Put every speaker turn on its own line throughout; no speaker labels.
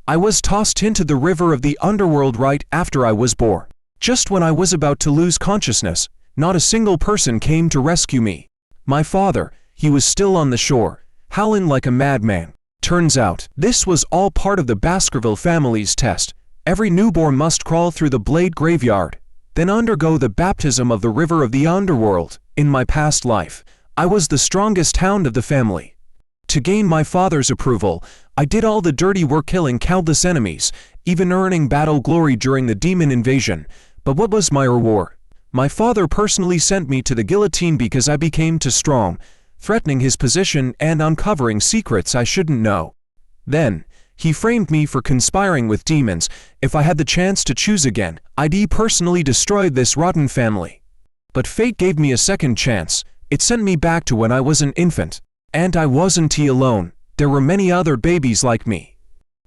I was tossed into the river of the underworld right after I was born. Just when I was about to lose consciousness, not a single person came to rescue me. My father, he was still on the shore, howling like a madman. Turns out, this was all part of the Baskerville family's test. Every newborn must crawl through the Blade Graveyard, then undergo the baptism of the river of the underworld. In my past life, I was the strongest hound of the family. To gain my father's approval, I did all the dirty work, killing countless enemies, even earning battle glory during the demon invasion. But what was my reward? My father personally sent me to the guillotine because I became too strong, threatening his position and uncovering secrets I shouldn't know. Then, he framed me for conspiring with demons. If I had the chance to choose again, I'd personally destroy this rotten family. But fate gave me a second chance. It sent me back to when I was an infant. And I wasn't alone. There were many other babies like me.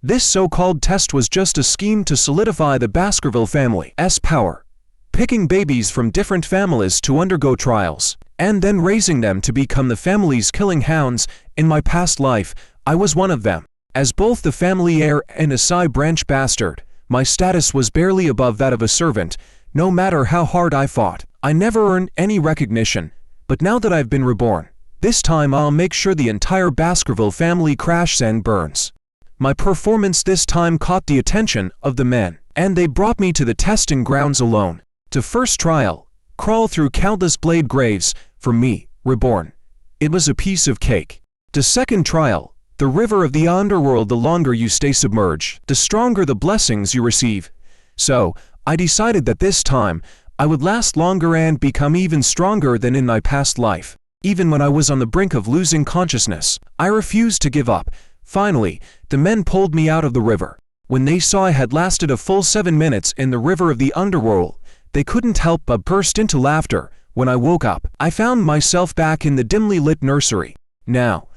This so-called test was just a scheme to solidify the Baskerville family's power, picking babies from different families to undergo trials, and then raising them to become the family's killing hounds. In my past life, I was one of them. As both the family heir and a side branch bastard, my status was barely above that of a servant. No matter how hard I fought, I never earned any recognition. But now that I've been reborn, this time I'll make sure the entire Baskerville family crashes and burns. My performance this time caught the attention of the men, and they brought me to the testing grounds alone. To first trial, crawl through countless blade graves. For me, reborn, it was a piece of cake. To second trial, the river of the underworld. The longer you stay submerged, the stronger the blessings you receive. So, I decided that this time, I would last longer and become even stronger than in my past life. Even when I was on the brink of losing consciousness, I refused to give up. Finally, the men pulled me out of the river. When they saw I had lasted a full 7 minutes in the river of the underworld, they couldn't help but burst into laughter. When I woke up, I found myself back in the dimly lit nursery. Now,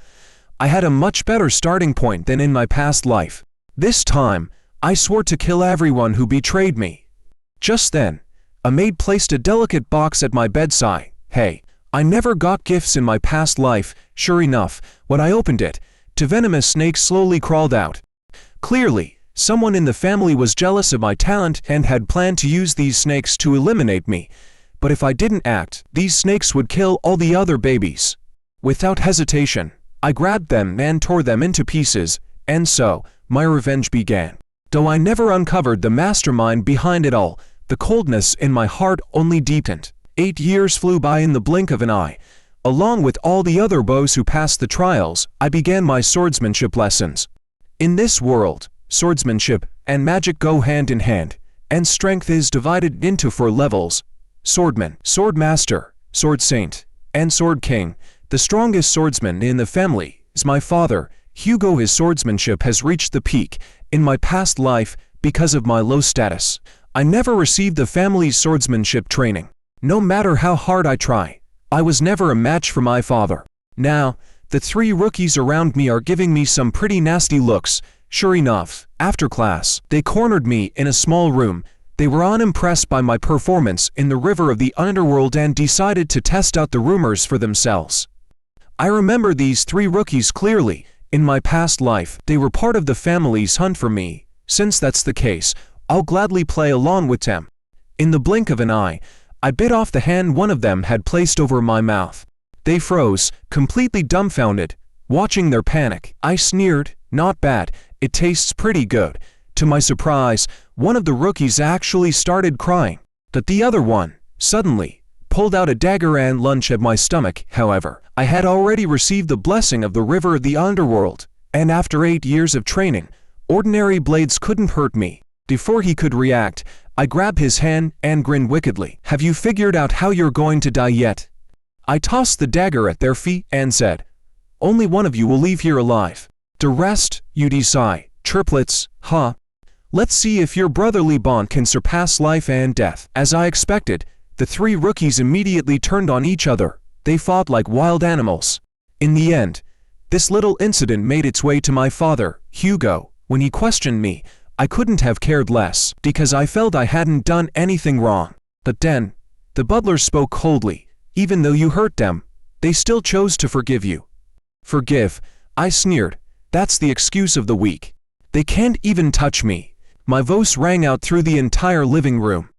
I had a much better starting point than in my past life. This time, I swore to kill everyone who betrayed me. Just then, a maid placed a delicate box at my bedside. Hey, I never got gifts in my past life. Sure enough, when I opened it, two venomous snakes slowly crawled out. Clearly, someone in the family was jealous of my talent and had planned to use these snakes to eliminate me. But if I didn't act, these snakes would kill all the other babies. Without hesitation, I grabbed them and tore them into pieces, and so, my revenge began. Though I never uncovered the mastermind behind it all, the coldness in my heart only deepened. 8 years flew by in the blink of an eye. Along with all the other bows who passed the trials, I began my swordsmanship lessons. In this world, swordsmanship and magic go hand in hand, and strength is divided into 4 levels: Swordman, Swordmaster, Sword Saint, and Sword King. The strongest swordsman in the family is my father, Hugo. His swordsmanship has reached the peak. In my past life, because of my low status, I never received the family's swordsmanship training. No matter how hard I try, I was never a match for my father. Now, the 3 rookies around me are giving me some pretty nasty looks. Sure enough, after class, they cornered me in a small room. They were unimpressed by my performance in the river of the underworld and decided to test out the rumors for themselves. I remember these 3 rookies clearly. In my past life, they were part of the family's hunt for me. Since that's the case, I'll gladly play along with them. In the blink of an eye, I bit off the hand one of them had placed over my mouth. They froze, completely dumbfounded, watching their panic. I sneered, "Not bad, it tastes pretty good." To my surprise, one of the rookies actually started crying. But the other one, suddenly, pulled out a dagger and lunged at my stomach. However, I had already received the blessing of the river of the underworld, and after 8 years of training, ordinary blades couldn't hurt me. Before he could react, I grabbed his hand and grinned wickedly. "Have you figured out how you're going to die yet?" I tossed the dagger at their feet and said, "Only one of you will leave here alive. The rest, you decide. Triplets, huh? Let's see if your brotherly bond can surpass life and death." As I expected, the 3 rookies immediately turned on each other. They fought like wild animals. In the end, this little incident made its way to my father, Hugo. When he questioned me, I couldn't have cared less, because I felt I hadn't done anything wrong. But then, the butler spoke coldly. "Even though you hurt them, they still chose to forgive you." "Forgive?" I sneered. "That's the excuse of the weak." They can't even touch me. My voice rang out through the entire living room.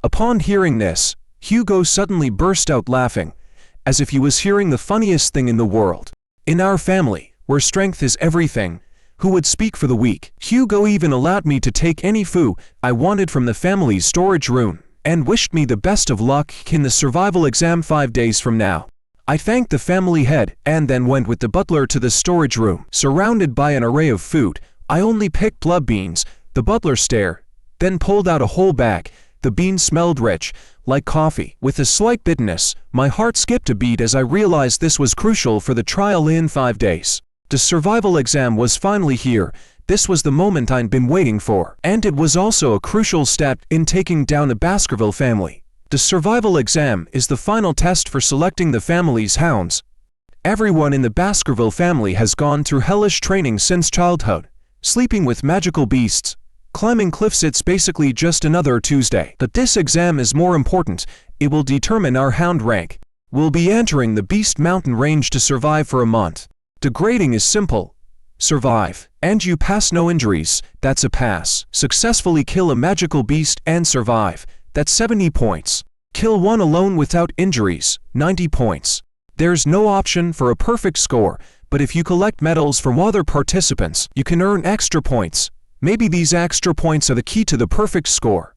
Upon hearing this, Hugo suddenly burst out laughing, as if he was hearing the funniest thing in the world. In our family, where strength is everything, who would speak for the weak? Hugo even allowed me to take any food I wanted from the family's storage room, and wished me the best of luck in the survival exam 5 days from now. I thanked the family head and then went with the butler to the storage room. Surrounded by an array of food, I only picked blood beans. The butler stared, then pulled out a whole bag. The beans smelled rich, like coffee. With a slight bitterness, my heart skipped a beat as I realized this was crucial for the trial in 5 days. The survival exam was finally here. This was the moment I'd been waiting for, and it was also a crucial step in taking down the Baskerville family. The survival exam is the final test for selecting the family's hounds. Everyone in the Baskerville family has gone through hellish training since childhood. Sleeping with magical beasts, climbing cliffs, it's basically just another Tuesday. But this exam is more important. It will determine our hound rank. We'll be entering the Beast Mountain range to survive for a month. The grading is simple. Survive, and you pass, no injuries, that's a pass. Successfully kill a magical beast and survive, that's 70 points. Kill one alone without injuries, 90 points. There's no option for a perfect score, but if you collect medals from other participants, you can earn extra points. Maybe these extra points are the key to the perfect score.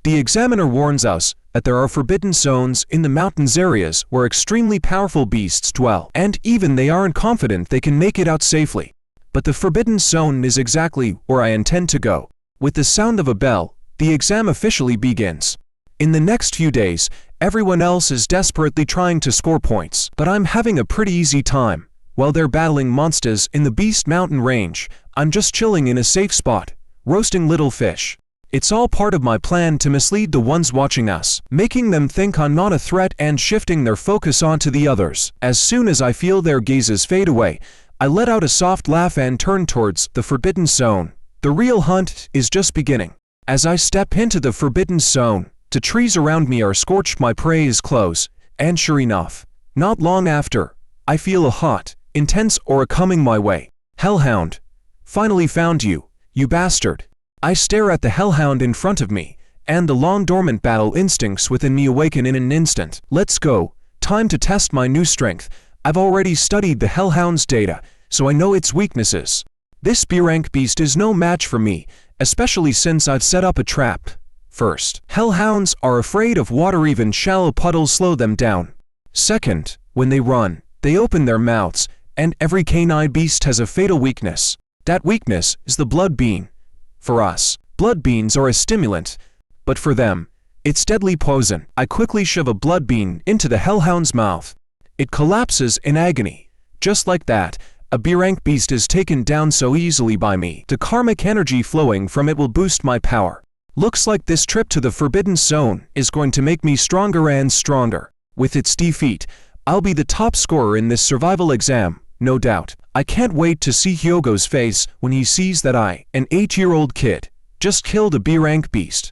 The examiner warns us that there are forbidden zones in the mountains areas where extremely powerful beasts dwell, and even they aren't confident they can make it out safely. But the forbidden zone is exactly where I intend to go. With the sound of a bell, the exam officially begins. In the next few days, everyone else is desperately trying to score points, but I'm having a pretty easy time. While they're battling monsters in the Beast Mountain range, I'm just chilling in a safe spot, roasting little fish. It's all part of my plan to mislead the ones watching us, making them think I'm not a threat and shifting their focus onto the others. As soon as I feel their gazes fade away, I let out a soft laugh and turn towards the forbidden zone. The real hunt is just beginning. As I step into the forbidden zone, the trees around me are scorched, my prey is close, and sure enough, not long after, I feel a hot, intense aura coming my way. Hellhound. Finally found you, you bastard. I stare at the hellhound in front of me, and the long-dormant battle instincts within me awaken in an instant. Let's go. Time to test my new strength. I've already studied the hellhound's data, so I know its weaknesses. This B-rank beast is no match for me, especially since I've set up a trap. First, hellhounds are afraid of water, even shallow puddles slow them down. Second, when they run, they open their mouths, and every canine beast has a fatal weakness. That weakness is the blood bean. For us, blood beans are a stimulant, but for them, it's deadly poison. I quickly shove a blood bean into the hellhound's mouth. It collapses in agony. Just like that, a B-rank beast is taken down so easily by me. The karmic energy flowing from it will boost my power. Looks like this trip to the forbidden zone is going to make me stronger and stronger. With its defeat, I'll be the top scorer in this survival exam, no doubt. I can't wait to see Hyogo's face when he sees that I, an 8-year-old kid, just killed a B-rank beast.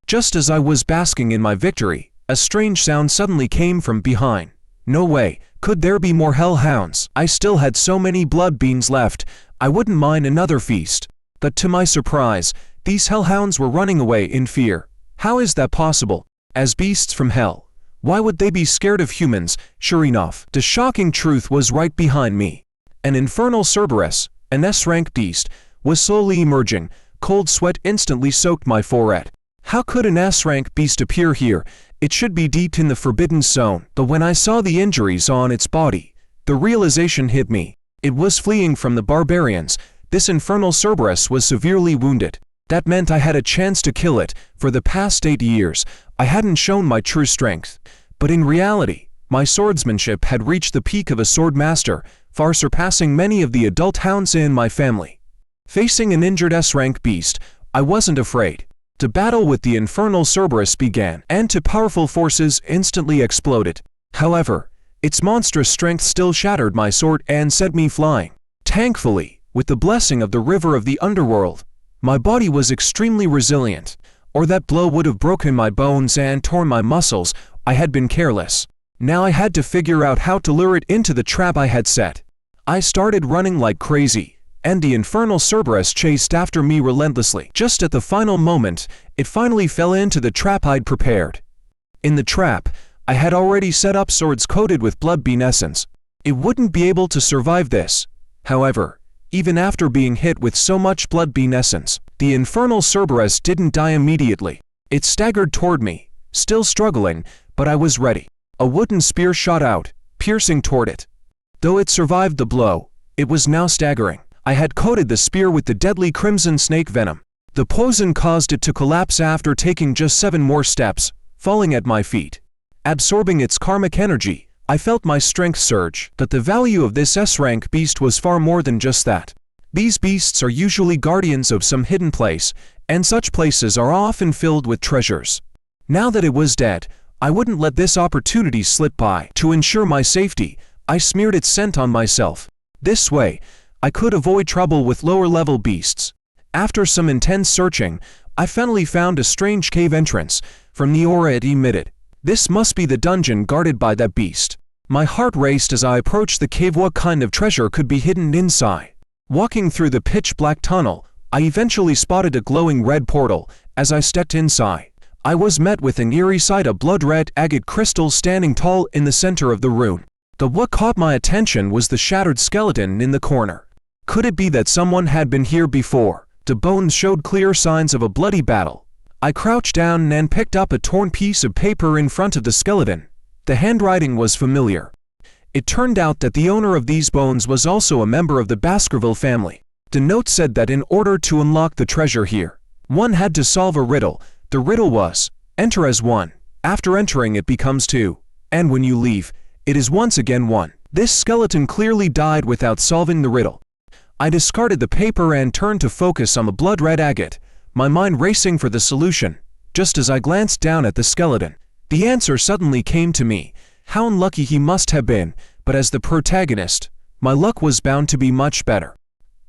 Just as I was basking in my victory, a strange sound suddenly came from behind. No way, could there be more hellhounds? I still had so many blood beans left, I wouldn't mind another feast. But to my surprise, these hellhounds were running away in fear. How is that possible? As beasts from hell, why would they be scared of humans? Sure enough, the shocking truth was right behind me. An infernal Cerberus, an S-rank beast, was slowly emerging. Cold sweat instantly soaked my forehead. How could an S-rank beast appear here? It should be deep in the forbidden zone. But when I saw the injuries on its body, the realization hit me. It was fleeing from the barbarians. This infernal Cerberus was severely wounded. That meant I had a chance to kill it. For the past 8 years, I hadn't shown my true strength. But in reality, my swordsmanship had reached the peak of a swordmaster, far surpassing many of the adult hounds in my family. Facing an injured S-rank beast, I wasn't afraid. The battle with the infernal Cerberus began, and two powerful forces instantly exploded. However, its monstrous strength still shattered my sword and sent me flying. Thankfully, with the blessing of the river of the underworld, my body was extremely resilient, or that blow would have broken my bones and torn my muscles. I had been careless. Now I had to figure out how to lure it into the trap I had set. I started running like crazy, and the infernal Cerberus chased after me relentlessly. Just at the final moment, it finally fell into the trap I'd prepared. In the trap, I had already set up swords coated with bloodbean essence. It wouldn't be able to survive this. However, even after being hit with so much bloodbean essence, the infernal Cerberus didn't die immediately. It staggered toward me, still struggling, but I was ready. A wooden spear shot out, piercing toward it. Though it survived the blow, it was now staggering. I had coated the spear with the deadly crimson snake venom. The poison caused it to collapse after taking just 7 more steps, falling at my feet. Absorbing its karmic energy, I felt my strength surge. But the value of this S-rank beast was far more than just that. These beasts are usually guardians of some hidden place, and such places are often filled with treasures. Now that it was dead, I wouldn't let this opportunity slip by. To ensure my safety, I smeared its scent on myself. This way, I could avoid trouble with lower-level beasts. After some intense searching, I finally found a strange cave entrance from the aura it emitted. This must be the dungeon guarded by that beast. My heart raced as I approached the cave. What kind of treasure could be hidden inside? Walking through the pitch-black tunnel, I eventually spotted a glowing red portal. As I stepped inside, I was met with an eerie sight: a blood-red agate crystal standing tall in the center of the room. What caught my attention was the shattered skeleton in the corner. Could it be that someone had been here before? The bones showed clear signs of a bloody battle. I crouched down and picked up a torn piece of paper in front of the skeleton. The handwriting was familiar. It turned out that the owner of these bones was also a member of the Baskerville family. The note said that in order to unlock the treasure here, one had to solve a riddle. The riddle was, enter as 1. After entering it becomes 2. And when you leave, it is once again 1. This skeleton clearly died without solving the riddle. I discarded the paper and turned to focus on the blood-red agate, my mind racing for the solution. Just as I glanced down at the skeleton, the answer suddenly came to me. How unlucky he must have been, but as the protagonist, my luck was bound to be much better.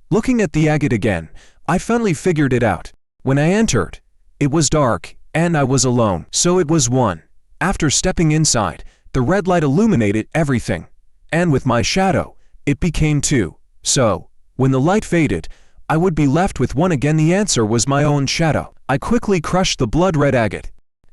Looking at the agate again, I finally figured it out. When I entered, it was dark, and I was alone. So it was 1. After stepping inside, the red light illuminated everything, and with my shadow, it became 2. So, when the light faded, I would be left with 1 again. The answer was my own shadow. I quickly crushed the blood-red agate.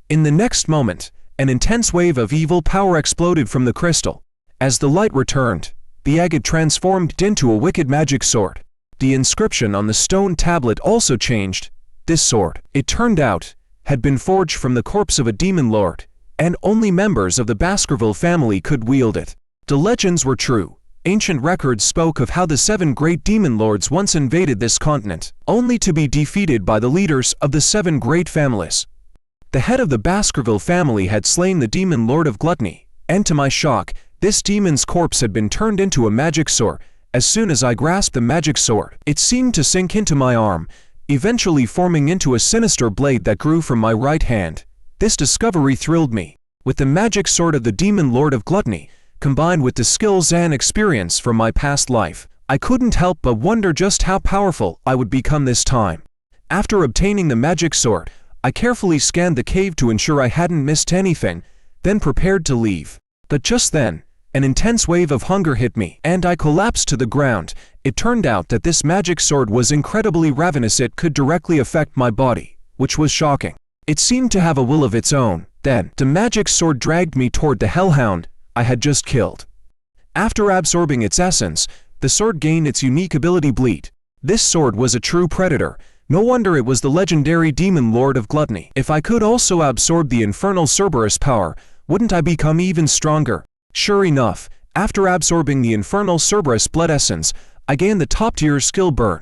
In the next moment, an intense wave of evil power exploded from the crystal. As the light returned, the agate transformed into a wicked magic sword. The inscription on the stone tablet also changed. This sword, it turned out, had been forged from the corpse of a demon lord, and only members of the Baskerville family could wield it. The legends were true. Ancient records spoke of how the 7 great demon lords once invaded this continent, only to be defeated by the leaders of the 7 great families. The head of the Baskerville family had slain the demon lord of gluttony, and to my shock, this demon's corpse had been turned into a magic sword. As soon as I grasped the magic sword, it seemed to sink into my arm, eventually forming into a sinister blade that grew from my right hand. This discovery thrilled me. With the magic sword of the demon lord of gluttony, combined with the skills and experience from my past life, I couldn't help but wonder just how powerful I would become this time. After obtaining the magic sword, I carefully scanned the cave to ensure I hadn't missed anything, then prepared to leave. But just then, an intense wave of hunger hit me, and I collapsed to the ground. It turned out that this magic sword was incredibly ravenous. It could directly affect my body, which was shocking. It seemed to have a will of its own. Then, the magic sword dragged me toward the hellhound I had just killed. After absorbing its essence, the sword gained its unique ability Bleed. This sword was a true predator. No wonder it was the legendary demon lord of gluttony. If I could also absorb the infernal Cerberus power, wouldn't I become even stronger? Sure enough, after absorbing the infernal Cerberus blood essence, I gained the top-tier skill Burn.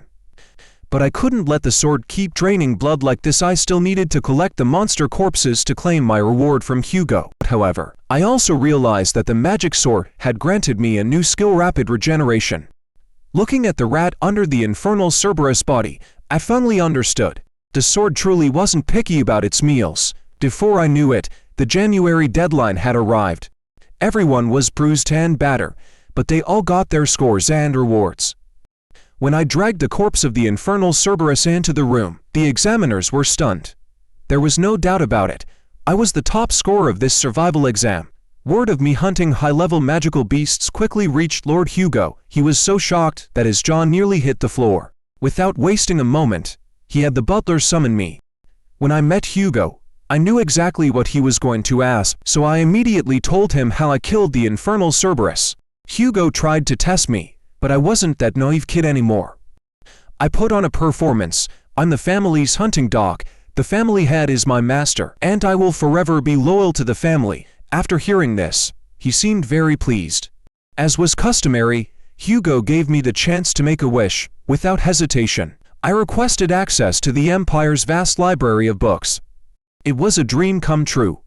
But I couldn't let the sword keep draining blood like this. I still needed to collect the monster corpses to claim my reward from Hugo. However, I also realized that the magic sword had granted me a new skill: rapid regeneration. Looking at the rat under the infernal Cerberus body, I finally understood. The sword truly wasn't picky about its meals. Before I knew it, the January deadline had arrived. Everyone was bruised and battered, but they all got their scores and rewards. When I dragged the corpse of the infernal Cerberus into the room, the examiners were stunned. There was no doubt about it. I was the top scorer of this survival exam. Word of me hunting high-level magical beasts quickly reached Lord Hugo. He was so shocked that his jaw nearly hit the floor. Without wasting a moment, he had the butler summon me. When I met Hugo, I knew exactly what he was going to ask, so I immediately told him how I killed the infernal Cerberus. Hugo tried to test me, but I wasn't that naive kid anymore. I put on a performance. I'm the family's hunting dog. The family head is my master, and I will forever be loyal to the family. After hearing this, he seemed very pleased. As was customary, Hugo gave me the chance to make a wish. Without hesitation, I requested access to the Empire's vast library of books. It was a dream come true.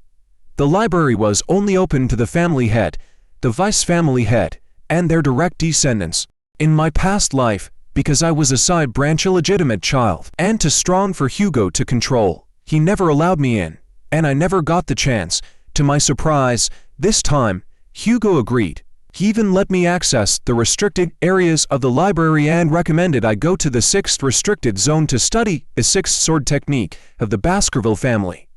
The library was only open to the family head, the vice family head, and their direct descendants. In my past life, because I was a side branch illegitimate child and too strong for Hugo to control, he never allowed me in, and I never got the chance. To my surprise, this time, Hugo agreed. He even let me access the restricted areas of the library and recommended I go to the 6th restricted zone to study the 6th sword technique of the Baskerville family.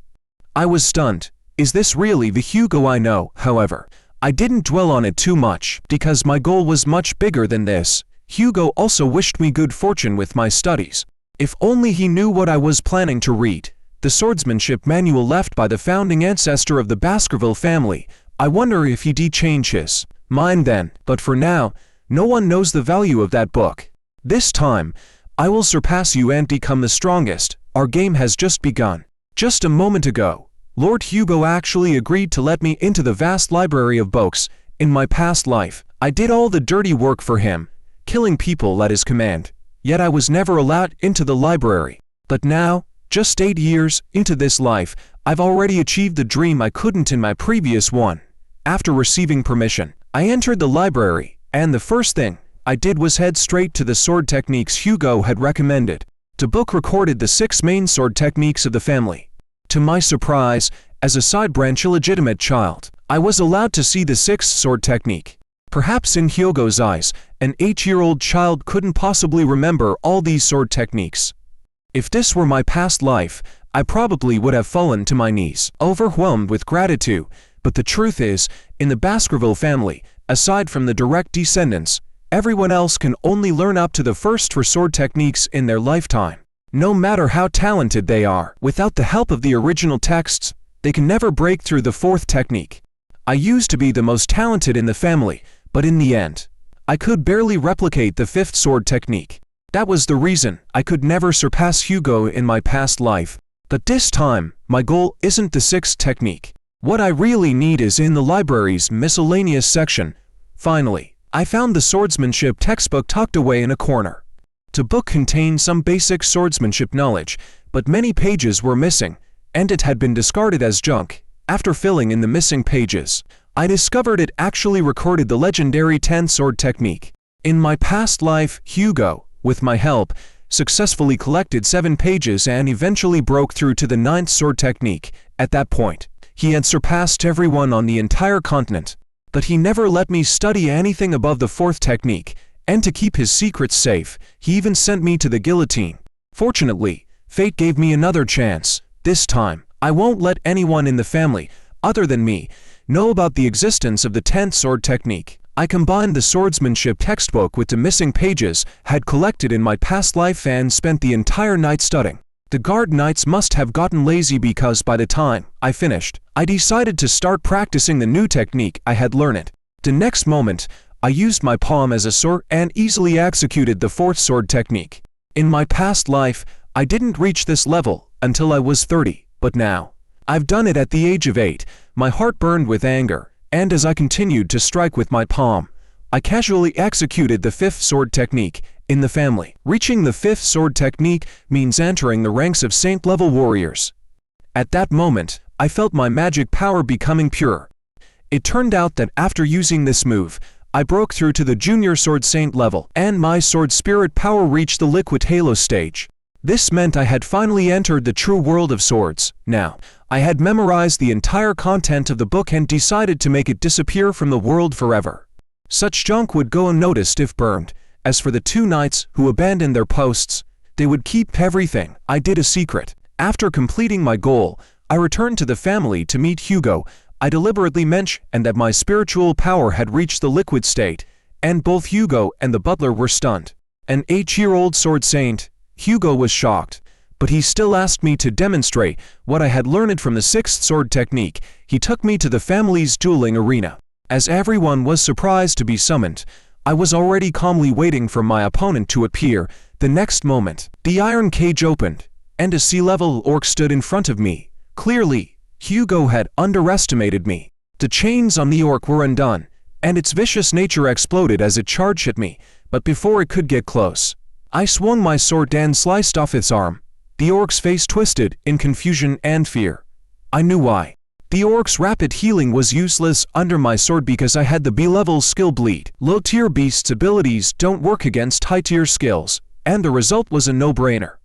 I was stunned. Is this really the Hugo I know? However, I didn't dwell on it too much because my goal was much bigger than this. Hugo also wished me good fortune with my studies. If only he knew what I was planning to read. The swordsmanship manual left by the founding ancestor of the Baskerville family. I wonder if he'd change his mind then, but for now, no one knows the value of that book. This time, I will surpass you and become the strongest. Our game has just begun. Just a moment ago, Lord Hugo actually agreed to let me into the vast library of books. In my past life, I did all the dirty work for him, killing people at his command. Yet I was never allowed into the library. But now, just 8 years into this life, I've already achieved the dream I couldn't in my previous one. After receiving permission, I entered the library, and the first thing I did was head straight to the sword techniques Hugo had recommended. The book recorded the 6 main sword techniques of the family. To my surprise, as a side branch illegitimate child, I was allowed to see the 6th sword technique. Perhaps in Hugo's eyes, an 8-year-old child couldn't possibly remember all these sword techniques. If this were my past life, I probably would have fallen to my knees, overwhelmed with gratitude. But the truth is, in the Baskerville family, aside from the direct descendants, everyone else can only learn up to the first 4 sword techniques in their lifetime. No matter how talented they are, without the help of the original texts, they can never break through the 4th technique. I used to be the most talented in the family, but in the end, I could barely replicate the 5th sword technique. That was the reason I could never surpass Hugo in my past life. But this time, my goal isn't the 6th technique. What I really need is in the library's miscellaneous section. Finally, I found the swordsmanship textbook tucked away in a corner. The book contained some basic swordsmanship knowledge, but many pages were missing, and it had been discarded as junk. After filling in the missing pages, I discovered it actually recorded the legendary 10th sword technique. In my past life, Hugo, with my help, successfully collected 7 pages and eventually broke through to the 9th sword technique. At that point, he had surpassed everyone on the entire continent. But he never let me study anything above the 4th technique, and to keep his secrets safe, he even sent me to the guillotine. Fortunately, fate gave me another chance. This time, I won't let anyone in the family, other than me, know about the existence of the 10th sword technique. I combined the swordsmanship textbook with the missing pages had collected in my past life and spent the entire night studying. The guard knights must have gotten lazy because by the time I finished, I decided to start practicing the new technique I had learned. The next moment, I used my palm as a sword and easily executed the 4th sword technique. In my past life, I didn't reach this level until I was 30, but now, I've done it at the age of 8. My heart burned with anger, and as I continued to strike with my palm, I casually executed the 5th sword technique in the family. Reaching the 5th sword technique means entering the ranks of saint-level warriors. At that moment, I felt my magic power becoming pure. It turned out that after using this move, I broke through to the junior sword saint level, and my sword spirit power reached the liquid halo stage. This meant I had finally entered the true world of swords. Now, I had memorized the entire content of the book and decided to make it disappear from the world forever. Such junk would go unnoticed if burned. As for the 2 knights who abandoned their posts, they would keep everything. I did a secret. After completing my goal, I returned to the family to meet Hugo. I deliberately mentioned that my spiritual power had reached the liquid state, and both Hugo and the butler were stunned. An 8-year-old sword saint, Hugo was shocked, but he still asked me to demonstrate what I had learned from the 6th sword technique. He took me to the family's dueling arena. As everyone was surprised to be summoned, I was already calmly waiting for my opponent to appear. The next moment, the iron cage opened, and a sea-level orc stood in front of me. Clearly, Hugo had underestimated me. The chains on the orc were undone, and its vicious nature exploded as it charged at me, but before it could get close, I swung my sword and sliced off its arm. The orc's face twisted in confusion and fear. I knew why. The orc's rapid healing was useless under my sword because I had the B-level skill bleed. Low-tier beasts' abilities don't work against high-tier skills, and the result was a no-brainer.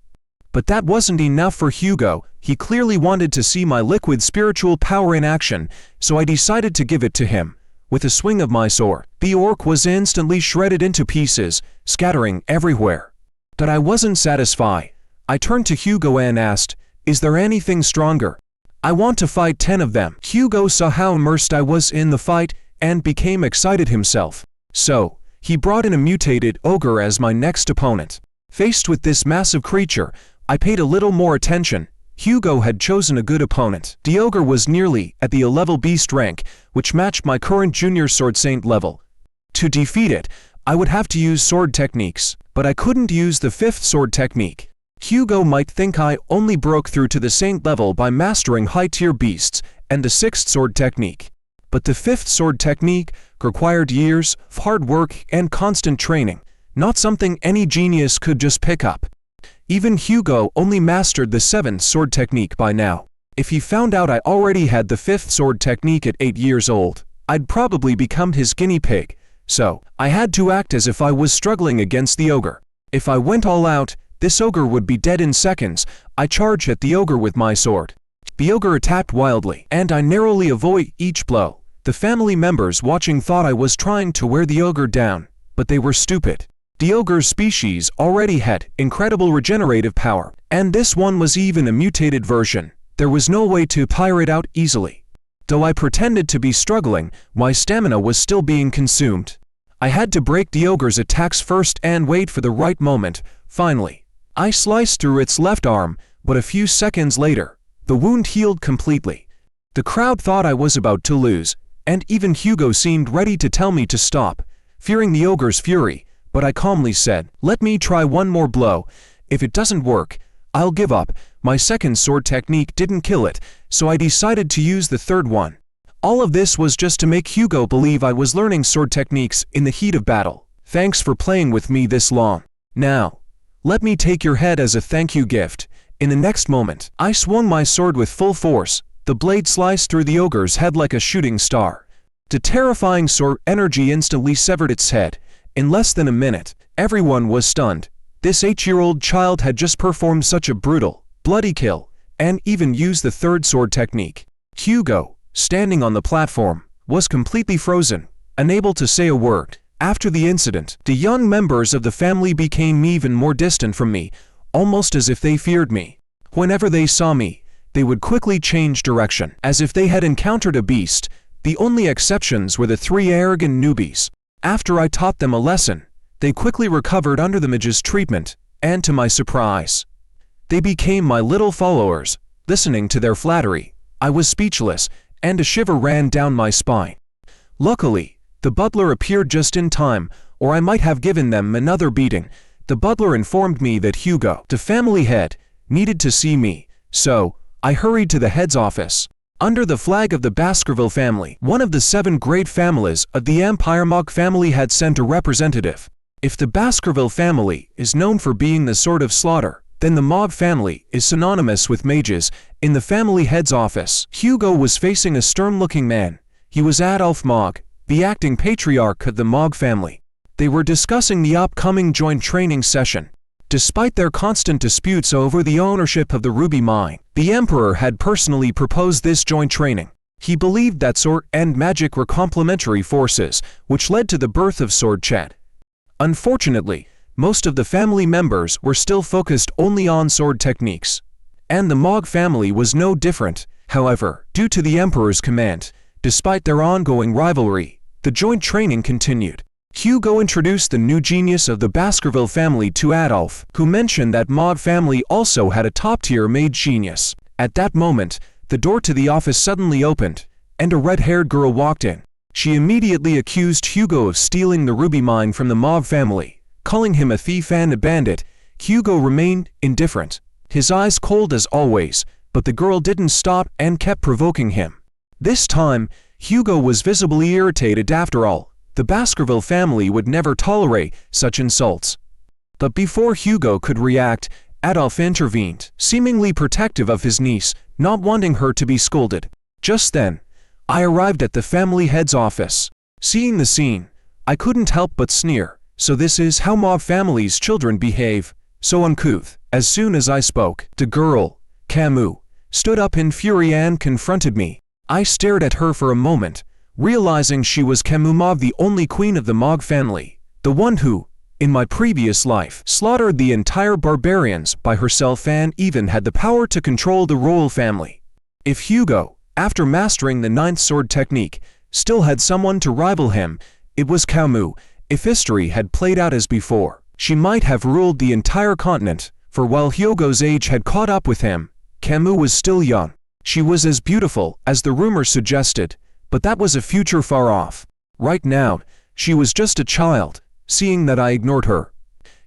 But that wasn't enough for Hugo. He clearly wanted to see my liquid spiritual power in action, so I decided to give it to him. With a swing of my sword, the orc was instantly shredded into pieces, scattering everywhere. But I wasn't satisfied. I turned to Hugo and asked, "Is there anything stronger? I want to fight 10 of them." Hugo saw how immersed I was in the fight and became excited himself. So, he brought in a mutated ogre as my next opponent. Faced with this massive creature, I paid a little more attention. Hugo had chosen a good opponent. The ogre was nearly at the 11 beast rank, which matched my current junior sword saint level. To defeat it, I would have to use sword techniques, but I couldn't use the 5th sword technique. Hugo might think I only broke through to the saint level by mastering high-tier beasts and the 6th sword technique. But the 5th sword technique required years of hard work and constant training, not something any genius could just pick up. Even Hugo only mastered the 7th sword technique by now. If he found out I already had the 5th sword technique at 8 years old, I'd probably become his guinea pig. So, I had to act as if I was struggling against the ogre. If I went all out, this ogre would be dead in seconds. I charged at the ogre with my sword. The ogre attacked wildly, and I narrowly avoided each blow. The family members watching thought I was trying to wear the ogre down, but they were stupid. The ogre's species already had incredible regenerative power, and this one was even a mutated version. There was no way to tire it out easily. Though I pretended to be struggling, my stamina was still being consumed. I had to break the ogre's attacks first and wait for the right moment. Finally, I sliced through its left arm, but a few seconds later, the wound healed completely. The crowd thought I was about to lose, and even Hugo seemed ready to tell me to stop, fearing the ogre's fury, but I calmly said, "Let me try one more blow. If it doesn't work, I'll give up." My 2nd sword technique didn't kill it, so I decided to use the 3rd one. All of this was just to make Hugo believe I was learning sword techniques in the heat of battle. "Thanks for playing with me this long. Now, let me take your head as a thank you gift." In the next moment, I swung my sword with full force. The blade sliced through the ogre's head like a shooting star. The terrifying sword energy instantly severed its head. In less than a minute, everyone was stunned. This 8-year-old child had just performed such a brutal, bloody kill, and even used the 3rd sword technique. Hugo, standing on the platform, was completely frozen, unable to say a word. After the incident, the young members of the family became even more distant from me, almost as if they feared me. Whenever they saw me, they would quickly change direction, as if they had encountered a beast. The only exceptions were the 3 arrogant newbies. After I taught them a lesson, they quickly recovered under the mage's treatment, and to my surprise, they became my little followers. Listening to their flattery, I was speechless, and a shiver ran down my spine. Luckily, the butler appeared just in time, or I might have given them another beating. The butler informed me that Hugo, the family head, needed to see me, so I hurried to the head's office. Under the flag of the Baskerville family, one of the 7 great families of the Empire, Mog family had sent a representative. If the Baskerville family is known for being the sword of slaughter, then the Mog family is synonymous with mages. In the family head's office, Hugo was facing a stern-looking man. He was Adolf Mog, the acting patriarch of the Mog family. They were discussing the upcoming joint training session. Despite their constant disputes over the ownership of the ruby mine, the Emperor had personally proposed this joint training. He believed that sword and magic were complementary forces, which led to the birth of Sword Chat. Unfortunately, most of the family members were still focused only on sword techniques. And the Mog family was no different. However, due to the Emperor's command, Despite their ongoing rivalry, the joint training continued. Hugo introduced the new genius of the Baskerville family to Adolf, who mentioned that Maud family also had a top-tier maid genius. At that moment, the door to the office suddenly opened, and a red-haired girl walked in. She immediately accused Hugo of stealing the ruby mine from the Maud family, calling him a thief and a bandit. Hugo remained indifferent, his eyes cold as always, but the girl didn't stop and kept provoking him. This time, Hugo was visibly irritated. After all, the Baskerville family would never tolerate such insults. But before Hugo could react, Adolf intervened, seemingly protective of his niece, not wanting her to be scolded. Just then, I arrived at the family head's office. Seeing the scene, I couldn't help but sneer. So this is how Maud family's children behave, so uncouth. As soon as I spoke, the girl, Camus, stood up in fury and confronted me. I stared at her for a moment, realizing she was Camus Maud, the only queen of the Maud family, the one who, in my previous life, slaughtered the entire barbarians by herself and even had the power to control the royal family. If Hugo, after mastering the ninth sword technique, still had someone to rival him, it was Camus. If history had played out as before, she might have ruled the entire continent, for while Hugo's age had caught up with him, Camus was still young. She was as beautiful as the rumors suggested, but that was a future far off. Right now, she was just a child. Seeing that I ignored her,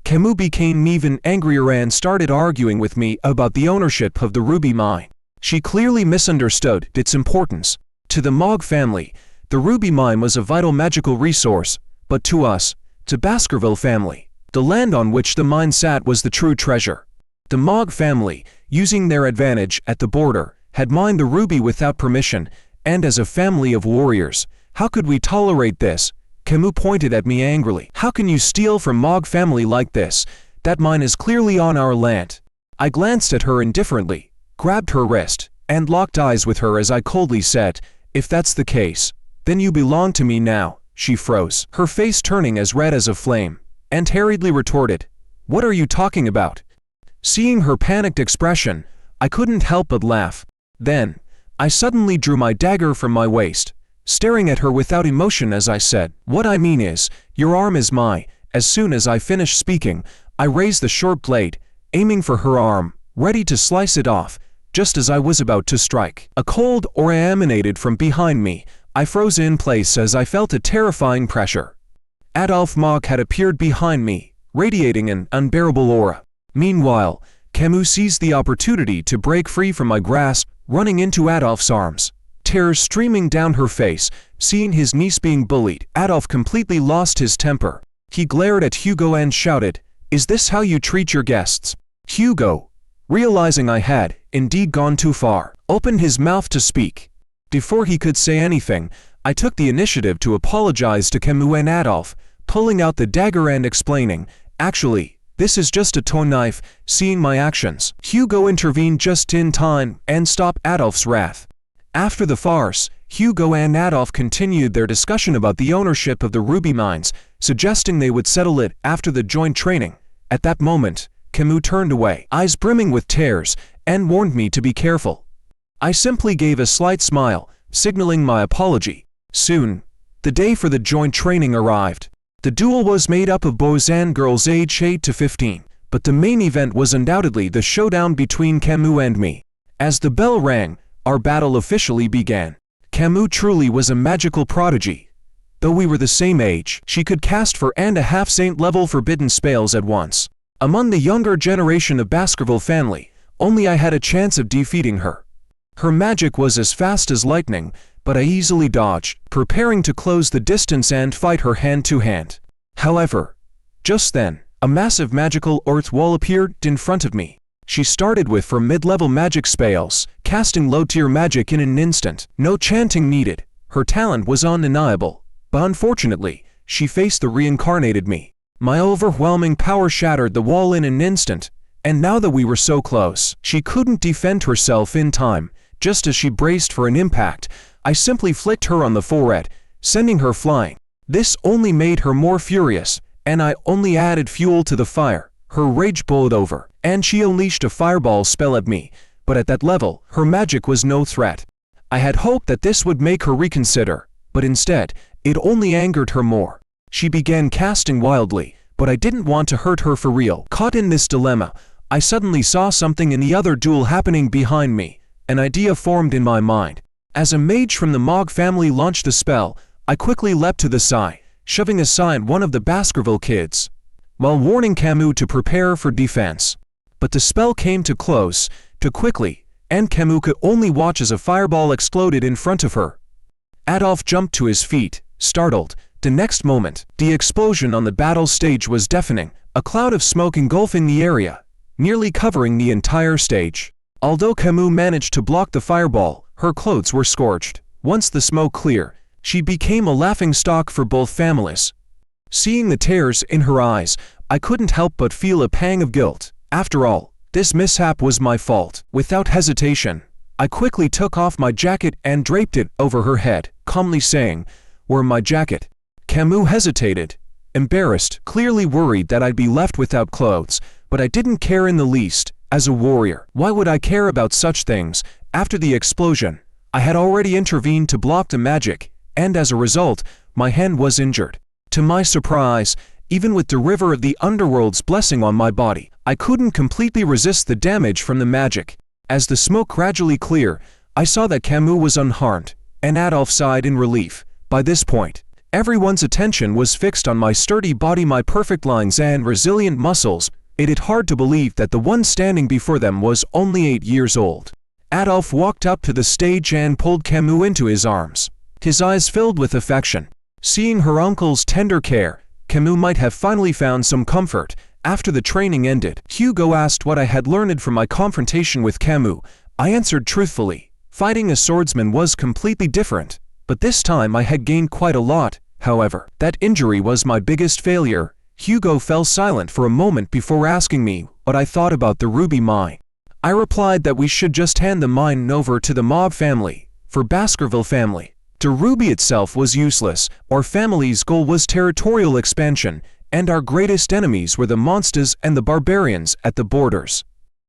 Camus became even angrier and started arguing with me about the ownership of the ruby mine. She clearly misunderstood its importance. To the Maud family, the ruby mine was a vital magical resource, but to us, to Baskerville family, the land on which the mine sat was the true treasure. The Maud family, using their advantage at the border, had mined the ruby without permission, and as a family of warriors, how could we tolerate this? Camus pointed at me angrily. How can you steal from Maud family like this? That mine is clearly on our land. I glanced at her indifferently, grabbed her wrist, and locked eyes with her as I coldly said, "If that's the case, then you belong to me now." She froze, her face turning as red as a flame, and hurriedly retorted, "What are you talking about?" Seeing her panicked expression, I couldn't help but laugh. Then, I suddenly drew my dagger from my waist, staring at her without emotion as I said, "What I mean is, your arm is mine." As soon as I finished speaking, I raised the short blade, aiming for her arm, ready to slice it off. Just as I was about to strike, a cold aura emanated from behind me. I froze in place as I felt a terrifying pressure. Adolf Mach had appeared behind me, radiating an unbearable aura. Meanwhile, Camus seized the opportunity to break free from my grasp, running into Adolf's arms. Tears streaming down her face, seeing his niece being bullied, Adolf completely lost his temper. He glared at Hugo and shouted, "Is this how you treat your guests?" Hugo, realizing I had, indeed gone too far, opened his mouth to speak. Before he could say anything, I took the initiative to apologize to Camus and Adolf, pulling out the dagger and explaining, "Actually, this is just a toy knife." Seeing my actions, Hugo intervened just in time and stopped Adolf's wrath. After the farce, Hugo and Adolf continued their discussion about the ownership of the ruby mines, suggesting they would settle it after the joint training. At that moment, Camus turned away, eyes brimming with tears, and warned me to be careful. I simply gave a slight smile, signaling my apology. Soon, the day for the joint training arrived. The duel was made up of boys and girls aged 8 to 15, but the main event was undoubtedly the showdown between Camus and me. As the bell rang, our battle officially began. Camus truly was a magical prodigy. Though we were the same age, she could cast 4.5 saint-level forbidden spells at once. Among the younger generation of Baskerville family, only I had a chance of defeating her. Her magic was as fast as lightning, but I easily dodged, preparing to close the distance and fight her hand-to-hand. However, just then, a massive magical earth wall appeared in front of me. She started with 4 mid-level magic spells, casting low-tier magic in an instant. No chanting needed. Her talent was undeniable, but unfortunately, she faced the reincarnated me. My overwhelming power shattered the wall in an instant, and now that we were so close, she couldn't defend herself in time. Just as she braced for an impact, I simply flicked her on the forehead, sending her flying. This only made her more furious, and I only added fuel to the fire. Her rage boiled over, and she unleashed a fireball spell at me, but at that level, her magic was no threat. I had hoped that this would make her reconsider, but instead, it only angered her more. She began casting wildly, but I didn't want to hurt her for real. Caught in this dilemma, I suddenly saw something in the other duel happening behind me. An idea formed in my mind. As a mage from the Mog family launched a spell, I quickly leapt to the side, shoving aside one of the Baskerville kids, while warning Camus to prepare for defense. But the spell came too close, too quickly, and Camus could only watch as a fireball exploded in front of her. Adolf jumped to his feet, startled. The next moment, the explosion on the battle stage was deafening, a cloud of smoke engulfing the area, nearly covering the entire stage. Although Camus managed to block the fireball, her clothes were scorched. Once the smoke cleared, she became a laughingstock for both families. Seeing the tears in her eyes, I couldn't help but feel a pang of guilt. After all, this mishap was my fault. Without hesitation, I quickly took off my jacket and draped it over her head, calmly saying, "Wear my jacket." Camus hesitated, embarrassed, clearly worried that I'd be left without clothes, but I didn't care in the least. As a warrior, why would I care about such things? After the explosion, I had already intervened to block the magic, and as a result, my hand was injured. To my surprise, even with the river of the underworld's blessing on my body, I couldn't completely resist the damage from the magic. As the smoke gradually cleared, I saw that Camus was unharmed, and Adolf sighed in relief. By this point, everyone's attention was fixed on my sturdy body, my perfect lines and resilient muscles. It is hard to believe that the one standing before them was only 8 years old. Adolf walked up to the stage and pulled Camus into his arms, his eyes filled with affection. Seeing her uncle's tender care, Camus might have finally found some comfort. After the training ended, Hugo asked what I had learned from my confrontation with Camus. I answered truthfully. Fighting a swordsman was completely different, but this time I had gained quite a lot. However, that injury was my biggest failure. Hugo fell silent for a moment before asking me what I thought about the ruby mine. I replied that we should just hand the mine over to the Mob family, for Baskerville family. The ruby itself was useless. Our family's goal was territorial expansion, and our greatest enemies were the monsters and the barbarians at the borders.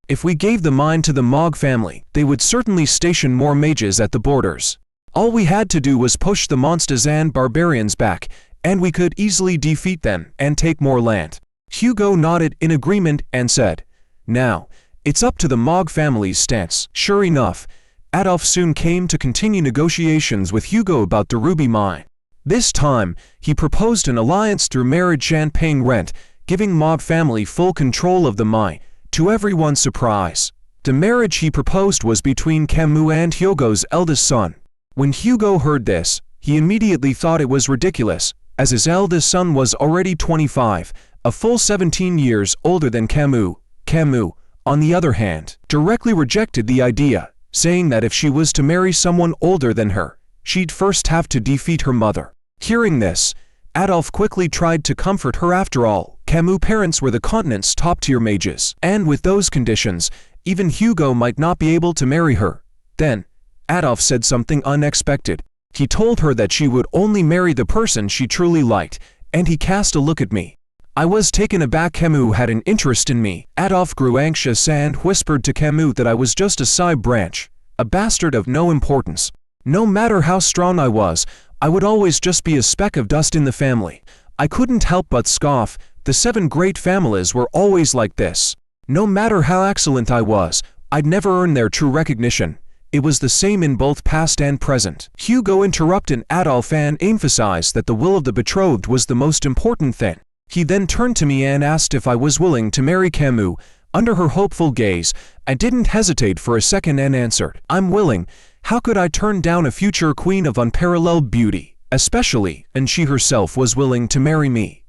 If we gave the mine to the Mog family, they would certainly station more mages at the borders. All we had to do was push the monsters and barbarians back, and we could easily defeat them and take more land. Hugo nodded in agreement and said, "Now, it's up to the Mog family's stance." Sure enough, Adolf soon came to continue negotiations with Hugo about the ruby mine. This time, he proposed an alliance through marriage and paying rent, giving Mob family full control of the mine. To everyone's surprise, the marriage he proposed was between Camus and Hugo's eldest son. When Hugo heard this, he immediately thought it was ridiculous, as his eldest son was already 25, a full 17 years older than Camus. Camus, on the other hand, directly rejected the idea, saying that if she was to marry someone older than her, she'd first have to defeat her mother. Hearing this, Adolf quickly tried to comfort her. After all, Camus' parents were the continent's top-tier mages, and with those conditions, even Hugo might not be able to marry her. Then, Adolf said something unexpected. He told her that she would only marry the person she truly liked, and he cast a look at me. I was taken aback. Camus had an interest in me. Adolf grew anxious and whispered to Camus that I was just a side branch, a bastard of no importance. No matter how strong I was, I would always just be a speck of dust in the family. I couldn't help but scoff. The 7 great families were always like this. No matter how excellent I was, I'd never earn their true recognition. It was the same in both past and present. Hugo interrupted Adolf and emphasized that the will of the betrothed was the most important thing. He then turned to me and asked if I was willing to marry Camus. Under her hopeful gaze, I didn't hesitate for a second and answered, "I'm willing." How could I turn down a future queen of unparalleled beauty, especially, and she herself was willing to marry me?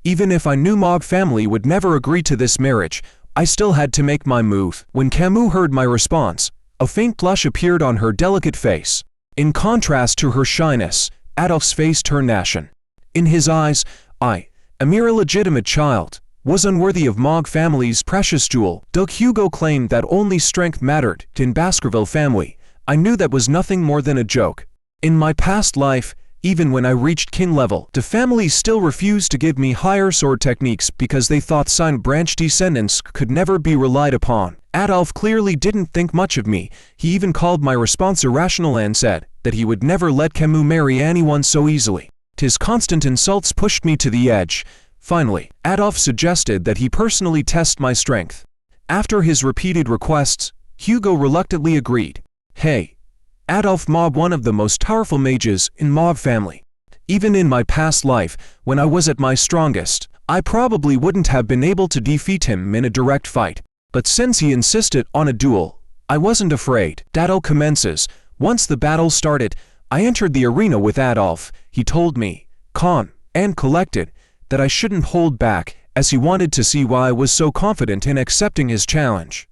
Even if I knew Mog family would never agree to this marriage, I still had to make my move. When Camus heard my response, a faint blush appeared on her delicate face. In contrast to her shyness, Adolf's face turned ashen. In his eyes, I, a mere illegitimate child, was unworthy of Mog family's precious jewel. Though Hugo claimed that only strength mattered in Baskerville family, I knew that was nothing more than a joke. In my past life, Even when I reached kin level, the family still refused to give me higher sword techniques because they thought sign branch descendants could never be relied upon. Adolf clearly didn't think much of me. He even called my response irrational and said that he would never let Camus marry anyone so easily. His constant insults pushed me to the edge. Finally, Adolf suggested that he personally test my strength. After his repeated requests, Hugo reluctantly agreed. Hey, Adolf Mob, one of the most powerful mages in Mob family. Even in my past life, when I was at my strongest, I probably wouldn't have been able to defeat him in a direct fight. But since he insisted on a duel, I wasn't afraid. Battle commences. Once the battle started, I entered the arena with Adolf. He told me, calm and collected, that I shouldn't hold back, as he wanted to see why I was so confident in accepting his challenge.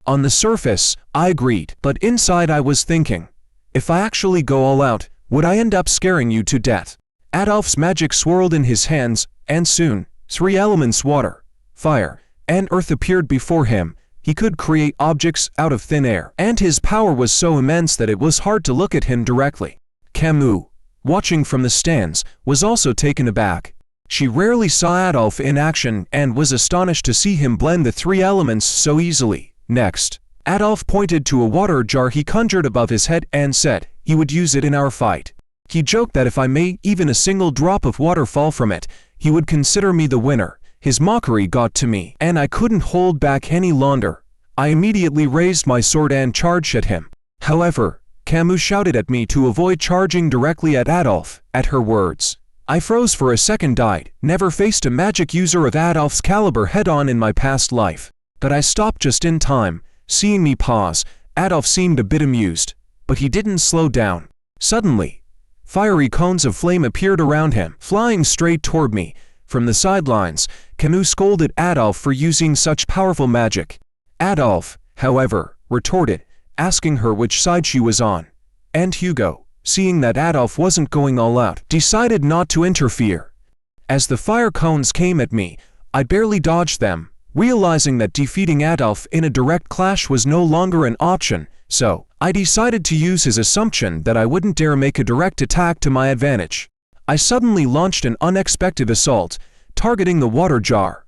On the surface, I agreed, but inside I was thinking, if I actually go all out, would I end up scaring you to death? Adolf's magic swirled in his hands, and soon, 3 elements water, fire, and earth appeared before him. He could create objects out of thin air, and his power was so immense that it was hard to look at him directly. Camus, watching from the stands, was also taken aback. She rarely saw Adolf in action and was astonished to see him blend the 3 elements so easily. Next, Adolf pointed to a water jar he conjured above his head and said he would use it in our fight. He joked that if I made even a single drop of water fall from it, he would consider me the winner. His mockery got to me, and I couldn't hold back any longer. I immediately raised my sword and charged at him. However, Camus shouted at me to avoid charging directly at Adolf. At her words, I froze for a second. I'd never faced a magic user of Adolf's caliber head-on in my past life. But I stopped just in time. Seeing me pause, Adolf seemed a bit amused, but he didn't slow down. Suddenly, fiery cones of flame appeared around him, flying straight toward me. From the sidelines, Camus scolded Adolf for using such powerful magic. Adolf, however, retorted, asking her which side she was on. And Hugo, seeing that Adolf wasn't going all out, decided not to interfere. As the fire cones came at me, I barely dodged them, realizing that defeating Adolf in a direct clash was no longer an option, so I decided to use his assumption that I wouldn't dare make a direct attack to my advantage. I suddenly launched an unexpected assault, targeting the water jar.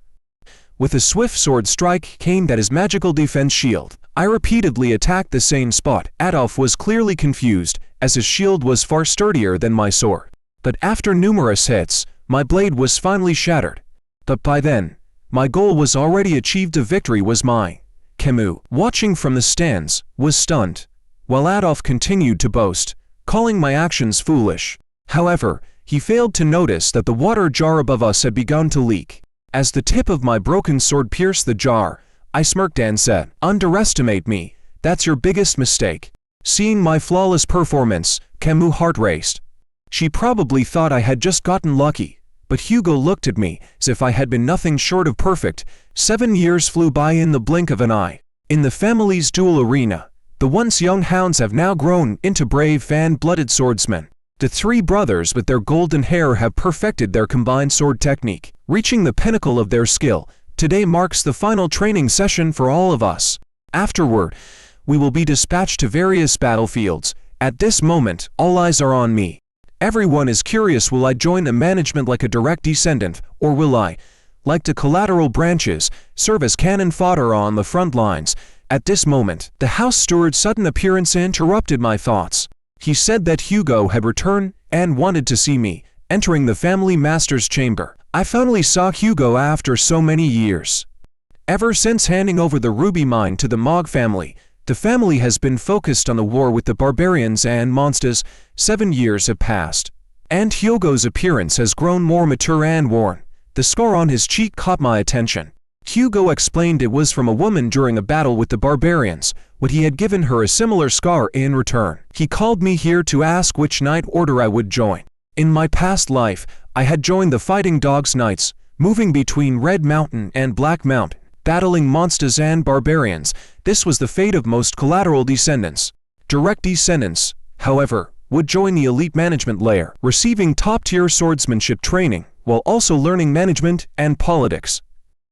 With a swift sword strike aimed at his magical defense shield, I repeatedly attacked the same spot. Adolf was clearly confused, as his shield was far sturdier than my sword. But after numerous hits, my blade was finally shattered. But by then, my goal was already achieved. The victory was mine. Camus, watching from the stands, was stunned, while Adolf continued to boast, calling my actions foolish. However, he failed to notice that the water jar above us had begun to leak. As the tip of my broken sword pierced the jar, I smirked and said, "Underestimate me, that's your biggest mistake." Seeing my flawless performance, Camus' heart raced. She probably thought I had just gotten lucky. But Hugo looked at me as if I had been nothing short of perfect. 7 years flew by in the blink of an eye. In the family's duel arena, the once young hounds have now grown into brave fan-blooded swordsmen. The 3 brothers with their golden hair have perfected their combined sword technique, reaching the pinnacle of their skill. Today marks the final training session for all of us. Afterward, we will be dispatched to various battlefields. At this moment, all eyes are on me. Everyone is curious, will I join the management like a direct descendant, or will I, like the collateral branches, serve as cannon fodder on the front lines? At this moment, the house steward's sudden appearance interrupted my thoughts. He said that Hugo had returned and wanted to see me. Entering the family master's chamber, I finally saw Hugo after so many years. Ever since handing over the ruby mine to the Mog family, the family has been focused on the war with the barbarians and monsters. 7 years have passed, and Hugo's appearance has grown more mature and worn. The scar on his cheek caught my attention. Hugo explained it was from a woman during a battle with the barbarians, but he had given her a similar scar in return. He called me here to ask which knight order I would join. In my past life, I had joined the Fighting Dogs Knights, moving between Red Mountain and Black Mountain, battling monsters and barbarians. This was the fate of most collateral descendants. Direct descendants, however, would join the elite management layer, receiving top-tier swordsmanship training, while also learning management and politics.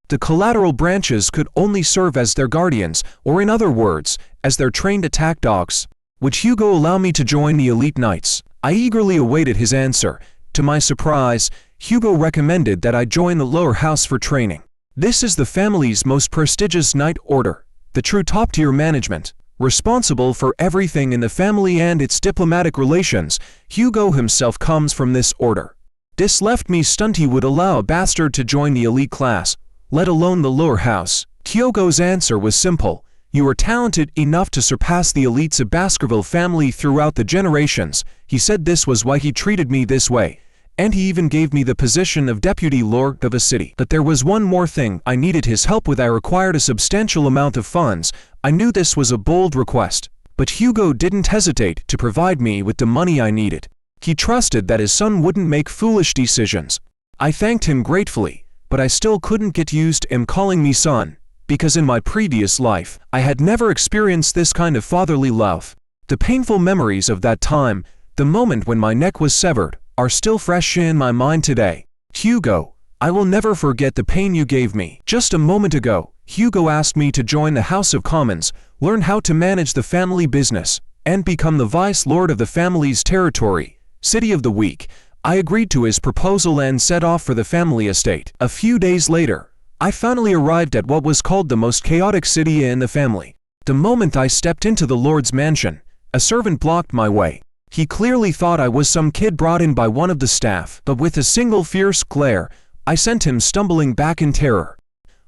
The collateral branches could only serve as their guardians, or in other words, as their trained attack dogs. Would Hugo allow me to join the elite knights? I eagerly awaited his answer. To my surprise, Hugo recommended that I join the lower house for training. This is the family's most prestigious knight order, the true top-tier management, responsible for everything in the family and its diplomatic relations. Hugo himself comes from this order. This left me stunned. He would allow a bastard to join the elite class, let alone the lower house. Hugo's answer was simple. You are talented enough to surpass the elites of Baskerville family throughout the generations. He said this was why he treated me this way, and he even gave me the position of deputy lord of a city. But there was one more thing I needed his help with. I required a substantial amount of funds. I knew this was a bold request, but Hugo didn't hesitate to provide me with the money I needed. He trusted that his son wouldn't make foolish decisions. I thanked him gratefully, but I still couldn't get used to him calling me son, because in my previous life, I had never experienced this kind of fatherly love. The painful memories of that time, the moment when my neck was severed, are still fresh in my mind today. Hugo, I will never forget the pain you gave me. Just a moment ago, Hugo asked me to join the House of Commons, learn how to manage the family business, and become the vice lord of the family's territory. City of the week. I agreed to his proposal and set off for the family estate. A few days later, I finally arrived at what was called the most chaotic city in the family. The moment I stepped into the lord's mansion, a servant blocked my way. He clearly thought I was some kid brought in by one of the staff, but with a single fierce glare, I sent him stumbling back in terror.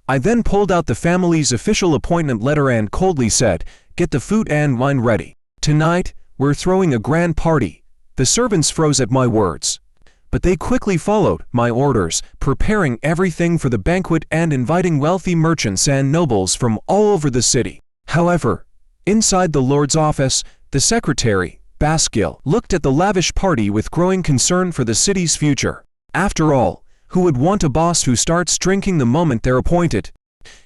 I then pulled out the family's official appointment letter and coldly said, "Get the food and wine ready. Tonight, we're throwing a grand party." The servants froze at my words, but they quickly followed my orders, preparing everything for the banquet and inviting wealthy merchants and nobles from all over the city. However, inside the lord's office, the secretary, Baskill, looked at the lavish party with growing concern for the city's future. After all, who would want a boss who starts drinking the moment they're appointed?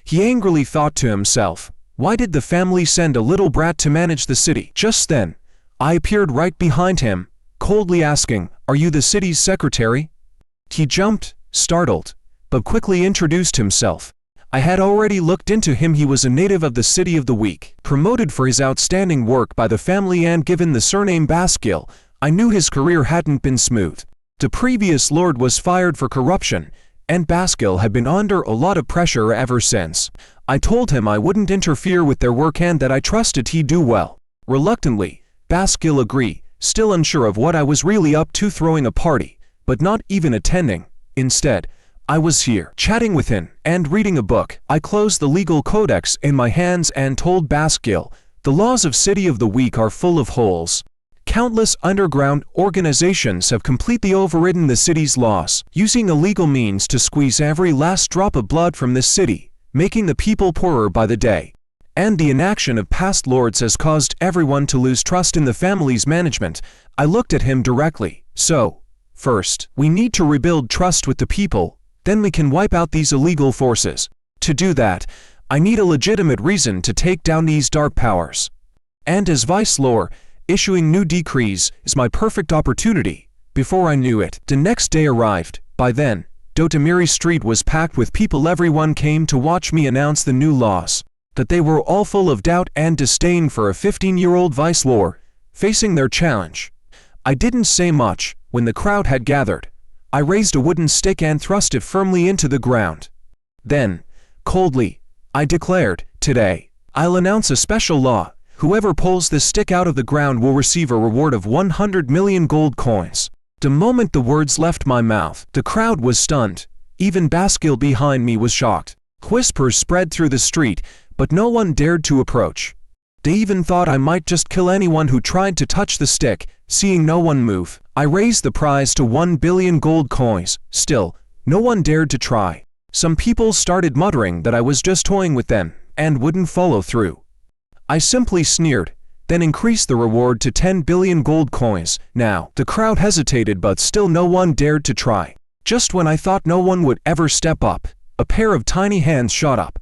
He angrily thought to himself, why did the family send a little brat to manage the city? Just then, I appeared right behind him, coldly asking, "Are you the city's secretary?" He jumped, startled, but quickly introduced himself. I had already looked into him. He was a native of the City of the Week, promoted for his outstanding work by the family and given the surname Baskill. I knew his career hadn't been smooth. The previous lord was fired for corruption, and Baskill had been under a lot of pressure ever since. I told him I wouldn't interfere with their work and that I trusted he'd do well. Reluctantly, Baskill agreed, still unsure of what I was really up to, throwing a party, but not even attending. Instead, I was here, chatting with him, and reading a book. I closed the legal codex in my hands and told Baskill, the laws of City of the Week are full of holes. Countless underground organizations have completely overridden the city's laws, using illegal means to squeeze every last drop of blood from this city, making the people poorer by the day. And the inaction of past lords has caused everyone to lose trust in the family's management. I looked at him directly. So, first, we need to rebuild trust with the people, then we can wipe out these illegal forces. To do that, I need a legitimate reason to take down these dark powers. And as Vice Lord, issuing new decrees is my perfect opportunity. Before I knew it, the next day arrived. By then, Dotamiri Street was packed with people. Everyone came to watch me announce the new laws. That they were all full of doubt and disdain for a 15-year-old vice lord facing their challenge. I didn't say much. When the crowd had gathered, I raised a wooden stick and thrust it firmly into the ground. Then, coldly, I declared, "Today, I'll announce a special law. Whoever pulls this stick out of the ground will receive a reward of 100 million gold coins." The moment the words left my mouth, the crowd was stunned. Even Baskill behind me was shocked. Whispers spread through the street, but no one dared to approach. They even thought I might just kill anyone who tried to touch the stick. Seeing no one move, I raised the prize to 1 billion gold coins. Still, no one dared to try. Some people started muttering that I was just toying with them and wouldn't follow through. I simply sneered, then increased the reward to 10 billion gold coins. Now, the crowd hesitated, but still no one dared to try. Just when I thought no one would ever step up, a pair of tiny hands shot up.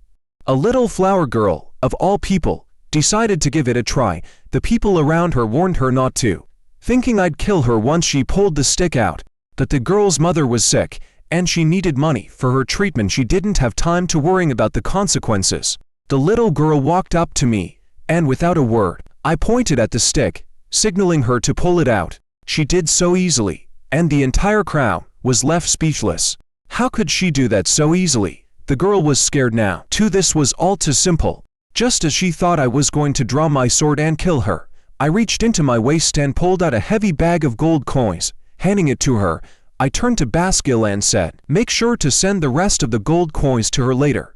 A little flower girl, of all people, decided to give it a try. The people around her warned her not to, thinking I'd kill her once she pulled the stick out. That the girl's mother was sick, and she needed money for her treatment. She didn't have time to worry about the consequences. The little girl walked up to me, and without a word, I pointed at the stick, signaling her to pull it out. She did so easily, and the entire crowd was left speechless. How could she do that so easily? The girl was scared now. Too, this was all too simple. Just as she thought I was going to draw my sword and kill her, I reached into my waist and pulled out a heavy bag of gold coins. Handing it to her, I turned to Basquiat and said, "Make sure to send the rest of the gold coins to her later."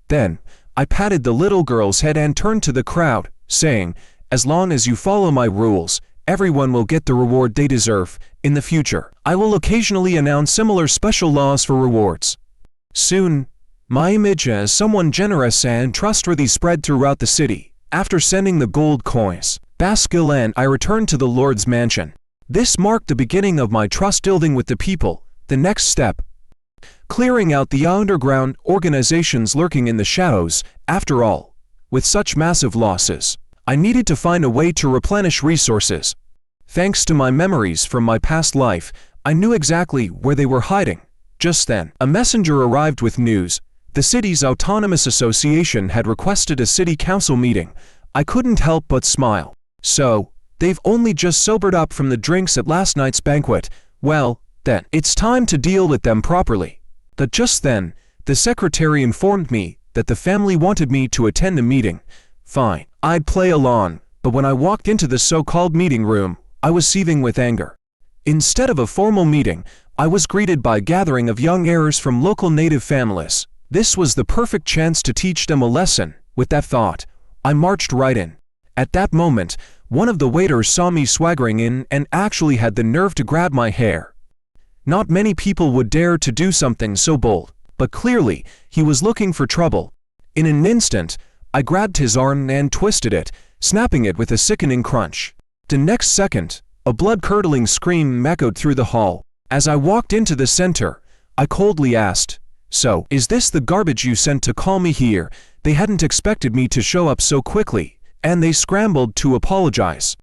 Then, I patted the little girl's head and turned to the crowd, saying, "As long as you follow my rules, everyone will get the reward they deserve. In the future, I will occasionally announce similar special laws for rewards." Soon, my image as someone generous and trustworthy spread throughout the city. After sending the gold coins, Basquiat and I returned to the Lord's mansion. This marked the beginning of my trust building with the people. The next step: clearing out the underground organizations lurking in the shadows. After all, with such massive losses, I needed to find a way to replenish resources. Thanks to my memories from my past life, I knew exactly where they were hiding. Just then, a messenger arrived with news. The city's autonomous association had requested a city council meeting. I couldn't help but smile. So, they've only just sobered up from the drinks at last night's banquet. Well, then, it's time to deal with them properly. But just then, the secretary informed me that the family wanted me to attend the meeting. Fine, I'd play along, but when I walked into the so-called meeting room, I was seething with anger. Instead of a formal meeting, I was greeted by a gathering of young heirs from local native families. This was the perfect chance to teach them a lesson. With that thought, I marched right in. At that moment, one of the waiters saw me swaggering in and actually had the nerve to grab my hair. Not many people would dare to do something so bold, but clearly, he was looking for trouble. In an instant, I grabbed his arm and twisted it, snapping it with a sickening crunch. The next second, a blood-curdling scream echoed through the hall. As I walked into the center, I coldly asked, "So, is this the garbage you sent to call me here?" They hadn't expected me to show up so quickly, and they scrambled to apologize.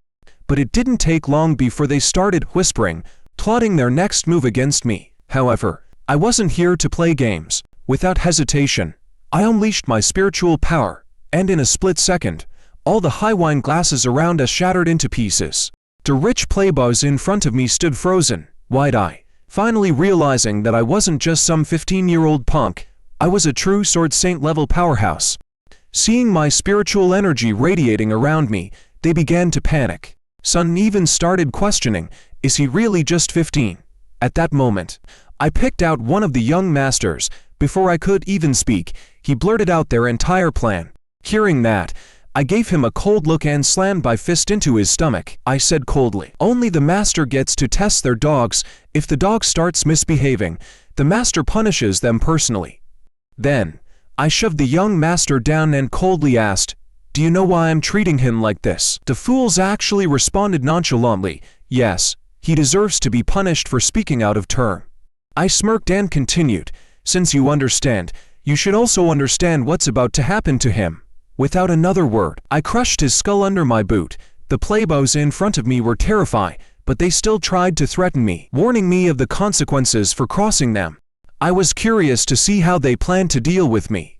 But it didn't take long before they started whispering, plotting their next move against me. However, I wasn't here to play games. Without hesitation, I unleashed my spiritual power, and in a split second, all the high wine glasses around us shattered into pieces. The rich playboys in front of me stood frozen, wide-eyed, finally realizing that I wasn't just some 15-year-old punk. I was a true sword saint-level powerhouse. Seeing my spiritual energy radiating around me, they began to panic. Some even started questioning, is he really just 15? At that moment, I picked out one of the young masters. Before I could even speak, he blurted out their entire plan. Hearing that, I gave him a cold look and slammed my fist into his stomach. I said coldly, "Only the master gets to test their dogs. If the dog starts misbehaving, the master punishes them personally." Then, I shoved the young master down and coldly asked, "Do you know why I'm treating him like this?" The fools actually responded nonchalantly, "Yes, he deserves to be punished for speaking out of turn." I smirked and continued, "Since you understand, you should also understand what's about to happen to him." Without another word, I crushed his skull under my boot. The playboys in front of me were terrified, but they still tried to threaten me, warning me of the consequences for crossing them. I was curious to see how they planned to deal with me.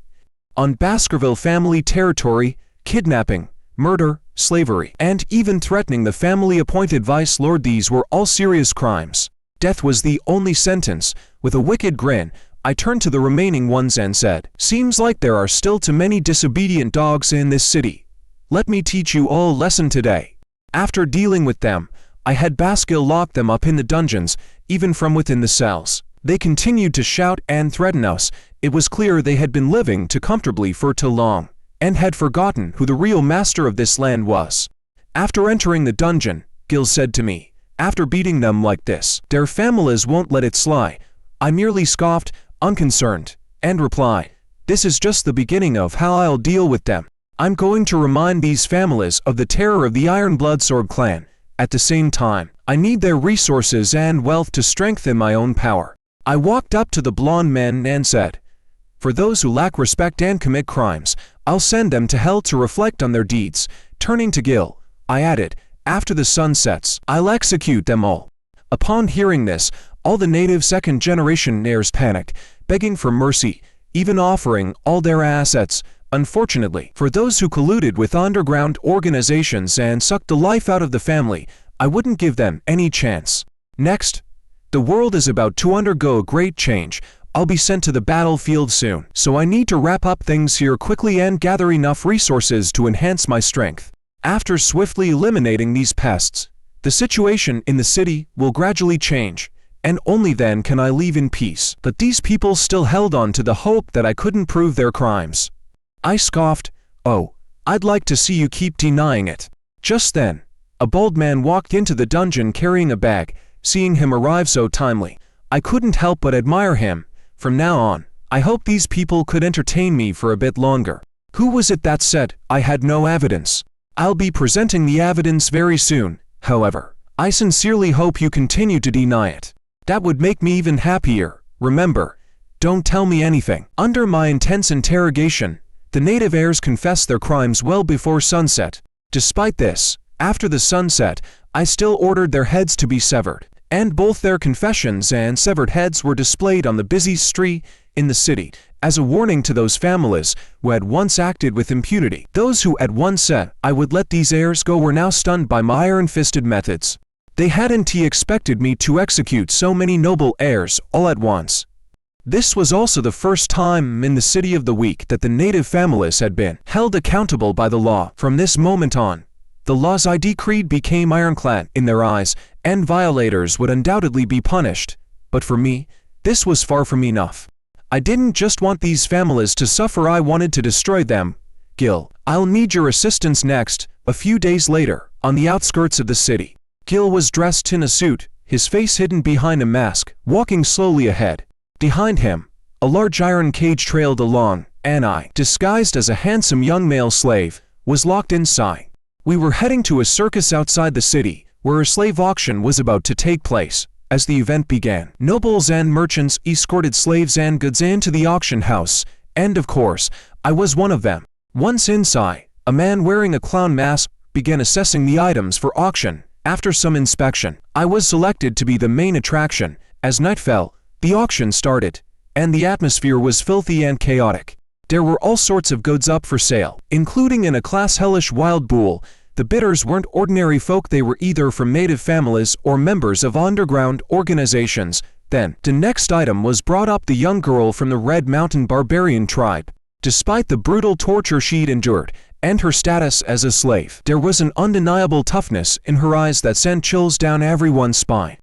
On Baskerville family territory, kidnapping, murder, slavery, and even threatening the family-appointed vice lord, these were all serious crimes. Death was the only sentence. With a wicked grin, I turned to the remaining ones and said, "Seems like there are still too many disobedient dogs in this city. Let me teach you all a lesson today." After dealing with them, I had Basquiat lock them up in the dungeons, even from within the cells. They continued to shout and threaten us. It was clear they had been living too comfortably for too long, and had forgotten who the real master of this land was. After entering the dungeon, Gil said to me, "After beating them like this, their families won't let it slide." I merely scoffed, unconcerned, and replied, "This is just the beginning of how I'll deal with them. I'm going to remind these families of the terror of the Iron Blood Sword clan. At the same time, I need their resources and wealth to strengthen my own power." I walked up to the blonde men and said, "For those who lack respect and commit crimes, I'll send them to hell to reflect on their deeds." Turning to Gil, I added, "After the sun sets, I'll execute them all." Upon hearing this, all the native second-generation heirs panicked, begging for mercy, even offering all their assets. Unfortunately, for those who colluded with underground organizations and sucked the life out of the family, I wouldn't give them any chance. Next, the world is about to undergo a great change. I'll be sent to the battlefield soon, so I need to wrap up things here quickly and gather enough resources to enhance my strength. After swiftly eliminating these pests, the situation in the city will gradually change, and only then can I leave in peace. But these people still held on to the hope that I couldn't prove their crimes. I scoffed, "Oh, I'd like to see you keep denying it." Just then, a bald man walked into the dungeon carrying a bag. Seeing him arrive so timely, I couldn't help but admire him. From now on, I hope these people could entertain me for a bit longer. Who was it that said I had no evidence? I'll be presenting the evidence very soon, however. I sincerely hope you continue to deny it. That would make me even happier. Remember, don't tell me anything. Under my intense interrogation, the native heirs confessed their crimes well before sunset. Despite this, after the sunset, I still ordered their heads to be severed, and both their confessions and severed heads were displayed on the busy street in the city, as a warning to those families who had once acted with impunity. Those who had once said I would let these heirs go were now stunned by my iron-fisted methods. They hadn't expected me to execute so many noble heirs all at once. This was also the first time in the city of the week that the native families had been held accountable by the law. From this moment on, the laws I decreed became ironclad in their eyes, and violators would undoubtedly be punished. But for me, this was far from enough. I didn't just want these families to suffer, I wanted to destroy them. Gil, I'll need your assistance next. A few days later, on the outskirts of the city, Gil was dressed in a suit, his face hidden behind a mask, walking slowly ahead. Behind him, a large iron cage trailed along, and I, disguised as a handsome young male slave, was locked inside. We were heading to a circus outside the city, where a slave auction was about to take place. As the event began, nobles and merchants escorted slaves and goods into the auction house, and of course, I was one of them. Once inside, a man wearing a clown mask began assessing the items for auction. After some inspection, I was selected to be the main attraction. As night fell, the auction started, and the atmosphere was filthy and chaotic. There were all sorts of goods up for sale, including in a class hellish wild bull. The bidders weren't ordinary folk, they were either from native families or members of underground organizations. Then, the next item was brought up, the young girl from the Red Mountain barbarian tribe. Despite the brutal torture she'd endured, and her status as a slave, there was an undeniable toughness in her eyes that sent chills down everyone's spine.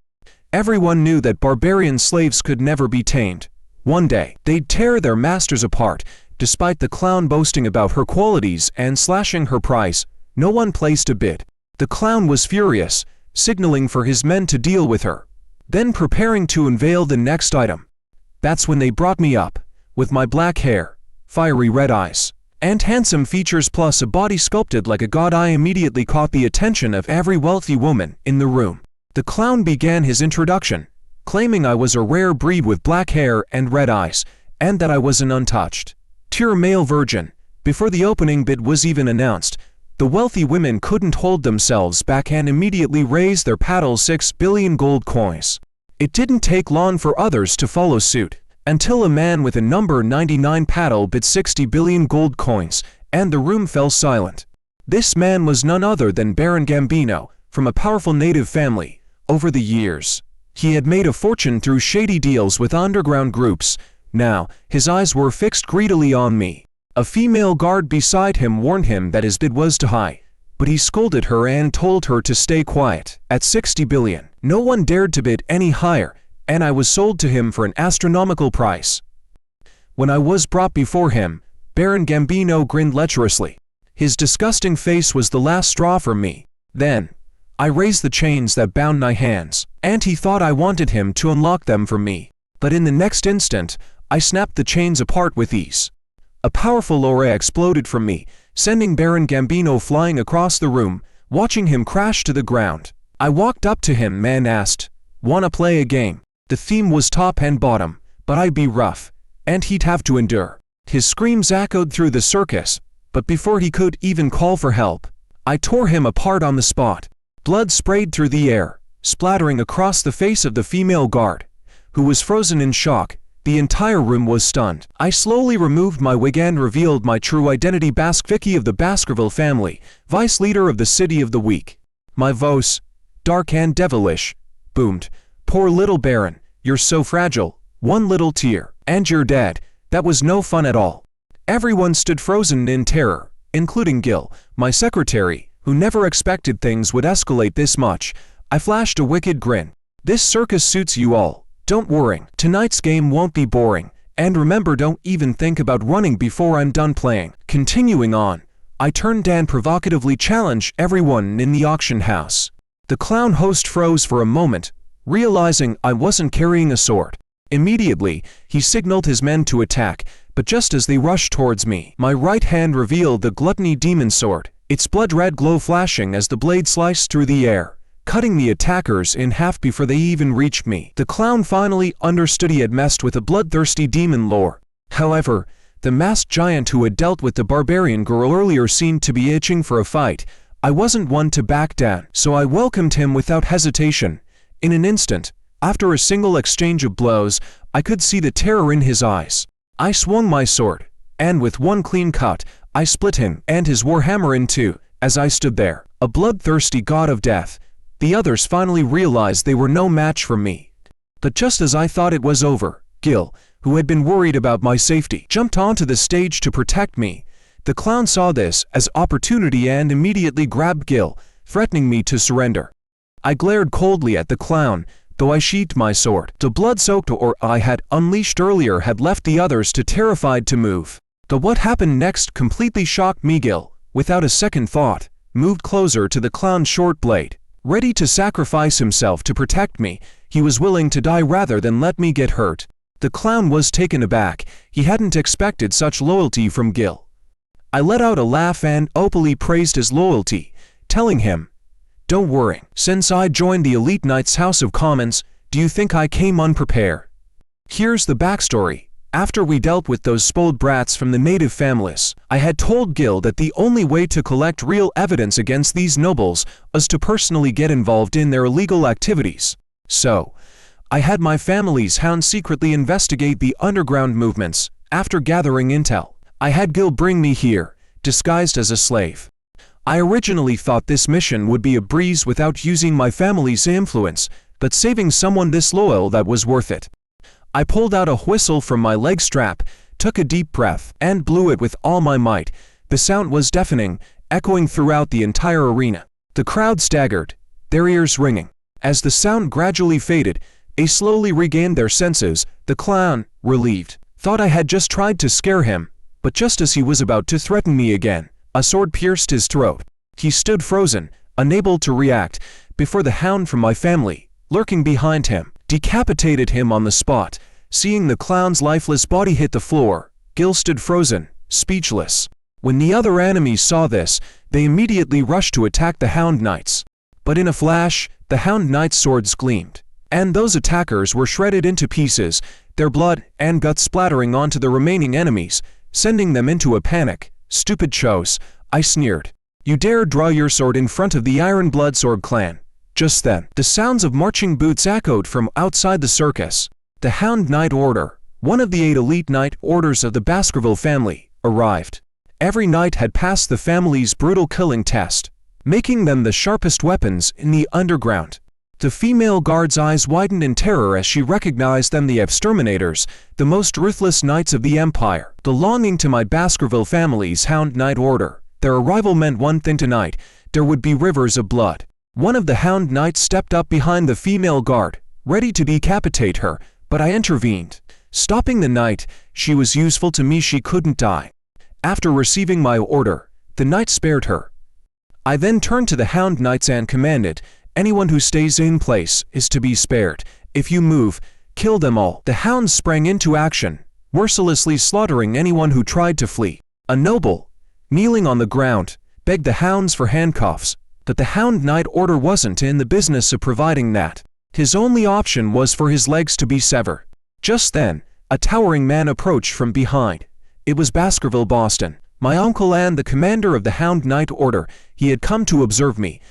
Everyone knew that barbarian slaves could never be tamed. One day, they'd tear their masters apart. Despite the clown boasting about her qualities and slashing her price, no one placed a bid. The clown was furious, signaling for his men to deal with her, then preparing to unveil the next item. That's when they brought me up, with my black hair, fiery red eyes, and handsome features plus a body sculpted like a god. I immediately caught the attention of every wealthy woman in the room. The clown began his introduction, claiming I was a rare breed with black hair and red eyes, and that I was an untouched, pure male virgin. Before the opening bid was even announced, the wealthy women couldn't hold themselves back and immediately raised their paddles. 6 billion gold coins. It didn't take long for others to follow suit, until a man with a number 99 paddle bid 60 billion gold coins, and the room fell silent. This man was none other than Baron Gambino, from a powerful native family. Over the years, he had made a fortune through shady deals with underground groups. Now, his eyes were fixed greedily on me. A female guard beside him warned him that his bid was too high, but he scolded her and told her to stay quiet. At 60 billion, no one dared to bid any higher, and I was sold to him for an astronomical price. When I was brought before him, Baron Gambino grinned lecherously. His disgusting face was the last straw for me. Then, I raised the chains that bound my hands, and he thought I wanted him to unlock them for me. But in the next instant, I snapped the chains apart with ease. A powerful aura exploded from me, sending Baron Gambino flying across the room. Watching him crash to the ground, I walked up to him and asked, "Wanna play a game?" The theme was top and bottom, but I'd be rough, and he'd have to endure. His screams echoed through the circus, but before he could even call for help, I tore him apart on the spot. Blood sprayed through the air, splattering across the face of the female guard, who was frozen in shock. The entire room was stunned. I slowly removed my wig and revealed my true identity: Vicky of the Baskerville family, vice leader of the City of the Week. My voice, dark and devilish, boomed, "Poor little Baron, you're so fragile, one little tear, and you're dead." That was no fun at all. Everyone stood frozen in terror, including Gil, my secretary, who never expected things would escalate this much. I flashed a wicked grin. "This circus suits you all. Don't worry, tonight's game won't be boring. And remember, don't even think about running before I'm done playing." Continuing on, I turned and provocatively challenged everyone in the auction house. The clown host froze for a moment, realizing I wasn't carrying a sword. Immediately, he signaled his men to attack, but just as they rushed towards me, my right hand revealed the gluttony demon sword, its blood-red glow flashing as the blade sliced through the air, cutting the attackers in half before they even reached me. The clown finally understood he had messed with a bloodthirsty demon lore. However, the masked giant who had dealt with the barbarian girl earlier seemed to be itching for a fight. I wasn't one to back down, so I welcomed him without hesitation. In an instant, after a single exchange of blows, I could see the terror in his eyes. I swung my sword, and with one clean cut, I split him and his warhammer in two. As I stood there, a bloodthirsty god of death, the others finally realized they were no match for me. But just as I thought it was over, Gil, who had been worried about my safety, jumped onto the stage to protect me. The clown saw this as opportunity and immediately grabbed Gil, threatening me to surrender. I glared coldly at the clown, though I sheathed my sword. The blood-soaked ore I had unleashed earlier had left the others too terrified to move. But what happened next completely shocked me. Gil, without a second thought, moved closer to the clown's short blade. Ready to sacrifice himself to protect me, he was willing to die rather than let me get hurt. The clown was taken aback. He hadn't expected such loyalty from Gil. I let out a laugh and openly praised his loyalty, telling him, "Don't worry, since I joined the Elite Knights House of Commons, do you think I came unprepared?" Here's the backstory. After we dealt with those spoiled brats from the native families, I had told Gil that the only way to collect real evidence against these nobles was to personally get involved in their illegal activities. So, I had my family's Hound secretly investigate the underground movements. After gathering intel, I had Gil bring me here, disguised as a slave. I originally thought this mission would be a breeze without using my family's influence, but saving someone this loyal, that was worth it. I pulled out a whistle from my leg strap, took a deep breath, and blew it with all my might. The sound was deafening, echoing throughout the entire arena. The crowd staggered, their ears ringing. As the sound gradually faded, they slowly regained their senses. The clown, relieved, thought I had just tried to scare him, but just as he was about to threaten me again, a sword pierced his throat. He stood frozen, unable to react, before the Hound from my family, lurking behind him, decapitated him on the spot. Seeing the clown's lifeless body hit the floor, Gil stood frozen, speechless. When the other enemies saw this, they immediately rushed to attack the Hound Knights. But in a flash, the Hound Knights' swords gleamed, and those attackers were shredded into pieces, their blood and guts splattering onto the remaining enemies, sending them into a panic. "Stupid chose," I sneered. "You dare draw your sword in front of the Iron Blood Sword clan." Just then, the sounds of marching boots echoed from outside the circus. The Hound Knight Order, one of the 8 elite knight orders of the Baskerville family, arrived. Every knight had passed the family's brutal killing test, making them the sharpest weapons in the underground. The female guard's eyes widened in terror as she recognized them, the exterminators, the most ruthless knights of the empire, belonging to my Baskerville family's Hound Knight Order. Their arrival meant one thing: tonight, there would be rivers of blood. One of the Hound Knights stepped up behind the female guard, ready to decapitate her, but I intervened. Stopping the knight, she was useful to me, she couldn't die. After receiving my order, the knight spared her. I then turned to the Hound Knights and commanded, "Anyone who stays in place is to be spared. If you move, kill them all." The hounds sprang into action, mercilessly slaughtering anyone who tried to flee. A noble, kneeling on the ground, begged the hounds for handcuffs, but the Hound Knight Order wasn't in the business of providing that. His only option was for his legs to be severed. Just then, a towering man approached from behind. It was Baskerville Boston, my uncle and the commander of the Hound Knight Order. He had come to observe me,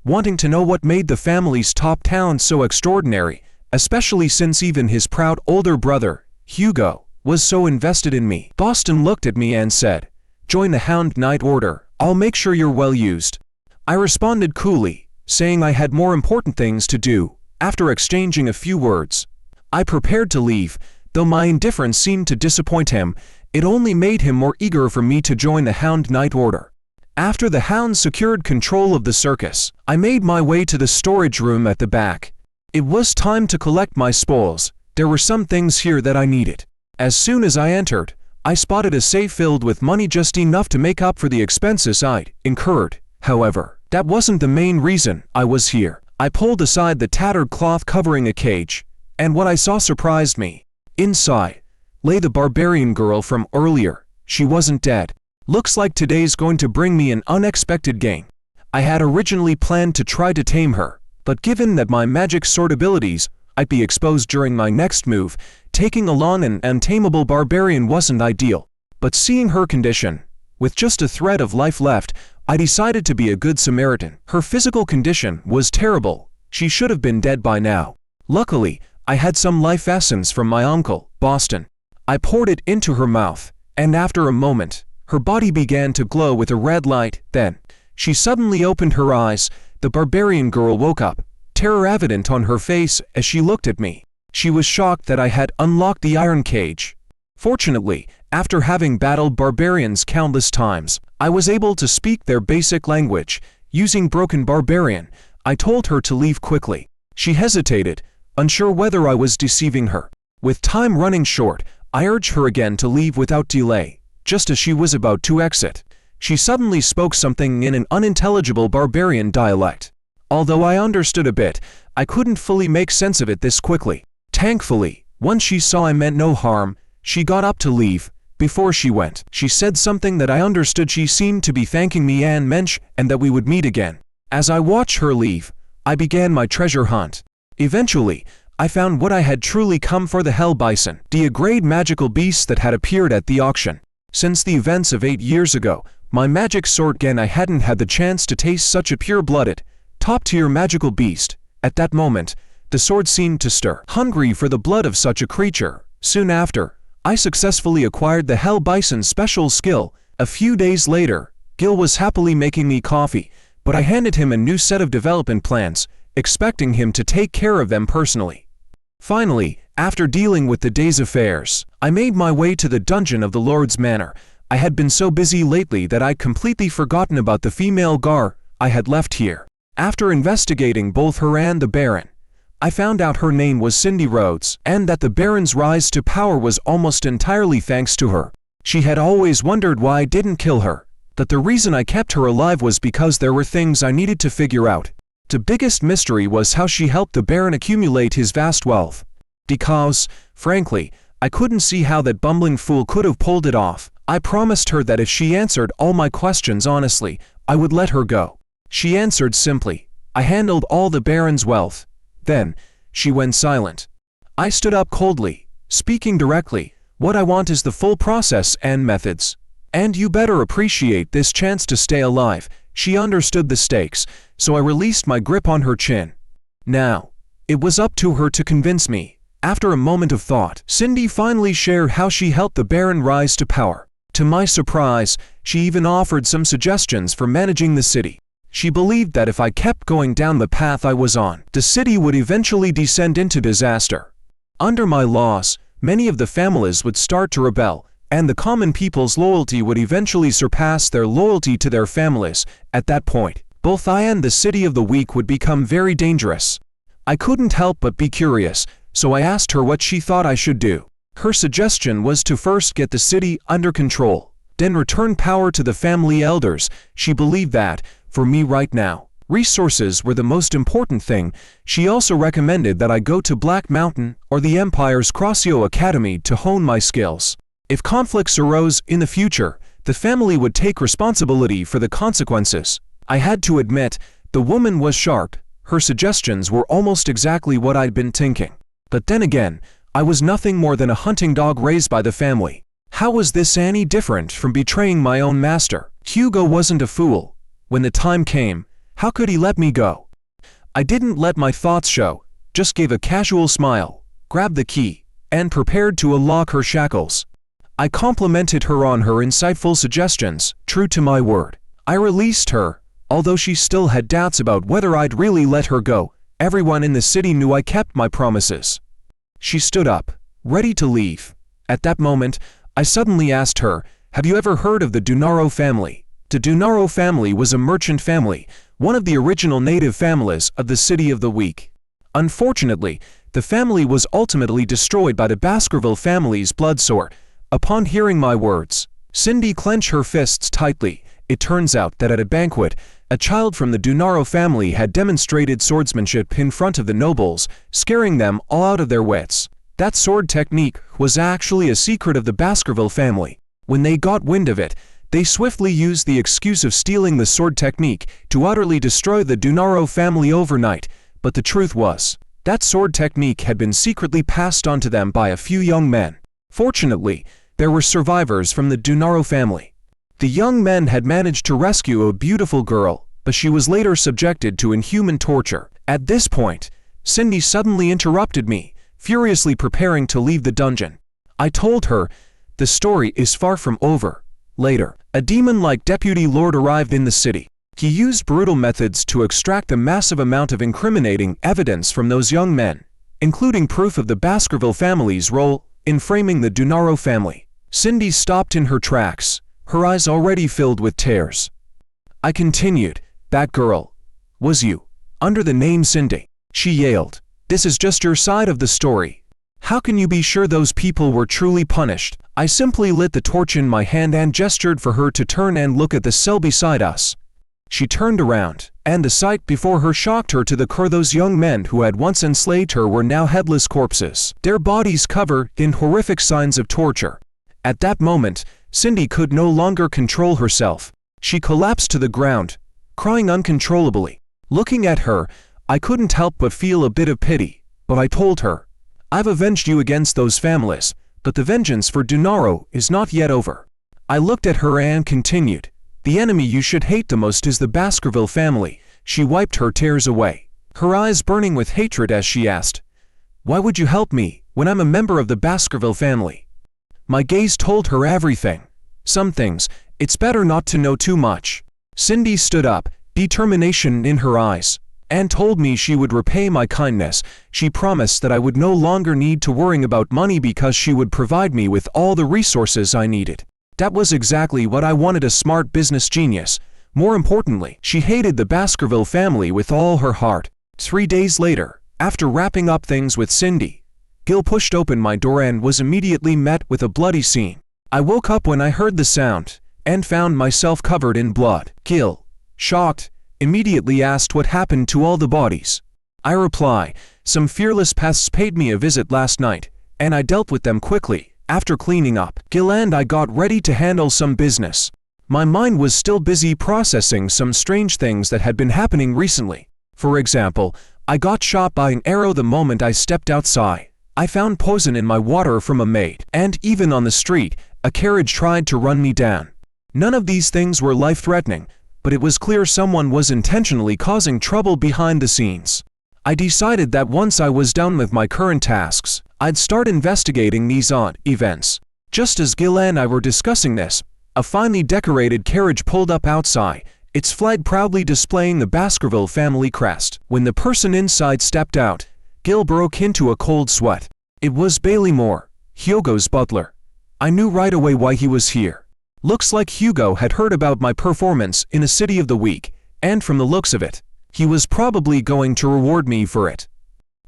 wanting to know what made the family's top talent so extraordinary, especially since even his proud older brother, Hugo, was so invested in me. Boston looked at me and said, "Join the Hound Knight Order. I'll make sure you're well used." I responded coolly, saying I had more important things to do. After exchanging a few words, I prepared to leave. Though my indifference seemed to disappoint him, it only made him more eager for me to join the Hound Night Order. After the Hound secured control of the circus, I made my way to the storage room at the back. It was time to collect my spoils. There were some things here that I needed. As soon as I entered, I spotted a safe filled with money, just enough to make up for the expenses I'd incurred. However, that wasn't the main reason I was here. I pulled aside the tattered cloth covering a cage, and what I saw surprised me. Inside lay the barbarian girl from earlier. She wasn't dead. Looks like today's going to bring me an unexpected gain. I had originally planned to try to tame her, but given that my magic sword abilities I'd be exposed during my next move, taking along an untamable barbarian wasn't ideal. But seeing her condition, with just a thread of life left, I decided to be a good Samaritan. Her physical condition was terrible. She should have been dead by now. Luckily, I had some life essence from my uncle, Boston. I poured it into her mouth, and after a moment, her body began to glow with a red light. Then, she suddenly opened her eyes. The barbarian girl woke up, terror evident on her face as she looked at me. She was shocked that I had unlocked the iron cage. Fortunately, after having battled barbarians countless times, I was able to speak their basic language. Using broken barbarian, I told her to leave quickly. She hesitated, unsure whether I was deceiving her. With time running short, I urged her again to leave without delay. Just as she was about to exit, she suddenly spoke something in an unintelligible barbarian dialect. Although I understood a bit, I couldn't fully make sense of it this quickly. Thankfully, once she saw I meant no harm, she got up to leave. Before she went, she said something that I understood. She seemed to be thanking me and that we would meet again. As I watched her leave, I began my treasure hunt. Eventually, I found what I had truly come for: the Hell Bison, the grade magical beast that had appeared at the auction. Since the events of 8 years ago, my magic sword again, I hadn't had the chance to taste such a pure-blooded, top-tier magical beast. At that moment, the sword seemed to stir, hungry for the blood of such a creature. Soon after, I successfully acquired the Hell Bison's special skill. A few days later, Gil was happily making me coffee, but I handed him a new set of development plans, expecting him to take care of them personally. Finally, after dealing with the day's affairs, I made my way to the dungeon of the Lord's Manor. I had been so busy lately that I'd completely forgotten about the female Gar I had left here. After investigating both her and the Baron, I found out her name was Cindy Rhodes, and that the Baron's rise to power was almost entirely thanks to her. She had always wondered why I didn't kill her, but the reason I kept her alive was because there were things I needed to figure out. The biggest mystery was how she helped the Baron accumulate his vast wealth. Because, frankly, I couldn't see how that bumbling fool could have pulled it off. I promised her that if she answered all my questions honestly, I would let her go. She answered simply, "I handled all the Baron's wealth." Then, she went silent. I stood up coldly, speaking directly. "What I want is the full process and methods. And you better appreciate this chance to stay alive." She understood the stakes, so I released my grip on her chin. Now, it was up to her to convince me. After a moment of thought, Cindy finally shared how she helped the Baron rise to power. To my surprise, she even offered some suggestions for managing the city. She believed that if I kept going down the path I was on, the city would eventually descend into disaster. Under my laws, many of the families would start to rebel, and the common people's loyalty would eventually surpass their loyalty to their families. At that point, both I and the City of the Weak would become very dangerous. I couldn't help but be curious, so I asked her what she thought I should do. Her suggestion was to first get the city under control, then return power to the family elders. She believed that, for me right now, resources were the most important thing. She also recommended that I go to Black Mountain or the Empire's Crossio Academy to hone my skills. If conflicts arose in the future, the family would take responsibility for the consequences. I had to admit, the woman was sharp. Her suggestions were almost exactly what I'd been thinking. But then again, I was nothing more than a hunting dog raised by the family. How was this any different from betraying my own master? Hugo wasn't a fool. When the time came, how could he let me go? I didn't let my thoughts show, just gave a casual smile, grabbed the key, and prepared to unlock her shackles. I complimented her on her insightful suggestions. True to my word, I released her, Although she still had doubts about whether I'd really let her go, everyone in the city knew I kept my promises. She stood up, ready to leave. At that moment, I suddenly asked her, "Have you ever heard of the Dunaro family?" The Dunaro family was a merchant family, one of the original native families of the City of the Weak. Unfortunately, the family was ultimately destroyed by the Baskerville family's blood sword. Upon hearing my words, Cindy clenched her fists tightly. It turns out that at a banquet, a child from the Dunaro family had demonstrated swordsmanship in front of the nobles, scaring them all out of their wits. That sword technique was actually a secret of the Baskerville family. When they got wind of it, they swiftly used the excuse of stealing the sword technique to utterly destroy the Dunaro family overnight. But the truth was, that sword technique had been secretly passed on to them by a few young men. Fortunately, there were survivors from the Dunaro family. The young men had managed to rescue a beautiful girl, but she was later subjected to inhuman torture. At this point, Cindy suddenly interrupted me, furiously preparing to leave the dungeon. I told her, the story is far from over. Later, a demon-like deputy lord arrived in the city. He used brutal methods to extract a massive amount of incriminating evidence from those young men, including proof of the Baskerville family's role in framing the Dunaro family. Cindy stopped in her tracks, her eyes already filled with tears. I continued, "That girl was you, under the name Cindy." She yelled, "This is just your side of the story. How can you be sure those people were truly punished?" I simply lit the torch in my hand and gestured for her to turn and look at the cell beside us. She turned around, and the sight before her shocked her to the core. Those young men who had once enslaved her were now headless corpses, their bodies covered in horrific signs of torture. At that moment, Cindy could no longer control herself. She collapsed to the ground, crying uncontrollably. Looking at her, I couldn't help but feel a bit of pity, but I told her, "I've avenged you against those families, but the vengeance for Dunaro is not yet over." I looked at her and continued, "The enemy you should hate the most is the Baskerville family." She wiped her tears away, her eyes burning with hatred as she asked, "Why would you help me when I'm a member of the Baskerville family?" My gaze told her everything. Some things, it's better not to know too much. Cindy stood up, determination in her eyes, and told me she would repay my kindness. She promised that I would no longer need to worry about money because she would provide me with all the resources I needed. That was exactly what I wanted, a smart business genius. More importantly, she hated the Baskerville family with all her heart. 3 days later, after wrapping up things with Cindy, Gil pushed open my door and was immediately met with a bloody scene. I woke up when I heard the sound, and found myself covered in blood. Gil, shocked, immediately asked what happened to all the bodies. I reply, "Some fearless pests paid me a visit last night, and I dealt with them quickly." After cleaning up, Gil and I got ready to handle some business. My mind was still busy processing some strange things that had been happening recently. For example, I got shot by an arrow the moment I stepped outside. I found poison in my water from a maid, and even on the street, a carriage tried to run me down. None of these things were life-threatening, but it was clear someone was intentionally causing trouble behind the scenes. I decided that once I was done with my current tasks, I'd start investigating these odd events. Just as Gil and I were discussing this, a finely decorated carriage pulled up outside, its flag proudly displaying the Baskerville family crest. When the person inside stepped out, Gil broke into a cold sweat. It was Bailey Moore, Hugo's butler. I knew right away why he was here. Looks like Hugo had heard about my performance in the City of the Weak, and from the looks of it, he was probably going to reward me for it.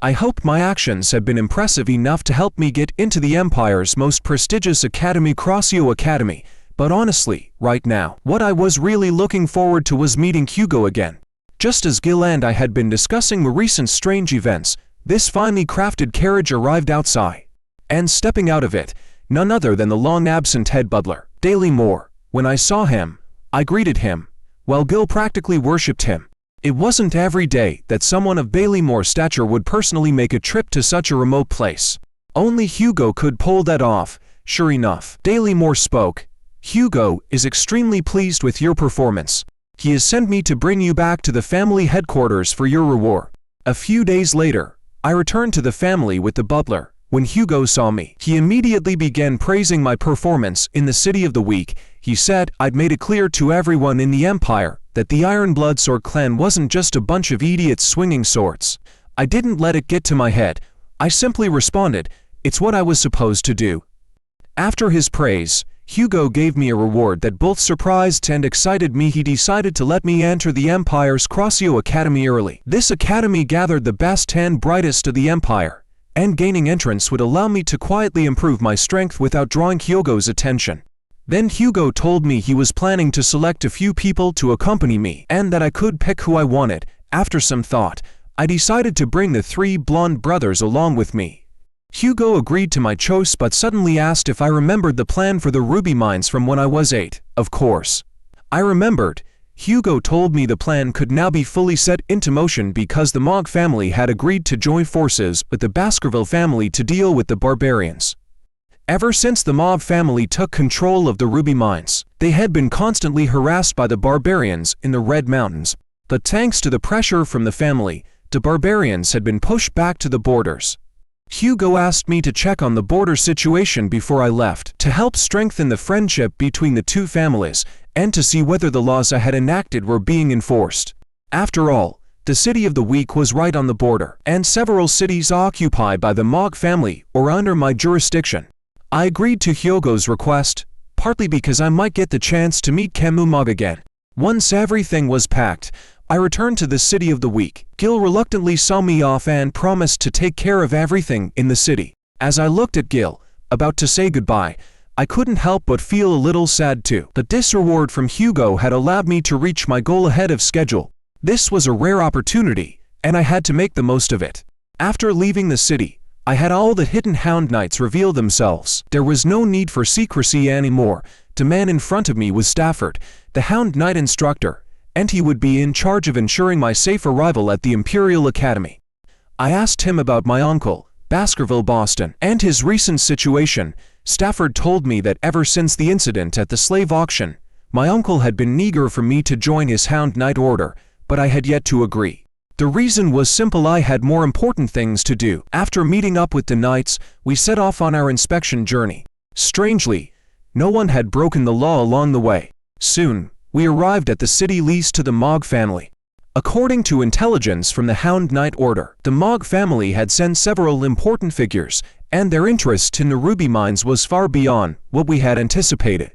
I hoped my actions had been impressive enough to help me get into the Empire's most prestigious academy, Crossio Academy, but honestly, right now, what I was really looking forward to was meeting Hugo again. Just as Gil and I had been discussing the recent strange events, this finely crafted carriage arrived outside, and stepping out of it, none other than the long-absent head butler, Bailey Moore. When I saw him, I greeted him, while Gil practically worshipped him. It wasn't every day that someone of Bailey Moore's stature would personally make a trip to such a remote place. Only Hugo could pull that off. Sure enough, Bailey Moore spoke. "Hugo is extremely pleased with your performance. He has sent me to bring you back to the family headquarters for your reward." A few days later, I returned to the family with the butler, When Hugo saw me, he immediately began praising my performance in the City of the Week. He said I'd made it clear to everyone in the Empire that the Ironblood Sword Clan wasn't just a bunch of idiots swinging swords. I didn't let it get to my head. I simply responded, "It's what I was supposed to do." After his praise, Hugo gave me a reward that both surprised and excited me. He decided to let me enter the Empire's Crossio Academy early. This academy gathered the best and brightest of the Empire, and gaining entrance would allow me to quietly improve my strength without drawing Hugo's attention. Then Hugo told me he was planning to select a few people to accompany me, and that I could pick who I wanted. After some thought, I decided to bring the 3 blonde brothers along with me. Hugo agreed to my choice but suddenly asked if I remembered the plan for the ruby mines from when I was 8. Of course. I remembered. Hugo told me the plan could now be fully set into motion because the Mog family had agreed to join forces with the Baskerville family to deal with the barbarians. Ever since the Mog family took control of the ruby mines, they had been constantly harassed by the barbarians in the Red Mountains. But thanks to the pressure from the family, the barbarians had been pushed back to the borders. Hugo asked me to check on the border situation before I left, to help strengthen the friendship between the 2 families, and to see whether the laws I had enacted were being enforced. After all, the City of the Week was right on the border, and several cities occupied by the Mog family were under my jurisdiction. I agreed to Hugo's request, partly because I might get the chance to meet Camus Mog again. Once everything was packed, I returned to the City of the Week. Gil reluctantly saw me off and promised to take care of everything in the city. As I looked at Gil, about to say goodbye, I couldn't help but feel a little sad too. But this reward from Hugo had allowed me to reach my goal ahead of schedule. This was a rare opportunity, and I had to make the most of it. After leaving the city, I had all the hidden Hound Knights reveal themselves. There was no need for secrecy anymore. The man in front of me was Stafford, the Hound Knight instructor, and he would be in charge of ensuring my safe arrival at the Imperial Academy. I asked him about my uncle, Baskerville Boston, and his recent situation. Stafford told me that ever since the incident at the slave auction, my uncle had been eager for me to join his Hound Knight order, but I had yet to agree. The reason was simple: I had more important things to do. After meeting up with the knights, we set off on our inspection journey. Strangely, no one had broken the law along the way. Soon, we arrived at the city leased to the Mog family. According to intelligence from the Hound Knight Order, the Mog family had sent several important figures, and their interest in the ruby mines was far beyond what we had anticipated.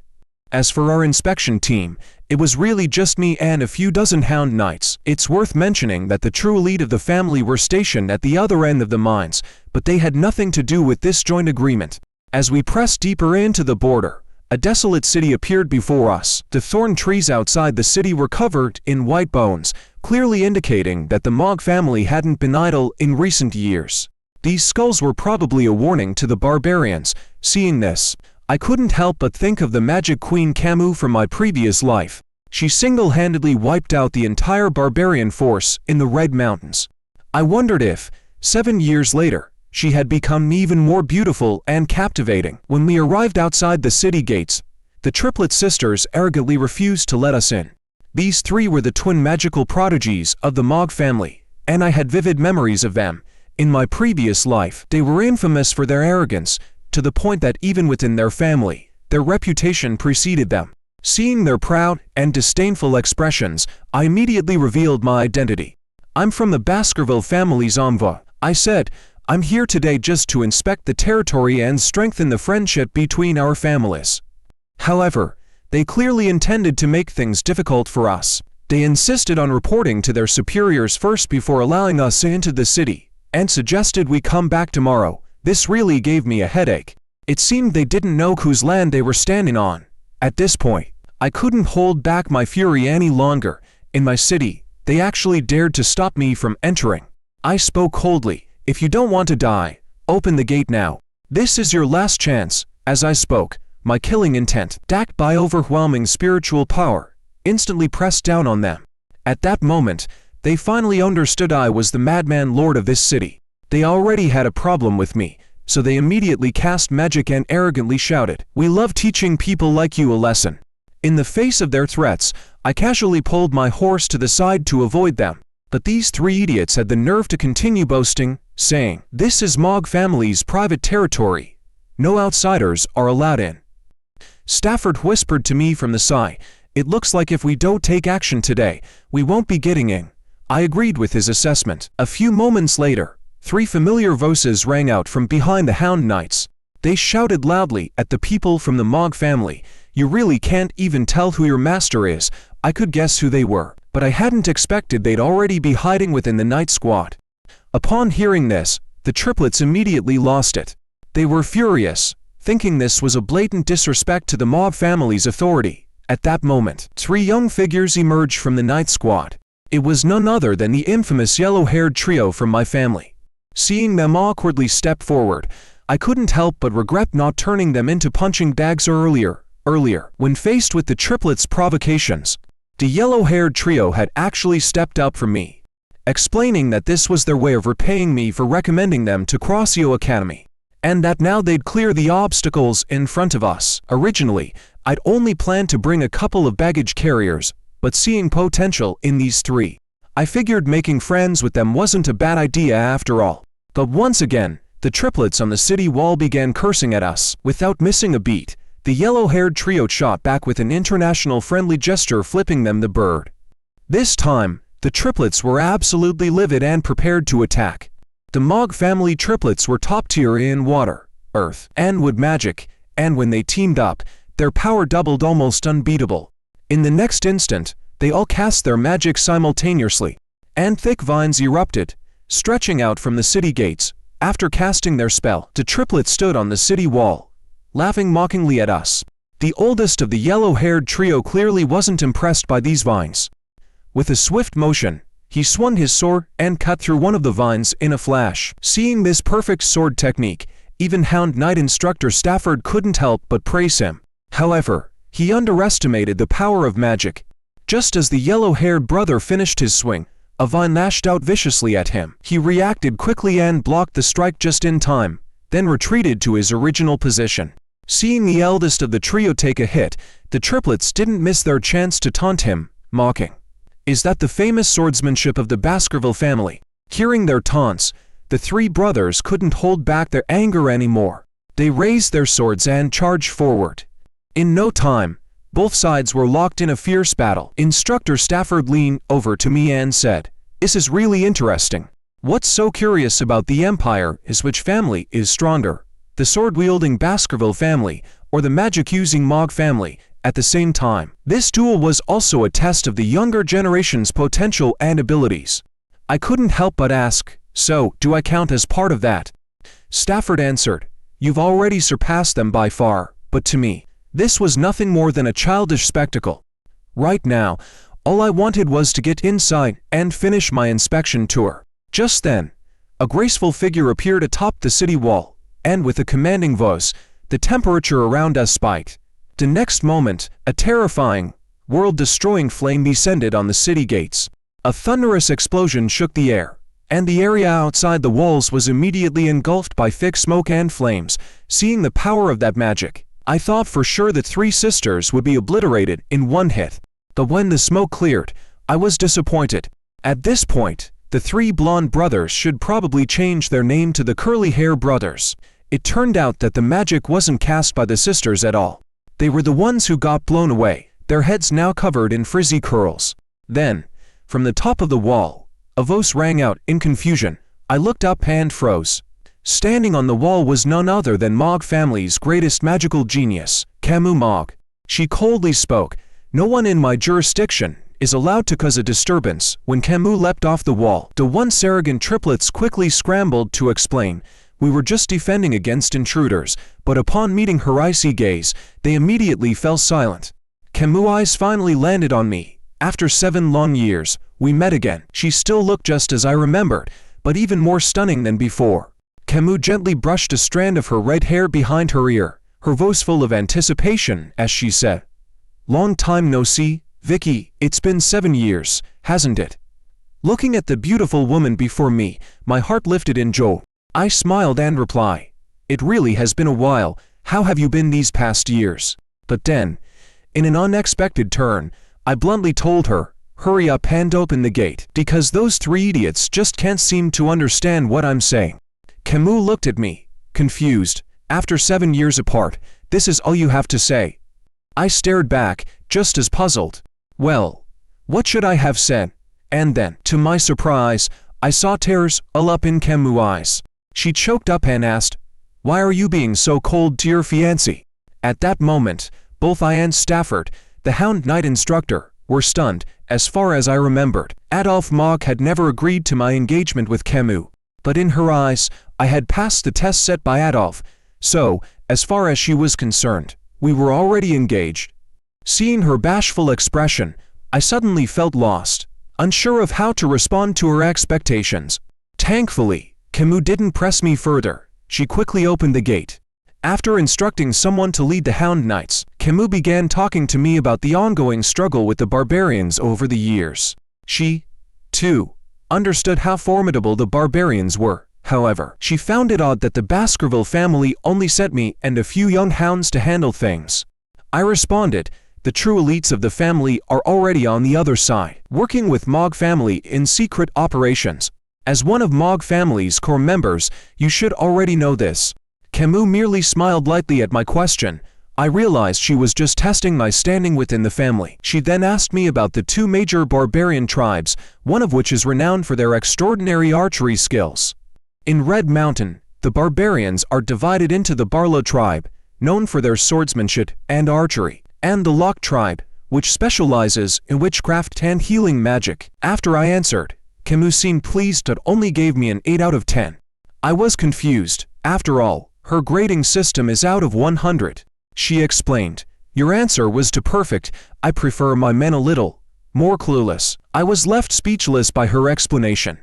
As for our inspection team, it was really just me and a few dozen Hound Knights. It's worth mentioning that the true elite of the family were stationed at the other end of the mines, but they had nothing to do with this joint agreement. As we pressed deeper into the border, a desolate city appeared before us. The thorn trees outside the city were covered in white bones, clearly indicating that the Mog family hadn't been idle in recent years. These skulls were probably a warning to the barbarians. Seeing this, I couldn't help but think of the Magic Queen Camus from my previous life. She single-handedly wiped out the entire barbarian force in the Red Mountains. I wondered if, 7 years later, she had become even more beautiful and captivating. When we arrived outside the city gates, the triplet sisters arrogantly refused to let us in. These 3 were the twin magical prodigies of the Mog family, and I had vivid memories of them. In my previous life, they were infamous for their arrogance, to the point that even within their family, their reputation preceded them. Seeing their proud and disdainful expressions, I immediately revealed my identity. "I'm from the Baskerville family's envoy," I said. "I'm here today just to inspect the territory and strengthen the friendship between our families." However, they clearly intended to make things difficult for us. They insisted on reporting to their superiors first before allowing us into the city, and suggested we come back tomorrow. This really gave me a headache. It seemed they didn't know whose land they were standing on. At this point, I couldn't hold back my fury any longer. In my city, they actually dared to stop me from entering. I spoke coldly. "If you don't want to die, open the gate now. This is your last chance." As I spoke, my killing intent, backed by overwhelming spiritual power, instantly pressed down on them. At that moment, they finally understood I was the madman lord of this city. They already had a problem with me, so they immediately cast magic and arrogantly shouted, "We love teaching people like you a lesson." In the face of their threats, I casually pulled my horse to the side to avoid them. But these 3 idiots had the nerve to continue boasting. saying, "This is Mog family's private territory. No outsiders are allowed in." Stafford whispered to me from the side, "It looks like if we don't take action today, we won't be getting in." I agreed with his assessment. A few moments later, 3 familiar voices rang out from behind the Hound Knights. They shouted loudly at the people from the Mog family, "You really can't even tell who your master is." I could guess who they were, but I hadn't expected they'd already be hiding within the Knight Squad. Upon hearing this, the triplets immediately lost it. They were furious, thinking this was a blatant disrespect to the Mog family's authority. At that moment, 3 young figures emerged from the Knight Squad. It was none other than the infamous yellow-haired trio from my family. Seeing them awkwardly step forward, I couldn't help but regret not turning them into punching bags earlier. When faced with the triplets' provocations, the yellow-haired trio had actually stepped up for me, explaining that this was their way of repaying me for recommending them to Crossio Academy, and that now they'd clear the obstacles in front of us. Originally, I'd only planned to bring a couple of baggage carriers, but seeing potential in these 3, I figured making friends with them wasn't a bad idea after all. But once again, the triplets on the city wall began cursing at us. Without missing a beat, the yellow-haired trio shot back with an international friendly gesture, flipping them the bird. This time, the triplets were absolutely livid and prepared to attack. The Mog family triplets were top tier in water, earth, and wood magic, and when they teamed up, their power doubled, almost unbeatable. In the next instant, they all cast their magic simultaneously, and thick vines erupted, stretching out from the city gates. After casting their spell, the triplets stood on the city wall, laughing mockingly at us. The oldest of the yellow-haired trio clearly wasn't impressed by these vines. With a swift motion, he swung his sword and cut through one of the vines in a flash. Seeing this perfect sword technique, even Hound Knight instructor Stafford couldn't help but praise him. However, he underestimated the power of magic. Just as the yellow-haired brother finished his swing, a vine lashed out viciously at him. He reacted quickly and blocked the strike just in time, then retreated to his original position. Seeing the eldest of the trio take a hit, the triplets didn't miss their chance to taunt him, mocking, "Is that the famous swordsmanship of the Baskerville family?" Hearing their taunts, the 3 brothers couldn't hold back their anger anymore. They raised their swords and charged forward. In no time, both sides were locked in a fierce battle. Instructor Stafford leaned over to me and said, "This is really interesting. What's so curious about the Empire is which family is stronger, the sword-wielding Baskerville family or the magic-using Mog family at the same time." This duel was also a test of the younger generation's potential and abilities. I couldn't help but ask, "So, do I count as part of that?" Stafford answered, "You've already surpassed them by far," but to me, this was nothing more than a childish spectacle. Right now, all I wanted was to get inside and finish my inspection tour. Just then, a graceful figure appeared atop the city wall, and with a commanding voice, the temperature around us spiked. The next moment, a terrifying, world-destroying flame descended on the city gates. A thunderous explosion shook the air, and the area outside the walls was immediately engulfed by thick smoke and flames. Seeing the power of that magic, I thought for sure the 3 sisters would be obliterated in one hit. But when the smoke cleared, I was disappointed. At this point, the 3 blonde brothers should probably change their name to the Curly Hair Brothers. It turned out that the magic wasn't cast by the sisters at all. They were the ones who got blown away, their heads now covered in frizzy curls. Then, from the top of the wall, a voice rang out in confusion. I looked up and froze. Standing on the wall was none other than Mog family's greatest magical genius, Camus Mog. She coldly spoke, "No one in my jurisdiction is allowed to cause a disturbance." When Camus leapt off the wall, the once arrogant triplets quickly scrambled to explain, "We were just defending against intruders," but upon meeting her icy gaze, they immediately fell silent. Camus' eyes finally landed on me. After 7 long years, we met again. She still looked just as I remembered, but even more stunning than before. Camus gently brushed a strand of her red hair behind her ear, her voice full of anticipation as she said, "Long time no see, Vicky. It's been 7 years, hasn't it?" Looking at the beautiful woman before me, my heart lifted in joy. I smiled and replied, "It really has been a while. How have you been these past years?" But then, in an unexpected turn, I bluntly told her, hurry up and open the gate, because those three idiots just can't seem to understand what I'm saying." Camus looked at me, confused. "After 7 years apart, this is all you have to say?" I stared back, just as puzzled. Well, what should I have said? And then, to my surprise, I saw tears well up in Camus' eyes. She choked up and asked, "Why are you being so cold to your fiancé?" At that moment, both I and Stafford, the Hound Knight instructor, were stunned. As far as I remembered, Adolphe Mogg had never agreed to my engagement with Camus. But in her eyes, I had passed the test set by Adolphe, so, as far as she was concerned, we were already engaged. Seeing her bashful expression, I suddenly felt lost, unsure of how to respond to her expectations. Thankfully, Camus didn't press me further. She quickly opened the gate. After instructing someone to lead the Hound Knights, Camus began talking to me about the ongoing struggle with the barbarians over the years. She, too, understood how formidable the barbarians were. However, she found it odd that the Baskerville family only sent me and a few young hounds to handle things. I responded, "The true elites of the family are already on the other side, working with Mogg family in secret operations. As one of Mogg family's core members, you should already know this." Camus merely smiled lightly at my question. I realized she was just testing my standing within the family. She then asked me about the two major barbarian tribes, one of which is renowned for their extraordinary archery skills. In Red Mountain, the barbarians are divided into the Barlow tribe, known for their swordsmanship and archery, and the Locke tribe, which specializes in witchcraft and healing magic. After I answered, Camus seemed pleased but only gave me an 8 out of 10. I was confused. After all, her grading system is out of 100. She explained, "Your answer was too perfect. I prefer my men a little more clueless." I was left speechless by her explanation.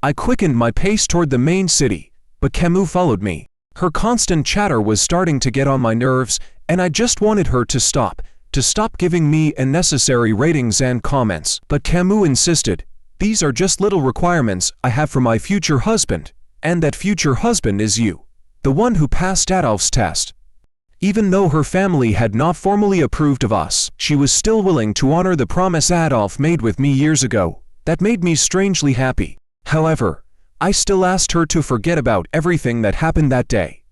I quickened my pace toward the main city, but Camus followed me. Her constant chatter was starting to get on my nerves, and I just wanted her to stop giving me unnecessary ratings and comments. But Camus insisted, "These are just little requirements I have for my future husband, and that future husband is you, the one who passed Adolphe's test." Even though her family had not formally approved of us, she was still willing to honor the promise Adolphe made with me years ago. That made me strangely happy. However, I still asked her to forget about everything that happened that day.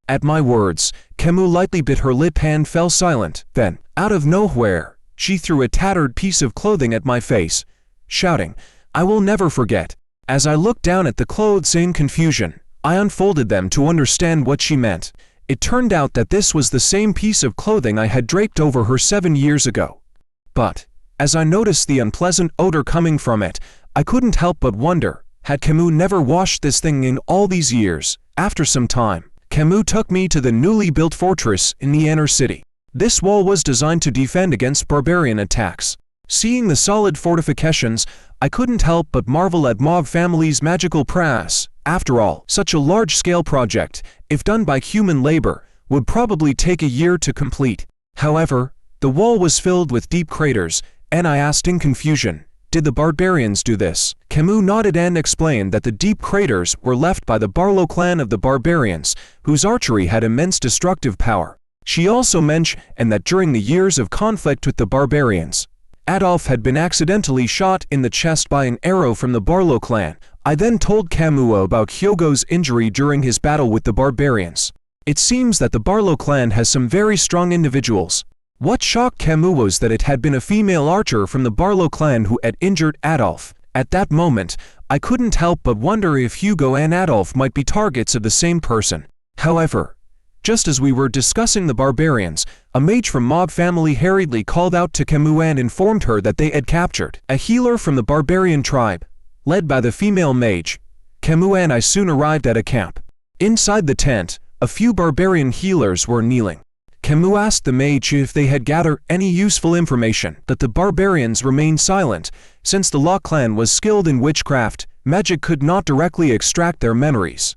At my words, Camus lightly bit her lip and fell silent. Then, out of nowhere, she threw a tattered piece of clothing at my face, shouting, "I will never forget." As I looked down at the clothes in confusion, I unfolded them to understand what she meant. It turned out that this was the same piece of clothing I had draped over her 7 years ago. But, as I noticed the unpleasant odor coming from it, I couldn't help but wonder, had Camus never washed this thing in all these years? After some time, Camus took me to the newly built fortress in the inner city. This wall was designed to defend against barbarian attacks. Seeing the solid fortifications, I couldn't help but marvel at Mogg family's magical prowess. After all, such a large-scale project, if done by human labor, would probably take a year to complete. However, the wall was filled with deep craters, and I asked in confusion, "Did the barbarians do this?" Camus nodded and explained that the deep craters were left by the Barlow clan of the barbarians, whose archery had immense destructive power. She also mentioned that during the years of conflict with the barbarians, Adolphe had been accidentally shot in the chest by an arrow from the Barlow clan. I then told Camus about Hyogo's injury during his battle with the barbarians. It seems that the Barlow clan has some very strong individuals. What shocked Camus was that it had been a female archer from the Barlow clan who had injured Adolphe. At that moment, I couldn't help but wonder if Hugo and Adolphe might be targets of the same person. However, just as we were discussing the barbarians, a mage from Mogg family hurriedly called out to Camus and informed her that they had captured a healer from the barbarian tribe, led by the female mage. Camus and I soon arrived at a camp. Inside the tent, a few barbarian healers were kneeling. Camus asked the mage if they had gathered any useful information, but the barbarians remained silent. Since the Locke clan was skilled in witchcraft, magic could not directly extract their memories.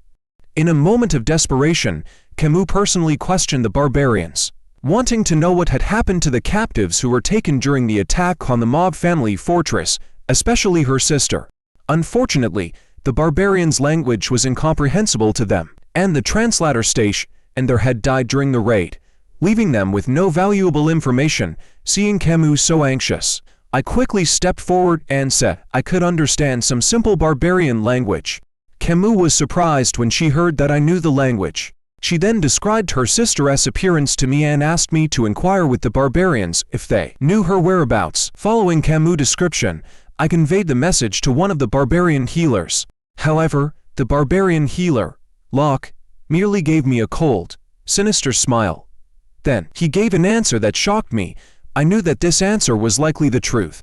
In a moment of desperation, Camus personally questioned the barbarians, wanting to know what had happened to the captives who were taken during the attack on the Mogg family fortress, especially her sister. Unfortunately, the barbarians' language was incomprehensible to them, and the translator station and there had died during the raid, leaving them with no valuable information. Seeing Camus so anxious, I quickly stepped forward and said I could understand some simple barbarian language. Camus was surprised when she heard that I knew the language. She then described her sister's appearance to me and asked me to inquire with the barbarians if they knew her whereabouts. Following Camus' description, I conveyed the message to one of the barbarian healers. However, the barbarian healer, Locke, merely gave me a cold, sinister smile. Then, he gave an answer that shocked me. I knew that this answer was likely the truth.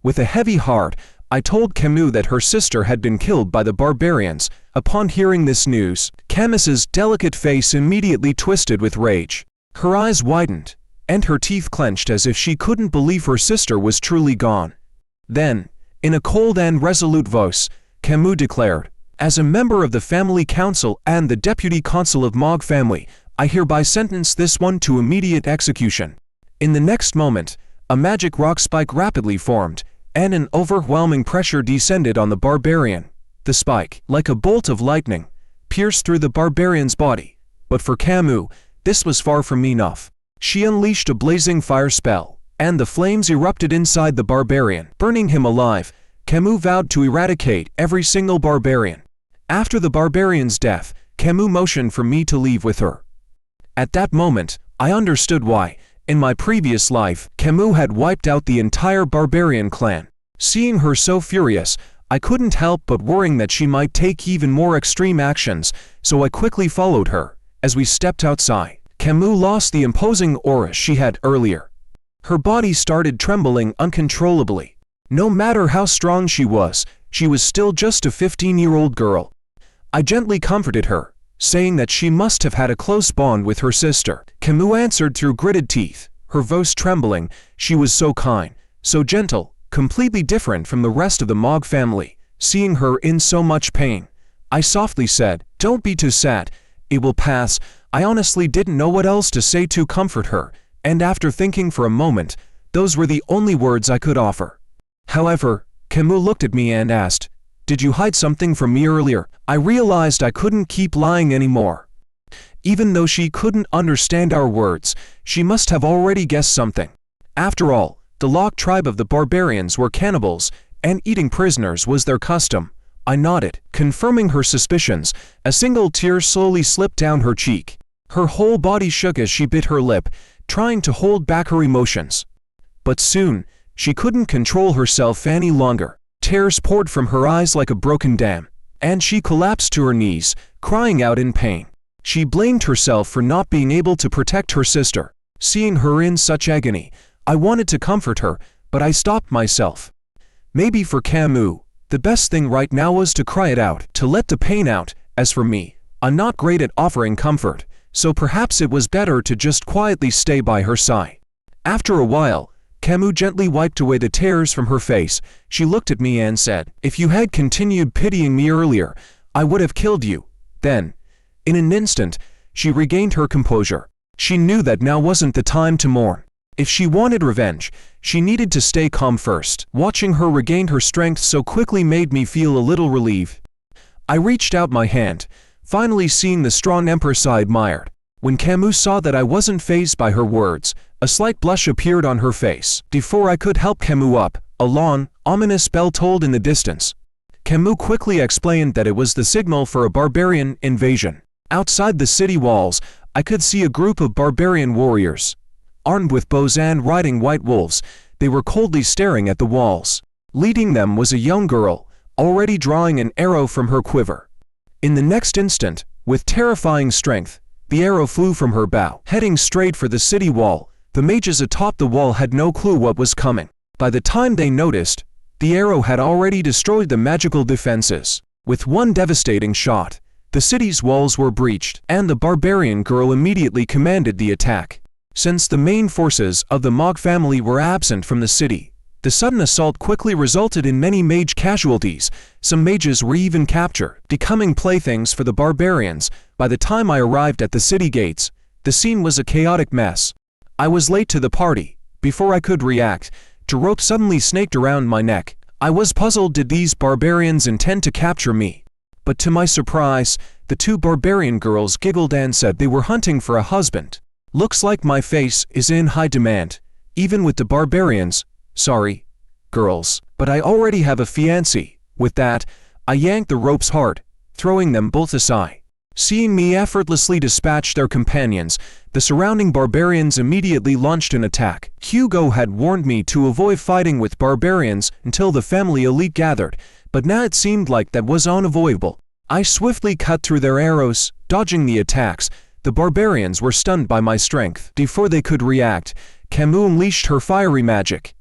With a heavy heart, I told Camus that her sister had been killed by the barbarians. Upon hearing this news, Camus's delicate face immediately twisted with rage. Her eyes widened, and her teeth clenched as if she couldn't believe her sister was truly gone. Then, in a cold and resolute voice, Camus declared, "As a member of the family council and the deputy consul of Mog family, I hereby sentence this one to immediate execution." In the next moment, a magic rock spike rapidly formed, and an overwhelming pressure descended on the barbarian. The spike, like a bolt of lightning, pierced through the barbarian's body. But for Camus, this was far from enough. She unleashed a blazing fire spell, and the flames erupted inside the barbarian, burning him alive. Camus vowed to eradicate every single barbarian. After the barbarian's death, Camus motioned for me to leave with her. At that moment, I understood why. In my previous life, Camus had wiped out the entire barbarian clan. Seeing her so furious, I couldn't help but worrying that she might take even more extreme actions, so I quickly followed her. As we stepped outside, Camus lost the imposing aura she had earlier. Her body started trembling uncontrollably. No matter how strong she was still just a 15-year-old girl. I gently comforted her, saying that she must have had a close bond with her sister. Camus answered through gritted teeth, her voice trembling. She was so kind, so gentle, completely different from the rest of the Mog family. Seeing her in so much pain, I softly said, "Don't be too sad, it will pass." I honestly didn't know what else to say to comfort her, and after thinking for a moment, those were the only words I could offer. However, Camus looked at me and asked, "Did you hide something from me earlier?" I realized I couldn't keep lying anymore. Even though she couldn't understand our words, she must have already guessed something. After all, the Locke tribe of the barbarians were cannibals, and eating prisoners was their custom. I nodded, confirming her suspicions. A single tear slowly slipped down her cheek. Her whole body shook as she bit her lip, trying to hold back her emotions. But soon, she couldn't control herself any longer. Tears poured from her eyes like a broken dam, and she collapsed to her knees, crying out in pain. She blamed herself for not being able to protect her sister. Seeing her in such agony, I wanted to comfort her, but I stopped myself. Maybe for Camus, the best thing right now was to cry it out, to let the pain out. As for me, I'm not great at offering comfort, so perhaps it was better to just quietly stay by her side. After a while, Camus gently wiped away the tears from her face. She looked at me and said, "If you had continued pitying me earlier, I would have killed you." Then, in an instant, she regained her composure. She knew that now wasn't the time to mourn. If she wanted revenge, she needed to stay calm first. Watching her regain her strength so quickly made me feel a little relieved. I reached out my hand, finally seeing the strong empress I admired. When Camus saw that I wasn't fazed by her words, a slight blush appeared on her face. Before I could help Camus up, a long, ominous bell tolled in the distance. Camus quickly explained that it was the signal for a barbarian invasion. Outside the city walls, I could see a group of barbarian warriors. Armed with bows and riding white wolves, they were coldly staring at the walls. Leading them was a young girl, already drawing an arrow from her quiver. In the next instant, with terrifying strength, the arrow flew from her bow, heading straight for the city wall. The mages atop the wall had no clue what was coming. By the time they noticed, the arrow had already destroyed the magical defenses. With one devastating shot, the city's walls were breached, and the barbarian girl immediately commanded the attack. Since the main forces of the Mog family were absent from the city, the sudden assault quickly resulted in many mage casualties. Some mages were even captured, becoming playthings for the barbarians. By the time I arrived at the city gates, the scene was a chaotic mess. I was late to the party. Before I could react, a rope suddenly snaked around my neck. I was puzzled. Did these barbarians intend to capture me? But to my surprise, the two barbarian girls giggled and said they were hunting for a husband. Looks like my face is in high demand, even with the barbarians. Sorry, girls, but I already have a fiancé." With that, I yanked the ropes hard, throwing them both aside. Seeing me effortlessly dispatch their companions, the surrounding barbarians immediately launched an attack. Hugo had warned me to avoid fighting with barbarians until the family elite gathered, but now it seemed like that was unavoidable. I swiftly cut through their arrows, dodging the attacks. The barbarians were stunned by my strength. Before they could react, Camus unleashed her fiery magic.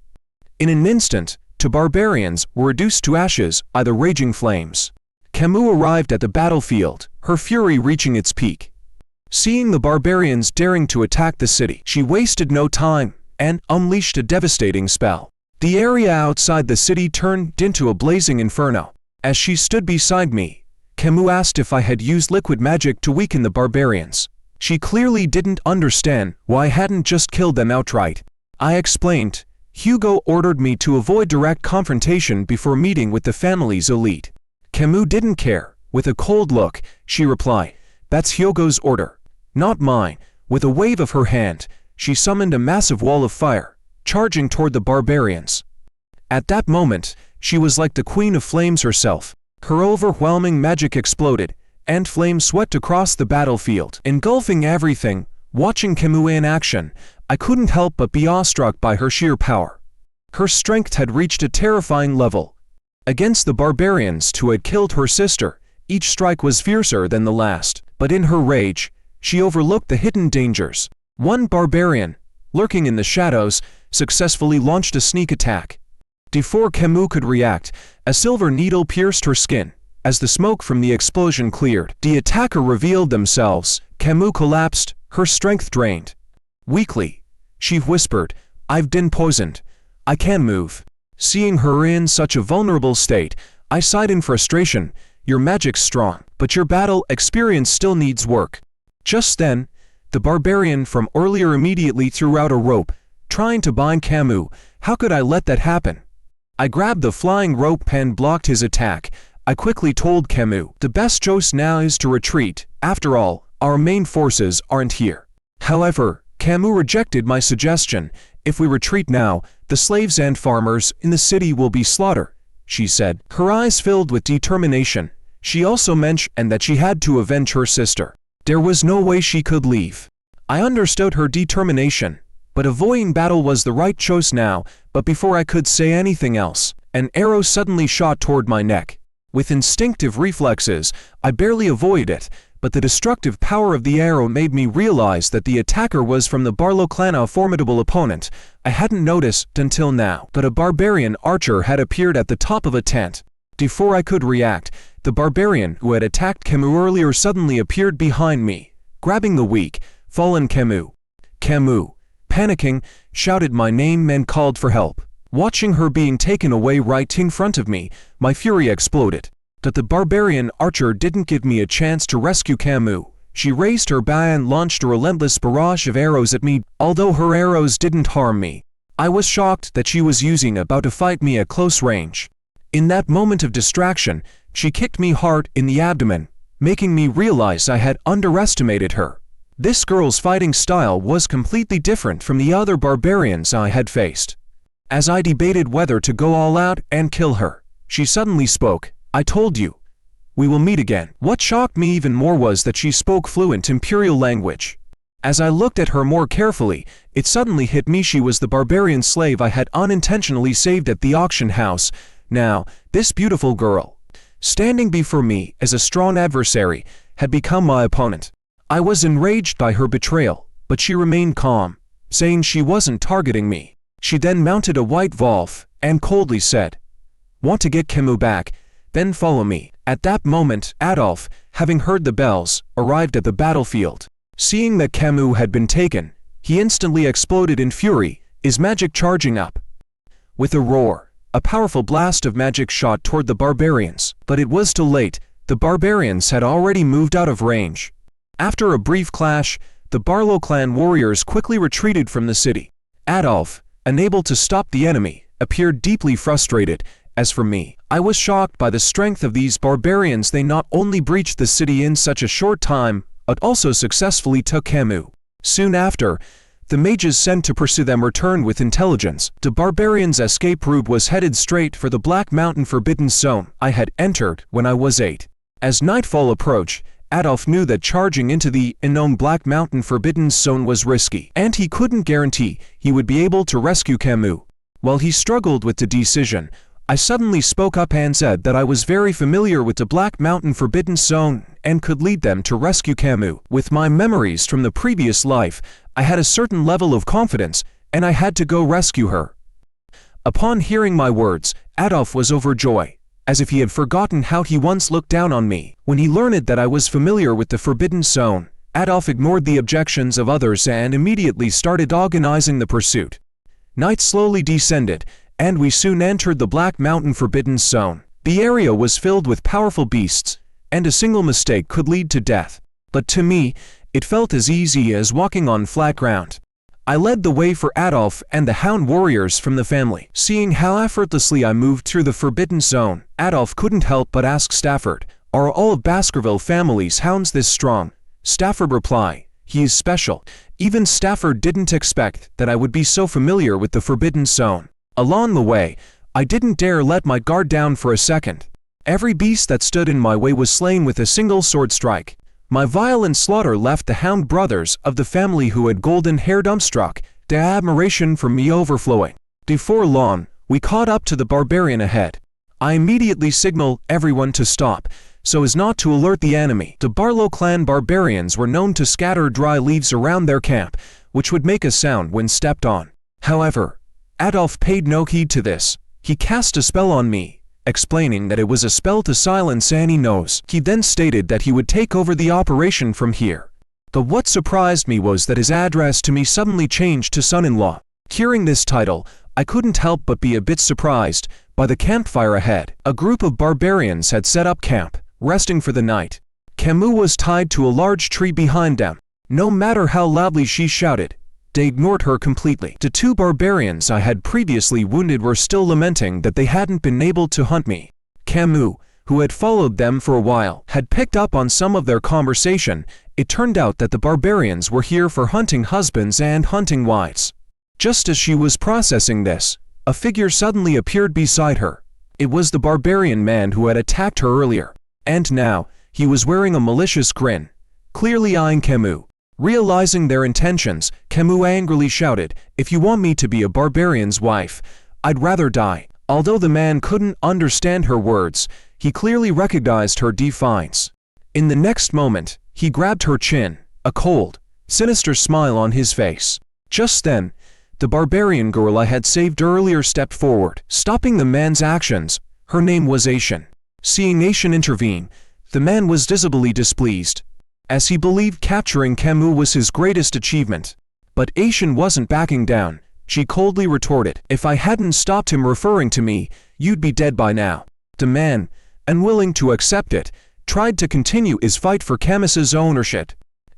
In an instant, two barbarians were reduced to ashes by the raging flames. Camus arrived at the battlefield, her fury reaching its peak. Seeing the barbarians daring to attack the city, she wasted no time and unleashed a devastating spell. The area outside the city turned into a blazing inferno. As she stood beside me, Camus asked if I had used liquid magic to weaken the barbarians. She clearly didn't understand why I hadn't just killed them outright. I explained, "Hugo ordered me to avoid direct confrontation before meeting with the family's elite." Camus didn't care. With a cold look, she replied, "That's Hugo's order, not mine." With a wave of her hand, she summoned a massive wall of fire, charging toward the barbarians. At that moment, she was like the Queen of Flames herself. Her overwhelming magic exploded, and flames swept across the battlefield, engulfing everything. Watching Camus in action, I couldn't help but be awestruck by her sheer power. Her strength had reached a terrifying level. Against the barbarians who had killed her sister, each strike was fiercer than the last. But in her rage, she overlooked the hidden dangers. One barbarian, lurking in the shadows, successfully launched a sneak attack. Before Camus could react, a silver needle pierced her skin. As the smoke from the explosion cleared, the attacker revealed themselves. Camus collapsed, her strength drained. Weakly, she whispered, "I've been poisoned. I can't move." Seeing her in such a vulnerable state, I sighed in frustration. "Your magic's strong, but your battle experience still needs work." Just then, the barbarian from earlier immediately threw out a rope, trying to bind Camus. How could I let that happen? I grabbed the flying rope and blocked his attack. I quickly told Camus, "The best choice now is to retreat. After all, our main forces aren't here." However, Camus rejected my suggestion. "If we retreat now, the slaves and farmers in the city will be slaughtered," she said, her eyes filled with determination. She also mentioned that she had to avenge her sister. There was no way she could leave. I understood her determination, but avoiding battle was the right choice now. But before I could say anything else, an arrow suddenly shot toward my neck. With instinctive reflexes, I barely avoided it, but the destructive power of the arrow made me realize that the attacker was from the Barlow clan, a formidable opponent. I hadn't noticed until now, but a barbarian archer had appeared at the top of a tent. Before I could react, the barbarian who had attacked Camus earlier suddenly appeared behind me, grabbing the weak, fallen Camus. Camus, panicking, shouted my name and called for help. Watching her being taken away right in front of me, my fury exploded. But the barbarian archer didn't give me a chance to rescue Camus. She raised her bow and launched a relentless barrage of arrows at me. Although her arrows didn't harm me, I was shocked that she was using about to fight me at close range. In that moment of distraction, she kicked me hard in the abdomen, making me realize I had underestimated her. This girl's fighting style was completely different from the other barbarians I had faced. As I debated whether to go all out and kill her, she suddenly spoke. "I told you, we will meet again." What shocked me even more was that she spoke fluent Imperial language. As I looked at her more carefully, it suddenly hit me she was the barbarian slave I had unintentionally saved at the auction house. Now, this beautiful girl, standing before me as a strong adversary, had become my opponent. I was enraged by her betrayal, but she remained calm, saying she wasn't targeting me. She then mounted a white wolf and coldly said, "Want to get Camus back? Then follow me." At that moment, Adolf, having heard the bells, arrived at the battlefield. Seeing that Camus had been taken, he instantly exploded in fury, his magic charging up. With a roar, a powerful blast of magic shot toward the barbarians, but it was too late. The barbarians had already moved out of range. After a brief clash, the Barlow clan warriors quickly retreated from the city. Adolf, unable to stop the enemy, appeared deeply frustrated. As for me, I was shocked by the strength of these barbarians. They not only breached the city in such a short time, but also successfully took Camus. Soon after, The mages sent to pursue them returned with intelligence. The barbarians' escape route was headed straight for the Black Mountain Forbidden Zone I had entered when I was 8. As nightfall approached, Adolf knew that charging into the unknown Black Mountain Forbidden Zone was risky, and he couldn't guarantee he would be able to rescue Camus. While he struggled with the decision, I suddenly spoke up and said that I was very familiar with the Black Mountain Forbidden Zone and could lead them to rescue Camus. With my memories from the previous life, I had a certain level of confidence, and I had to go rescue her. Upon hearing my words, Adolf was overjoyed, as if he had forgotten how he once looked down on me. When he learned that I was familiar with the Forbidden Zone, Adolf ignored the objections of others and immediately started organizing the pursuit. Night slowly descended, and we soon entered the Black Mountain Forbidden Zone. The area was filled with powerful beasts, and a single mistake could lead to death. But to me, it felt as easy as walking on flat ground. I led the way for Adolf and the Hound warriors from the family. Seeing how effortlessly I moved through the Forbidden Zone, Adolf couldn't help but ask Stafford, "Are all of Baskerville family's hounds this strong?" Stafford replied, "He is special." Even Stafford didn't expect that I would be so familiar with the Forbidden Zone. Along the way, I didn't dare let my guard down for a second. Every beast that stood in my way was slain with a single sword strike. My violent slaughter left the Hound brothers of the family who had golden hair dumbstruck, their admiration for me overflowing. Before long, we caught up to the barbarian ahead. I immediately signaled everyone to stop, so as not to alert the enemy. The Barlow clan barbarians were known to scatter dry leaves around their camp, which would make a sound when stepped on. However, Adolf paid no heed to this. He cast a spell on me, explaining that it was a spell to silence any noise. He then stated that he would take over the operation from here. But what surprised me was that his address to me suddenly changed to son-in-law. Hearing this title, I couldn't help but be a bit surprised. By the campfire ahead, a group of barbarians had set up camp, resting for the night. Camus was tied to a large tree behind them. No matter how loudly she shouted, they ignored her completely. The 2 barbarians I had previously wounded were still lamenting that they hadn't been able to hunt me. Camus, who had followed them for a while, had picked up on some of their conversation. It turned out that the barbarians were here for hunting husbands and hunting wives. Just as she was processing this, a figure suddenly appeared beside her. It was the barbarian man who had attacked her earlier, and now, he was wearing a malicious grin, clearly eyeing Camus. Realizing their intentions, Camus angrily shouted, "If you want me to be a barbarian's wife, I'd rather die." Although the man couldn't understand her words, he clearly recognized her defiance. In the next moment, he grabbed her chin, a cold, sinister smile on his face. Just then, the barbarian girl I had saved earlier stepped forward, stopping the man's actions. Her name was Asian. Seeing Asian intervene, the man was visibly displeased, as he believed capturing Camus was his greatest achievement. But Asian wasn't backing down. She coldly retorted, "If I hadn't stopped him referring to me, you'd be dead by now." The man, unwilling to accept it, tried to continue his fight for Camus's ownership.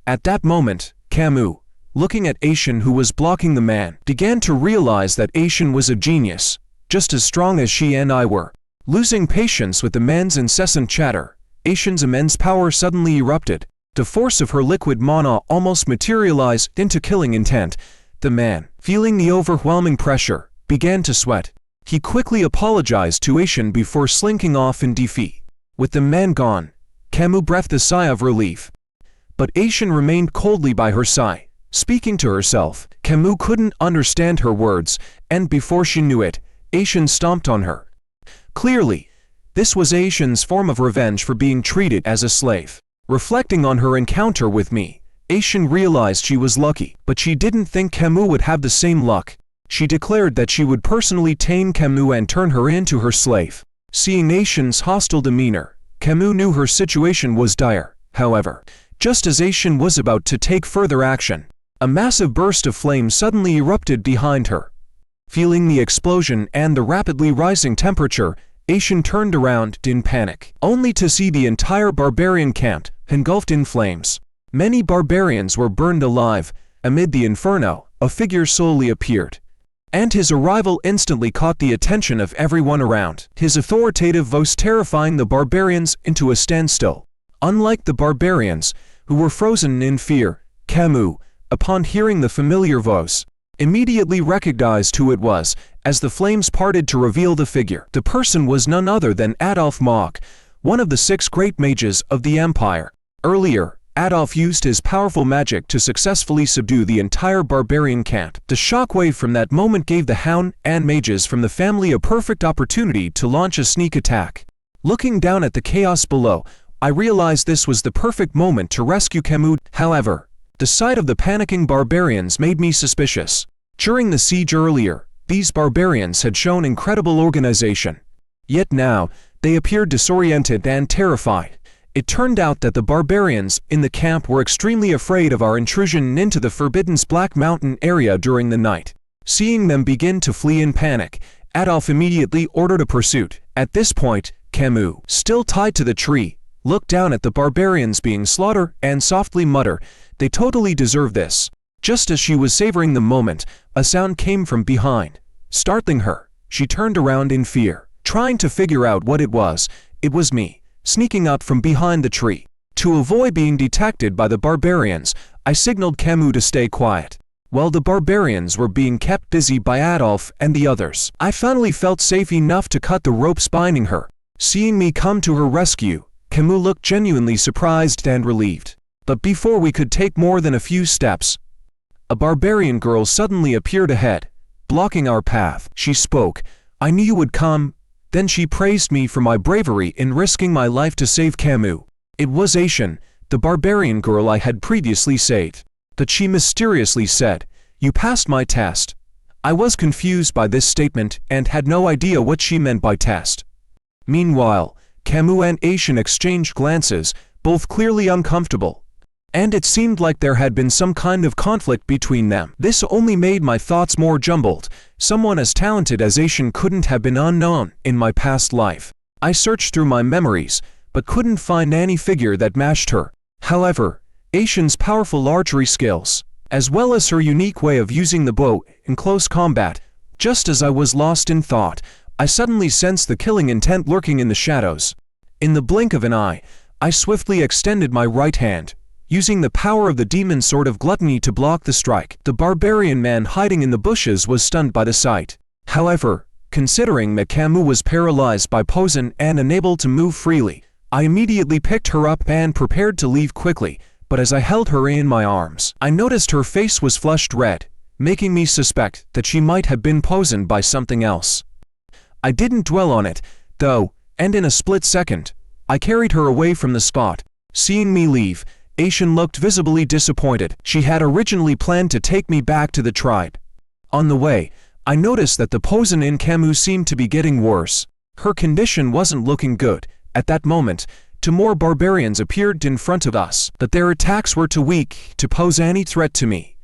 At that moment, Camus, looking at Asian who was blocking the man, began to realize that Asian was a genius, just as strong as she and I were. Losing patience with the man's incessant chatter, Asian's immense power suddenly erupted. The force of her liquid mana almost materialized into killing intent. The man, feeling the overwhelming pressure, began to sweat. He quickly apologized to Asian before slinking off in defeat. With the man gone, Camus breathed a sigh of relief. But Asian remained coldly by her side, speaking to herself. Camus couldn't understand her words, and before she knew it, Asian stomped on her. Clearly, this was Asian's form of revenge for being treated as a slave. Reflecting on her encounter with me, Asian realized she was lucky, but she didn't think Camus would have the same luck. She declared that she would personally tame Camus and turn her into her slave. Seeing Asian's hostile demeanor, Camus knew her situation was dire. However, just as Asian was about to take further action, a massive burst of flame suddenly erupted behind her. Feeling the explosion and the rapidly rising temperature, Asian turned around in panic, only to see the entire barbarian camp engulfed in flames. Many barbarians were burned alive. Amid the inferno, a figure slowly appeared, and his arrival instantly caught the attention of everyone around. His authoritative voice terrifying the barbarians into a standstill. Unlike the barbarians, who were frozen in fear, Camus, upon hearing the familiar voice, immediately recognized who it was, as the flames parted to reveal the figure. The person was none other than Adolf Mach, one of the 6 great mages of the Empire. Earlier, Adolf used his powerful magic to successfully subdue the entire barbarian camp. The shockwave from that moment gave the Hound and mages from the family a perfect opportunity to launch a sneak attack. Looking down at the chaos below, I realized this was the perfect moment to rescue Camus. However, the sight of the panicking barbarians made me suspicious. During the siege earlier, these barbarians had shown incredible organization. Yet now, they appeared disoriented and terrified. It turned out that the barbarians in the camp were extremely afraid of our intrusion into the Forbidden Black Mountain area during the night. Seeing them begin to flee in panic, Adolf immediately ordered a pursuit. At this point, Camus, still tied to the tree, looked down at the barbarians being slaughtered and softly muttered, "They totally deserve this." Just as she was savoring the moment, a sound came from behind. Startling her, she turned around in fear. Trying to figure out what it was me, sneaking up from behind the tree. To avoid being detected by the barbarians, I signaled Camus to stay quiet. While the barbarians were being kept busy by Adolf and the others, I finally felt safe enough to cut the ropes binding her. Seeing me come to her rescue, Camus looked genuinely surprised and relieved. But before we could take more than a few steps, a barbarian girl suddenly appeared ahead, blocking our path. She spoke, "I knew you would come." Then she praised me for my bravery in risking my life to save Camus. It was Asian, the barbarian girl I had previously saved. But she mysteriously said, "You passed my test." I was confused by this statement and had no idea what she meant by test. Meanwhile, Camus and Asian exchanged glances, both clearly uncomfortable. And it seemed like there had been some kind of conflict between them. This only made my thoughts more jumbled. Someone as talented as Asian couldn't have been unknown in my past life. I searched through my memories, but couldn't find any figure that matched her. However, Asian's powerful archery skills, as well as her unique way of using the bow in close combat, just as I was lost in thought, I suddenly sensed the killing intent lurking in the shadows. In the blink of an eye, I swiftly extended my right hand, using the power of the demon sword of gluttony to block the strike. The barbarian man hiding in the bushes was stunned by the sight. However, considering that Camus was paralyzed by poison and unable to move freely, I immediately picked her up and prepared to leave quickly, but as I held her in my arms, I noticed her face was flushed red, making me suspect that she might have been poisoned by something else. I didn't dwell on it, though, and in a split second, I carried her away from the spot. Seeing me leave, Asian looked visibly disappointed. She had originally planned to take me back to the tribe. On the way, I noticed that the poison in Camus seemed to be getting worse. Her condition wasn't looking good. At that moment, two more barbarians appeared in front of us, but their attacks were too weak to pose any threat to me.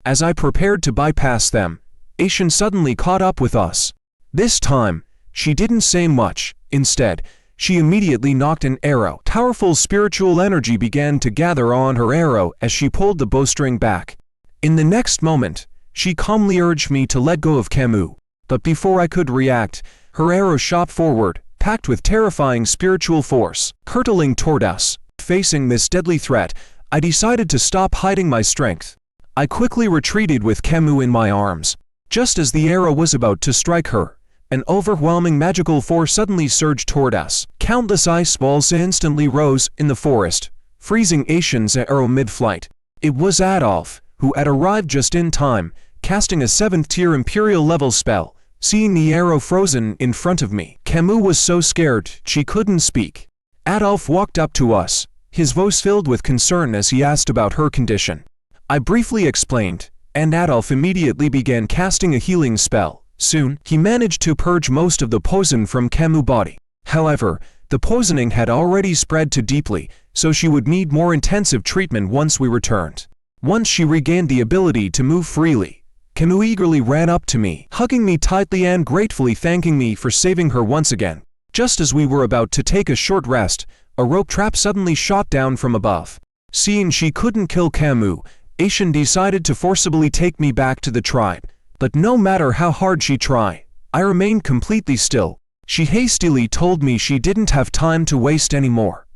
As I prepared to bypass them, Asian suddenly caught up with us. This time, she didn't say much. Instead, she immediately nocked an arrow. Powerful spiritual energy began to gather on her arrow as she pulled the bowstring back. In the next moment, she calmly urged me to let go of Camus. But before I could react, her arrow shot forward, packed with terrifying spiritual force, hurtling toward us. Facing this deadly threat, I decided to stop hiding my strength. I quickly retreated with Camus in my arms. Just as the arrow was about to strike her, an overwhelming magical force suddenly surged toward us. Countless ice balls instantly rose in the forest, freezing Asian's arrow mid-flight. It was Adolf, who had arrived just in time, casting a 7th-tier Imperial-level spell. Seeing the arrow frozen in front of me, Camus was so scared she couldn't speak. Adolf walked up to us, his voice filled with concern as he asked about her condition. I briefly explained, and Adolf immediately began casting a healing spell. Soon, he managed to purge most of the poison from Camus' body. However, the poisoning had already spread too deeply, so she would need more intensive treatment once we returned. Once she regained the ability to move freely, Camus eagerly ran up to me, hugging me tightly and gratefully thanking me for saving her once again. Just as we were about to take a short rest, a rope trap suddenly shot down from above. Seeing she couldn't kill Camus, Asian decided to forcibly take me back to the tribe. But no matter how hard she tried, I remained completely still. She hastily told me she didn't have time to waste anymore.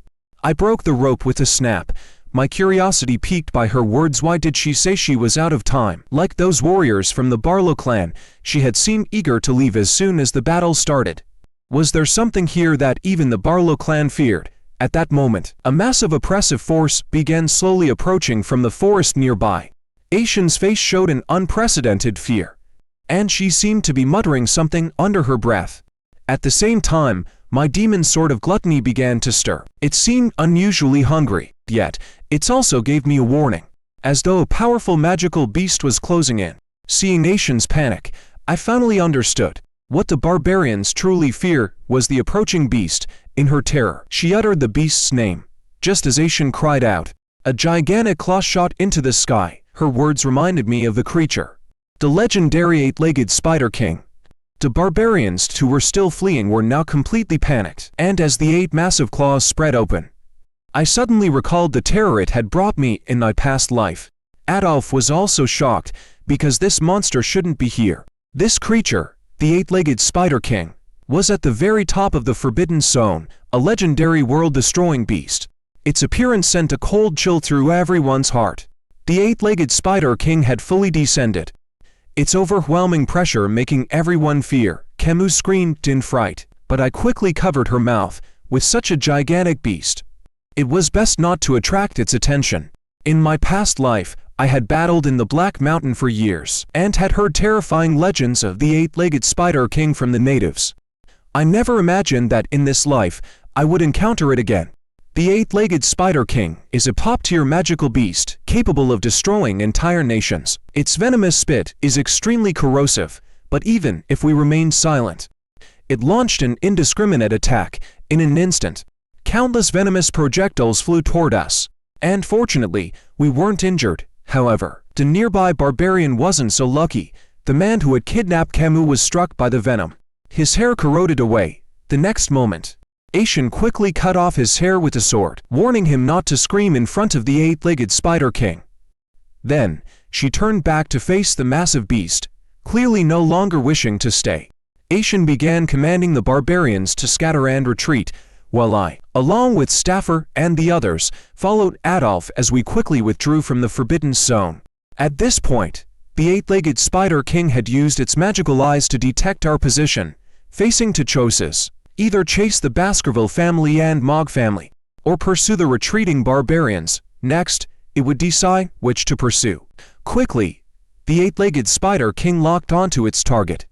I broke the rope with a snap, my curiosity piqued by her words. Why did she say she was out of time? Like those warriors from the Barlow clan, she had seemed eager to leave as soon as the battle started. Was there something here that even the Barlow clan feared? At that moment, a massive oppressive force began slowly approaching from the forest nearby. Aishin's face showed an unprecedented fear, and she seemed to be muttering something under her breath. At the same time, my demon sort of gluttony began to stir. It seemed unusually hungry, yet it also gave me a warning, as though a powerful magical beast was closing in. Seeing Aishin's panic, I finally understood. What the barbarians truly fear was the approaching beast. In her terror, she uttered the beast's name. Just as Aishin cried out, a gigantic claw shot into the sky. Her words reminded me of the creature, the legendary eight-legged Spider King. The barbarians who were still fleeing were now completely panicked, and as the 8 massive claws spread open, I suddenly recalled the terror it had brought me in my past life. Adolf was also shocked, because this monster shouldn't be here. This creature, the 8-legged Spider King, was at the very top of the Forbidden Zone, a legendary world-destroying beast. Its appearance sent a cold chill through everyone's heart. The 8-legged Spider King had fully descended, its overwhelming pressure making everyone fear. Camus screamed in fright, but I quickly covered her mouth. With such a gigantic beast, it was best not to attract its attention. In my past life, I had battled in the Black Mountain for years, and had heard terrifying legends of the 8-legged Spider King from the natives. I never imagined that in this life, I would encounter it again. The 8-legged Spider King is a top-tier magical beast, capable of destroying entire nations. Its venomous spit is extremely corrosive, but even if we remained silent, it launched an indiscriminate attack. In an instant, countless venomous projectiles flew toward us, and fortunately, we weren't injured. However, the nearby barbarian wasn't so lucky. The man who had kidnapped Camus was struck by the venom. His hair corroded away. The next moment, Aishin quickly cut off his hair with a sword, warning him not to scream in front of the 8-legged Spider King. Then, she turned back to face the massive beast, clearly no longer wishing to stay. Aishin began commanding the barbarians to scatter and retreat, while I, along with Staffer and the others, followed Adolf as we quickly withdrew from the Forbidden Zone. At this point, the 8-legged Spider King had used its magical eyes to detect our position, facing two choices: either chase the Baskerville family and Mog family, or pursue the retreating barbarians. Next, it would decide which to pursue. Quickly, the 8-legged Spider King locked onto its target.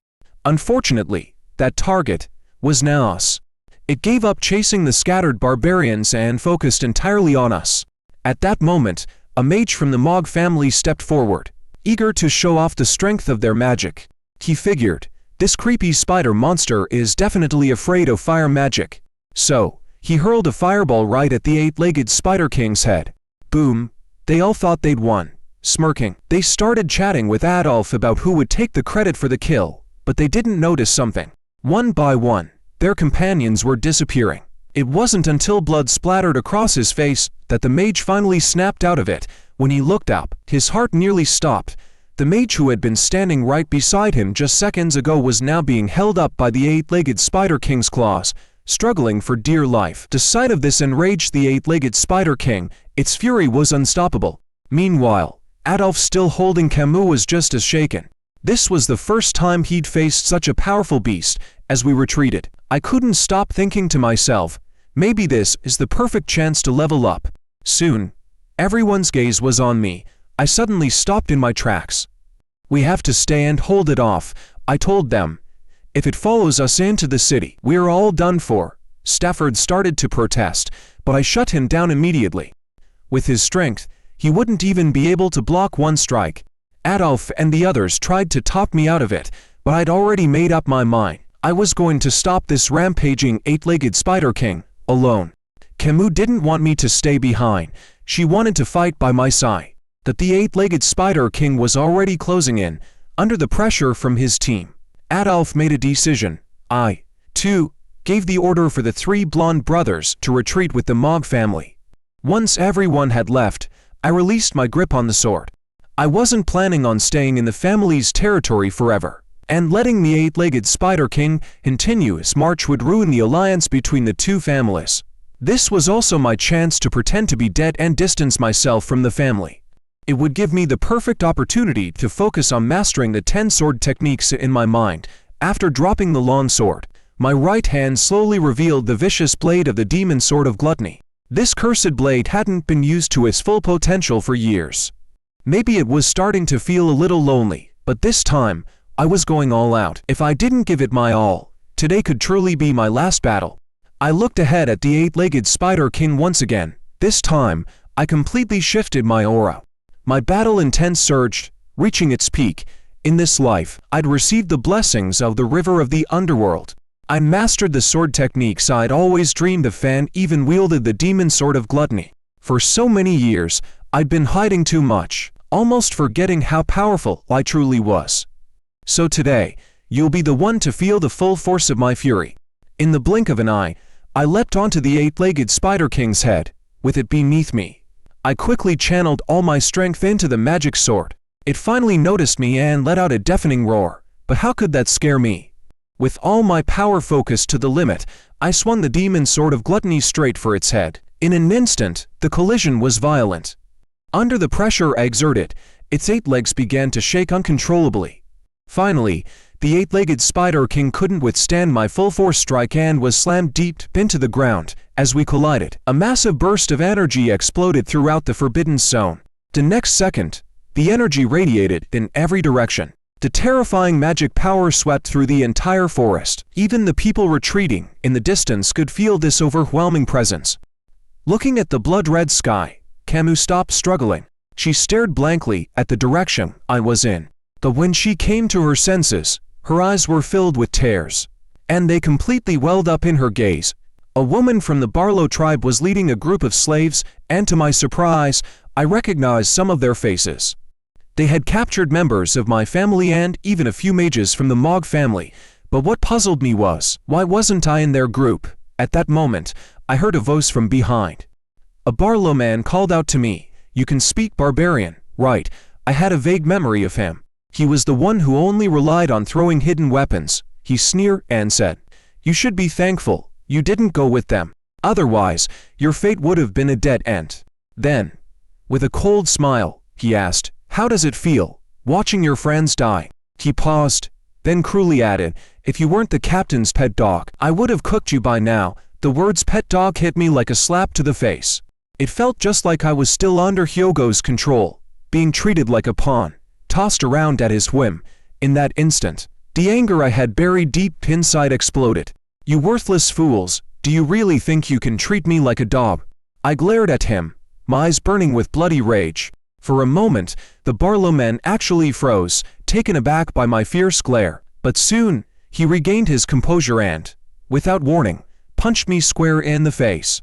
Unfortunately, that target was now us. It gave up chasing the scattered barbarians and focused entirely on us. At that moment, a mage from the Mog family stepped forward, eager to show off the strength of their magic. He figured, this creepy spider monster is definitely afraid of fire magic. So, he hurled a fireball right at the 8-legged Spider King's head. Boom! They all thought they'd won. Smirking, they started chatting with Adolf about who would take the credit for the kill, but they didn't notice something. One by one, their companions were disappearing. It wasn't until blood splattered across his face that the mage finally snapped out of it. When he looked up, his heart nearly stopped. The mage who had been standing right beside him just seconds ago was now being held up by the 8-legged Spider King's claws, struggling for dear life. The sight of this enraged the 8-legged Spider King. Its fury was unstoppable. Meanwhile, Adolf, still holding Camus, was just as shaken. This was the first time he'd faced such a powerful beast. As we retreated, I couldn't stop thinking to myself, maybe this is the perfect chance to level up. Soon, everyone's gaze was on me. I suddenly stopped in my tracks. We have to stay and hold it off, I told them. If it follows us into the city, we're all done for. Stafford started to protest, but I shut him down immediately. With his strength, he wouldn't even be able to block one strike. Adolf and the others tried to talk me out of it, but I'd already made up my mind. I was going to stop this rampaging 8-legged Spider King, alone. Camus didn't want me to stay behind. She wanted to fight by my side. That the 8-legged Spider King was already closing in, under the pressure from his team. Adolf made a decision. I, too, gave the order for the 3 blonde brothers to retreat with the Mog family. Once everyone had left, I released my grip on the sword. I wasn't planning on staying in the family's territory forever, and letting the 8-legged Spider King continue his march would ruin the alliance between the 2 families. This was also my chance to pretend to be dead and distance myself from the family. It would give me the perfect opportunity to focus on mastering the 10 sword techniques in my mind. After dropping the long sword, my right hand slowly revealed the vicious blade of the demon sword of gluttony. This cursed blade hadn't been used to its full potential for years. Maybe it was starting to feel a little lonely, but this time, I was going all out. If I didn't give it my all, today could truly be my last battle. I looked ahead at the 8-legged Spider King once again. This time, I completely shifted my aura. My battle intent surged, reaching its peak. In this life, I'd received the blessings of the river of the underworld. I mastered the sword techniques I'd always dreamed of and even wielded the demon sword of gluttony. For so many years, I'd been hiding too much, almost forgetting how powerful I truly was. So today, you'll be the one to feel the full force of my fury. In the blink of an eye, I leapt onto the 8-legged Spider King's head, with it beneath me. I quickly channeled all my strength into the magic sword. It finally noticed me and let out a deafening roar, but how could that scare me? With all my power focused to the limit, I swung the demon sword of gluttony straight for its head. In an instant, the collision was violent. Under the pressure I exerted, its 8 legs began to shake uncontrollably. Finally, the 8-legged Spider King couldn't withstand my full force strike and was slammed deep into the ground. As we collided, a massive burst of energy exploded throughout the forbidden zone. The next second, the energy radiated in every direction. The terrifying magic power swept through the entire forest. Even the people retreating in the distance could feel this overwhelming presence. Looking at the blood-red sky, Camus stopped struggling. She stared blankly at the direction I was in. But when she came to her senses, her eyes were filled with tears, and they completely welled up in her gaze. A woman from the Barlow tribe was leading a group of slaves, and to my surprise, I recognized some of their faces. They had captured members of my family and even a few mages from the Mog family, but what puzzled me was, why wasn't I in their group? At that moment, I heard a voice from behind. A Barlow man called out to me, "You can speak barbarian, right?" I had a vague memory of him. He was the one who only relied on throwing hidden weapons. He sneered and said, "You should be thankful you didn't go with them. Otherwise, your fate would have been a dead end." Then, with a cold smile, he asked, "How does it feel, watching your friends die?" He paused, then cruelly added, "If you weren't the captain's pet dog, I would have cooked you by now." The words pet dog hit me like a slap to the face. It felt just like I was still under Hyogo's control, being treated like a pawn, tossed around at his whim. In that instant, the anger I had buried deep inside exploded. "You worthless fools, do you really think you can treat me like a dog?" I glared at him, my eyes burning with bloody rage. For a moment, the Barlow man actually froze, taken aback by my fierce glare, but soon, he regained his composure and, without warning, punched me square in the face.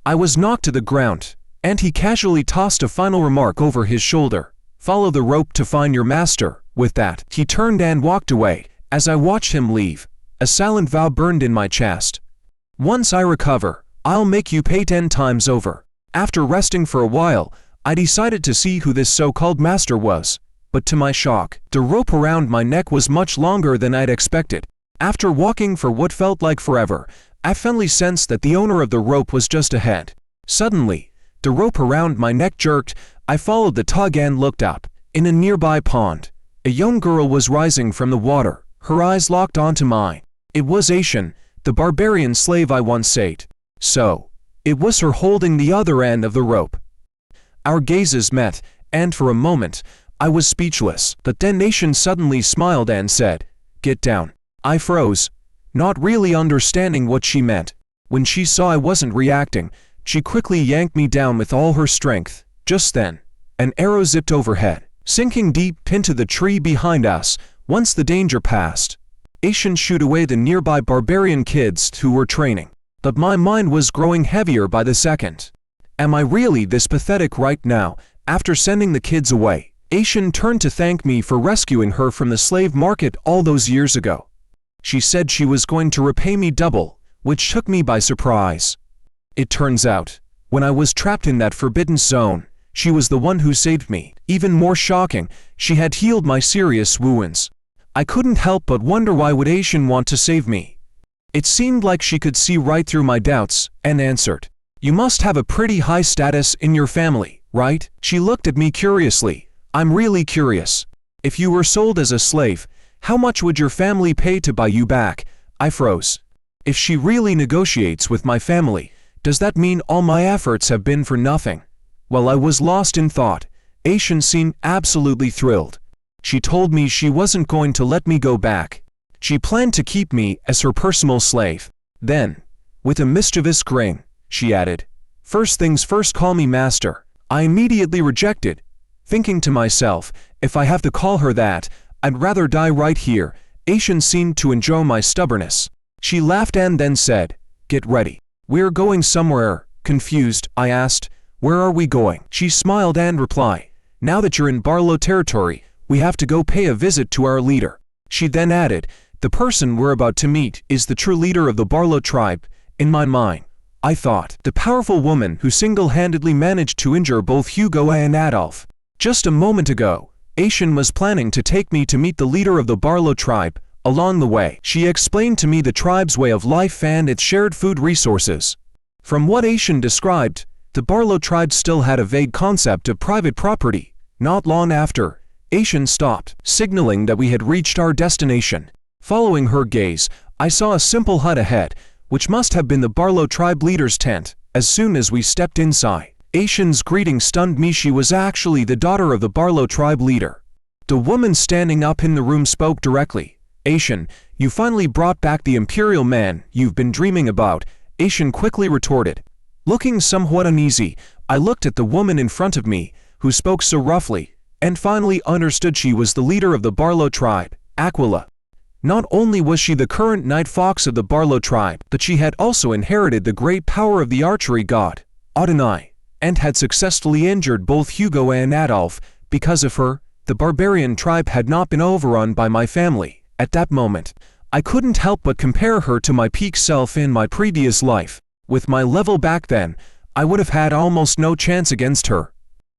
I was knocked to the ground, and he casually tossed a final remark over his shoulder. "Follow the rope to find your master." With that, he turned and walked away. As I watched him leave, a silent vow burned in my chest. "Once I recover, I'll make you pay 10 times over." After resting for a while, I decided to see who this so-called master was. But to my shock, the rope around my neck was much longer than I'd expected. After walking for what felt like forever, I finally sensed that the owner of the rope was just ahead. Suddenly, the rope around my neck jerked. I followed the tug and looked up. In a nearby pond, a young girl was rising from the water, her eyes locked onto mine. It was Aishin, the barbarian slave I once saved. So, it was her holding the other end of the rope. Our gazes met, and for a moment, I was speechless. But then Aishin suddenly smiled and said, "Get down." I froze, not really understanding what she meant. When she saw I wasn't reacting, she quickly yanked me down with all her strength. Just then, an arrow zipped overhead, sinking deep into the tree behind us. Once the danger passed, Aishin shooed away the nearby barbarian kids who were training. But my mind was growing heavier by the second. Am I really this pathetic right now? After sending the kids away, Aishin turned to thank me for rescuing her from the slave market all those years ago. She said she was going to repay me double, which took me by surprise. It turns out, when I was trapped in that forbidden zone, she was the one who saved me. Even more shocking, she had healed my serious wounds. I couldn't help but wonder why would Aishin want to save me. It seemed like she could see right through my doubts, and answered, You must have a pretty high status in your family, right? She looked at me curiously. I'm really curious. If you were sold as a slave, how much would your family pay to buy you back? I froze. If she really negotiates with my family, does that mean all my efforts have been for nothing? While I was lost in thought, Aishin seemed absolutely thrilled. She told me she wasn't going to let me go back. She planned to keep me as her personal slave. Then, with a mischievous grin, she added, "First things first, call me master." I immediately rejected, thinking to myself, if I have to call her that, I'd rather die right here. Aishin seemed to enjoy my stubbornness. She laughed and then said, "Get ready. We're going somewhere." Confused, I asked, "Where are we going?" She smiled and replied, "Now that you're in Barlow territory, we have to go pay a visit to our leader." She then added, "The person we're about to meet is the true leader of the Barlow tribe." In my mind, I thought, the powerful woman who single-handedly managed to injure both Hugo and Adolf. Just a moment ago, Aishin was planning to take me to meet the leader of the Barlow tribe. Along the way, she explained to me the tribe's way of life and its shared food resources. From what Aishin described, the Barlow tribe still had a vague concept of private property. Not long after, Aishin stopped, signaling that we had reached our destination. Following her gaze, I saw a simple hut ahead, which must have been the Barlow tribe leader's tent. As soon as we stepped inside, Aishin's greeting stunned me. She was actually the daughter of the Barlow tribe leader. The woman standing up in the room spoke directly. "Aishin, you finally brought back the imperial man you've been dreaming about," Aishin quickly retorted. Looking somewhat uneasy, I looked at the woman in front of me, who spoke so roughly, and finally understood she was the leader of the Barlow tribe, Aquila. Not only was she the current Night Fox of the Barlow tribe, but she had also inherited the great power of the archery god, Adonai, and had successfully injured both Hugo and Adolf. Because of her, the barbarian tribe had not been overrun by my family. At that moment, I couldn't help but compare her to my peak self in my previous life. With my level back then, I would have had almost no chance against her.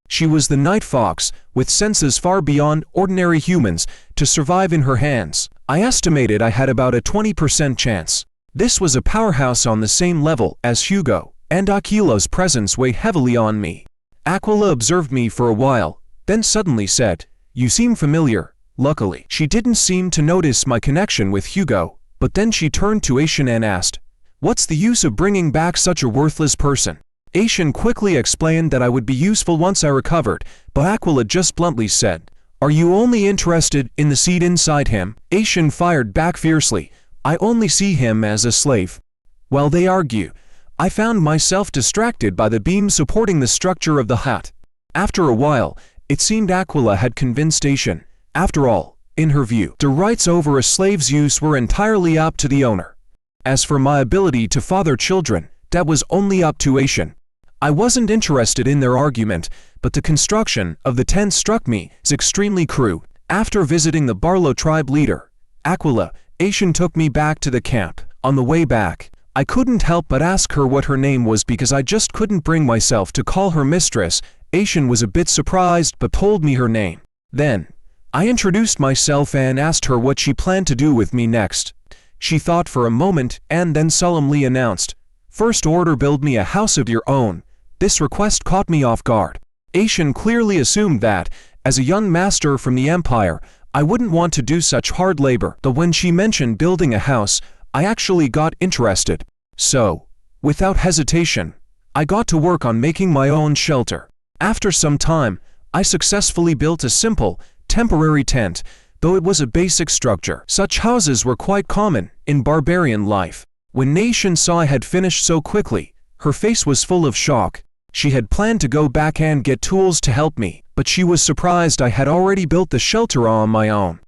She was the Night Fox, with senses far beyond ordinary humans, to survive in her hands. I estimated I had about a 20% chance. This was a powerhouse on the same level as Hugo, and Aquila's presence weighed heavily on me. Aquila observed me for a while, then suddenly said, "You seem familiar." Luckily, she didn't seem to notice my connection with Hugo, but then she turned to Aishin and asked, "What's the use of bringing back such a worthless person?" Aishin quickly explained that I would be useful once I recovered, but Aquila just bluntly said, "Are you only interested in the seed inside him?" Aishin fired back fiercely, "I only see him as a slave." While they argue, I found myself distracted by the beam supporting the structure of the hut. After a while, it seemed Aquila had convinced Aishin. After all, in her view, the rights over a slave's use were entirely up to the owner. As for my ability to father children, that was only up to Aishin. I wasn't interested in their argument, but the construction of the tent struck me as extremely crude. After visiting the Barlow tribe leader, Aquila, Aishin took me back to the camp. On the way back, I couldn't help but ask her what her name was because I just couldn't bring myself to call her mistress. Aishin was a bit surprised but told me her name. Then, I introduced myself and asked her what she planned to do with me next. She thought for a moment and then solemnly announced, "First order, build me a house of your own." This request caught me off guard. Aishin clearly assumed that, as a young master from the Empire, I wouldn't want to do such hard labor. But when she mentioned building a house, I actually got interested. So, without hesitation, I got to work on making my own shelter. After some time, I successfully built a simple, temporary tent, though it was a basic structure. Such houses were quite common in barbarian life. When Aishin saw I had finished so quickly, her face was full of shock. She had planned to go back and get tools to help me, but she was surprised I had already built the shelter on my own.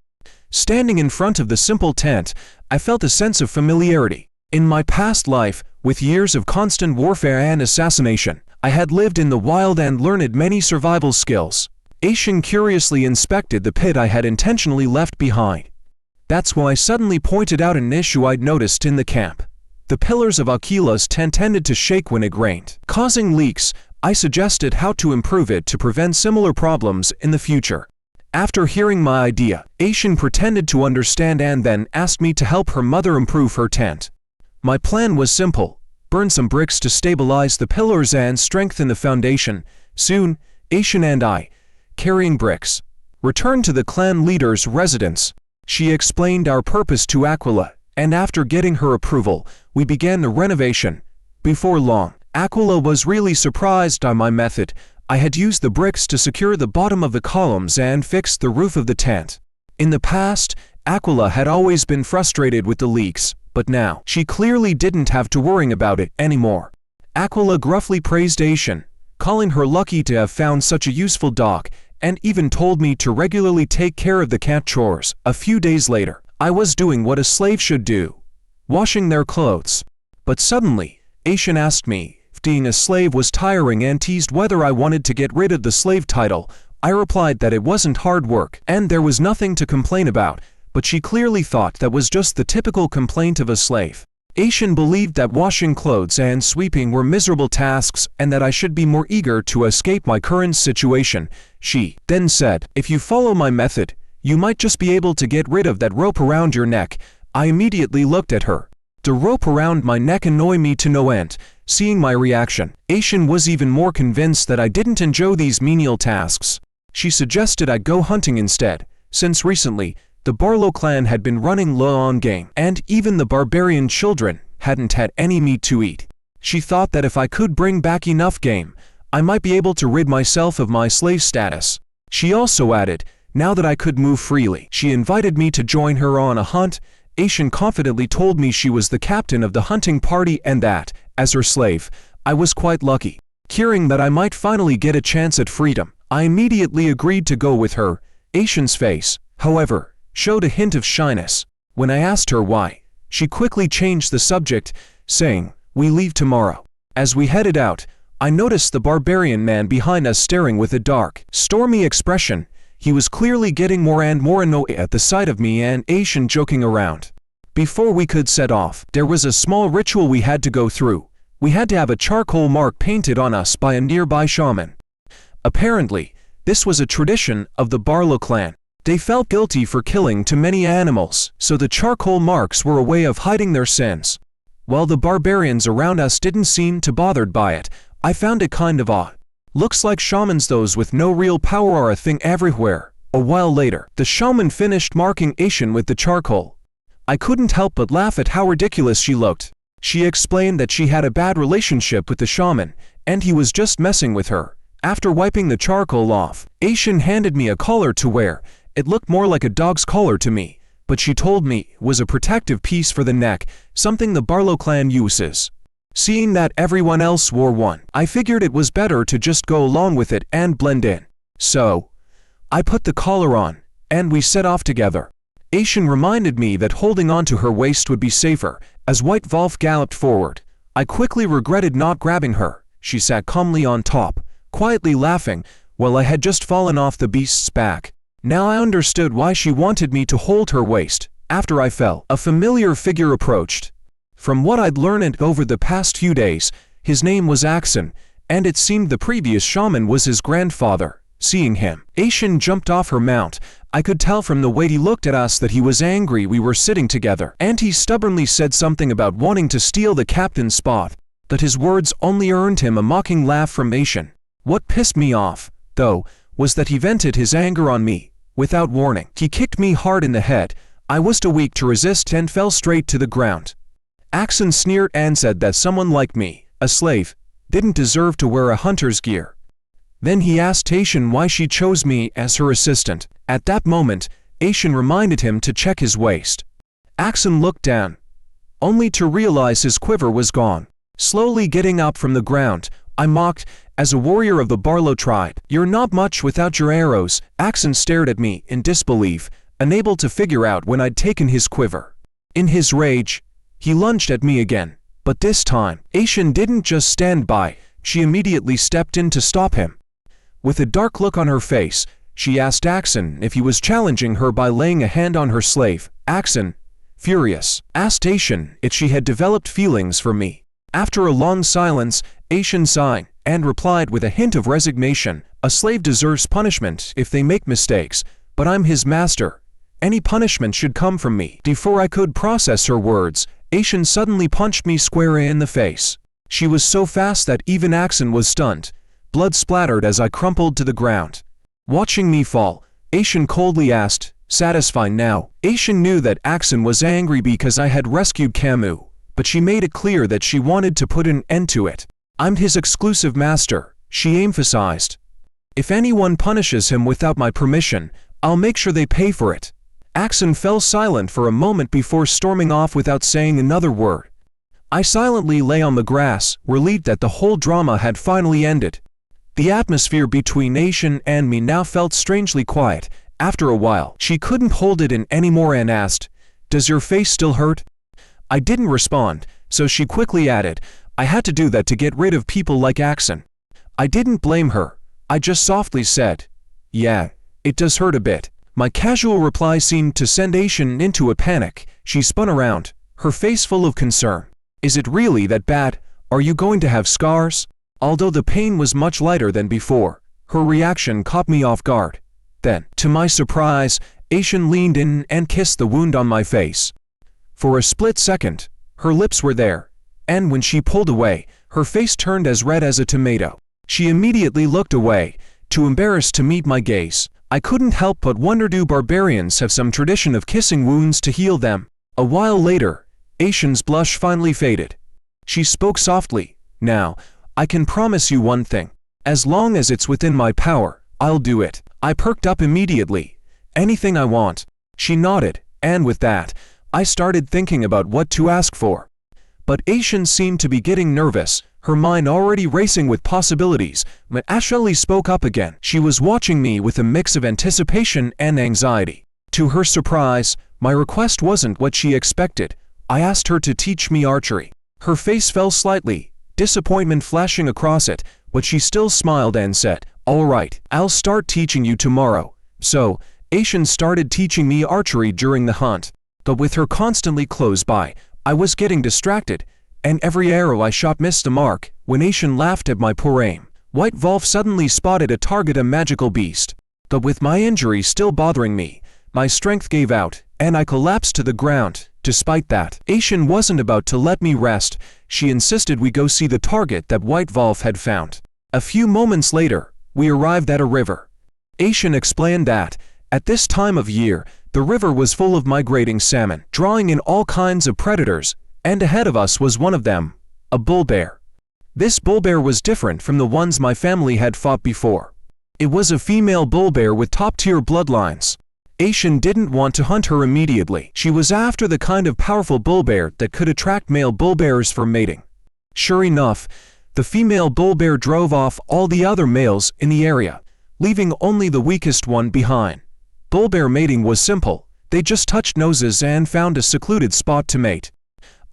Standing in front of the simple tent, I felt a sense of familiarity. In my past life, with years of constant warfare and assassination, I had lived in the wild and learned many survival skills. Aishin curiously inspected the pit I had intentionally left behind. That's when I suddenly pointed out an issue I'd noticed in the camp. The pillars of Aquila's tent tended to shake when it rained, causing leaks. I suggested how to improve it to prevent similar problems in the future. After hearing my idea, Aishin pretended to understand and then asked me to help her mother improve her tent. My plan was simple. burn some bricks to stabilize the pillars and strengthen the foundation. Soon, Aishin and I, carrying bricks, returned to the clan leader's residence. She explained our purpose to Aquila, and after getting her approval, we began the renovation. Before long, Aquila was really surprised by my method. I had used the bricks to secure the bottom of the columns and fixed the roof of the tent. In the past, Aquila had always been frustrated with the leaks, but now, she clearly didn't have to worry about it anymore. Aquila gruffly praised Aishin, calling her lucky to have found such a useful dog, and even told me to regularly take care of the cat chores. A few days later, I was doing what a slave should do, washing their clothes. But suddenly, Aishin asked me if being a slave was tiring and teased whether I wanted to get rid of the slave title. I replied that it wasn't hard work and there was nothing to complain about, but she clearly thought that was just the typical complaint of a slave. Aishin believed that washing clothes and sweeping were miserable tasks and that I should be more eager to escape my current situation. She then said, "If you follow my method, you might just be able to get rid of that rope around your neck." I immediately looked at her. The rope around my neck annoyed me to no end. Seeing my reaction, Aishin was even more convinced that I didn't enjoy these menial tasks. She suggested I go hunting instead, since recently, the Barlow clan had been running low on game, and even the barbarian children hadn't had any meat to eat. She thought that if I could bring back enough game, I might be able to rid myself of my slave status. She also added, now that I could move freely, she invited me to join her on a hunt. Aishin confidently told me she was the captain of the hunting party and that, as her slave, I was quite lucky. Hearing that I might finally get a chance at freedom, I immediately agreed to go with her. Aishin's face, however, showed a hint of shyness. When I asked her why, she quickly changed the subject, saying, "We leave tomorrow." As we headed out, I noticed the barbarian man behind us staring with a dark, stormy expression. He was clearly getting more and more annoyed at the sight of me and Aishin joking around. Before we could set off, there was a small ritual we had to go through. We had to have a charcoal mark painted on us by a nearby shaman. Apparently, this was a tradition of the Barlow clan. They felt guilty for killing too many animals, so the charcoal marks were a way of hiding their sins. While the barbarians around us didn't seem too bothered by it, I found it kind of odd. Looks like shamans, those with no real power, are a thing everywhere. A while later, the shaman finished marking Aishin with the charcoal. I couldn't help but laugh at how ridiculous she looked. She explained that she had a bad relationship with the shaman, and he was just messing with her. After wiping the charcoal off, Aishin handed me a collar to wear. It looked more like a dog's collar to me, but she told me it was a protective piece for the neck, something the Barlow clan uses. Seeing that everyone else wore one, I figured it was better to just go along with it and blend in. So, I put the collar on, and we set off together. Aishin reminded me that holding onto her waist would be safer. As White Wolf galloped forward, I quickly regretted not grabbing her. She sat calmly on top, quietly laughing, while I had just fallen off the beast's back. Now I understood why she wanted me to hold her waist. After I fell, a familiar figure approached. From what I'd learned over the past few days, his name was Axon, and it seemed the previous shaman was his grandfather. Seeing him, Aishin jumped off her mount. I could tell from the way he looked at us that he was angry we were sitting together, and he stubbornly said something about wanting to steal the captain's spot. But his words only earned him a mocking laugh from Aishin. What pissed me off, though, was that he vented his anger on me. Without warning, he kicked me hard in the head. I was too weak to resist and fell straight to the ground. Axon sneered and said that someone like me, a slave, didn't deserve to wear a hunter's gear. Then he asked Aishin why she chose me as her assistant. At that moment, Aishin reminded him to check his waist. Axon looked down, only to realize his quiver was gone. Slowly getting up from the ground, I mocked, "As a warrior of the Barlow tribe, you're not much without your arrows." Axon stared at me in disbelief, unable to figure out when I'd taken his quiver. In his rage, he lunged at me again, but this time, Aishin didn't just stand by, she immediately stepped in to stop him. With a dark look on her face, she asked Axon if he was challenging her by laying a hand on her slave. Axon, furious, asked Aishin if she had developed feelings for me. After a long silence, Aishin sighed and replied with a hint of resignation, "A slave deserves punishment if they make mistakes, but I'm his master. Any punishment should come from me." Before I could process her words, Aishin suddenly punched me square in the face. She was so fast that even Axon was stunned. Blood splattered as I crumpled to the ground. Watching me fall, Aishin coldly asked, "Satisfied now?" Aishin knew that Axon was angry because I had rescued Camus, but she made it clear that she wanted to put an end to it. "I'm his exclusive master," she emphasized. "If anyone punishes him without my permission, I'll make sure they pay for it." Axon fell silent for a moment before storming off without saying another word. I silently lay on the grass, relieved that the whole drama had finally ended. The atmosphere between Aishin and me now felt strangely quiet. After a while, she couldn't hold it in anymore and asked, "Does your face still hurt?" I didn't respond, so she quickly added, "I had to do that to get rid of people like Axon." I didn't blame her. I just softly said, "Yeah, it does hurt a bit." My casual reply seemed to send Aishin into a panic. She spun around, her face full of concern. "Is it really that bad? Are you going to have scars?" Although the pain was much lighter than before, her reaction caught me off guard. Then, to my surprise, Aishin leaned in and kissed the wound on my face. For a split second, her lips were there, and when she pulled away, her face turned as red as a tomato. She immediately looked away, too embarrassed to meet my gaze. I couldn't help but wonder, do barbarians have some tradition of kissing wounds to heal them? A while later, Aishin's blush finally faded. She spoke softly, "Now, I can promise you one thing. As long as it's within my power, I'll do it." I perked up immediately. "Anything I want." She nodded, and with that, I started thinking about what to ask for. But Aishin seemed to be getting nervous, her mind already racing with possibilities. When Ashley spoke up again, she was watching me with a mix of anticipation and anxiety. To her surprise, my request wasn't what she expected. I asked her to teach me archery. Her face fell slightly, disappointment flashing across it, but she still smiled and said, "All right, I'll start teaching you tomorrow." So, Aishin started teaching me archery during the hunt. But with her constantly close by, I was getting distracted, and every arrow I shot missed a mark. When Aishin laughed at my poor aim, White Wolf suddenly spotted a target, a magical beast. But with my injury still bothering me, my strength gave out, and I collapsed to the ground. Despite that, Aishin wasn't about to let me rest. She insisted we go see the target that White Wolf had found. A few moments later, we arrived at a river. Aishin explained that, at this time of year, the river was full of migrating salmon, drawing in all kinds of predators, and ahead of us was one of them, a bull bear. This bull bear was different from the ones my family had fought before. It was a female bull bear with top-tier bloodlines. Aishin didn't want to hunt her immediately. She was after the kind of powerful bull bear that could attract male bull bears for mating. Sure enough, the female bull bear drove off all the other males in the area, leaving only the weakest one behind. Bull bear mating was simple. They just touched noses and found a secluded spot to mate.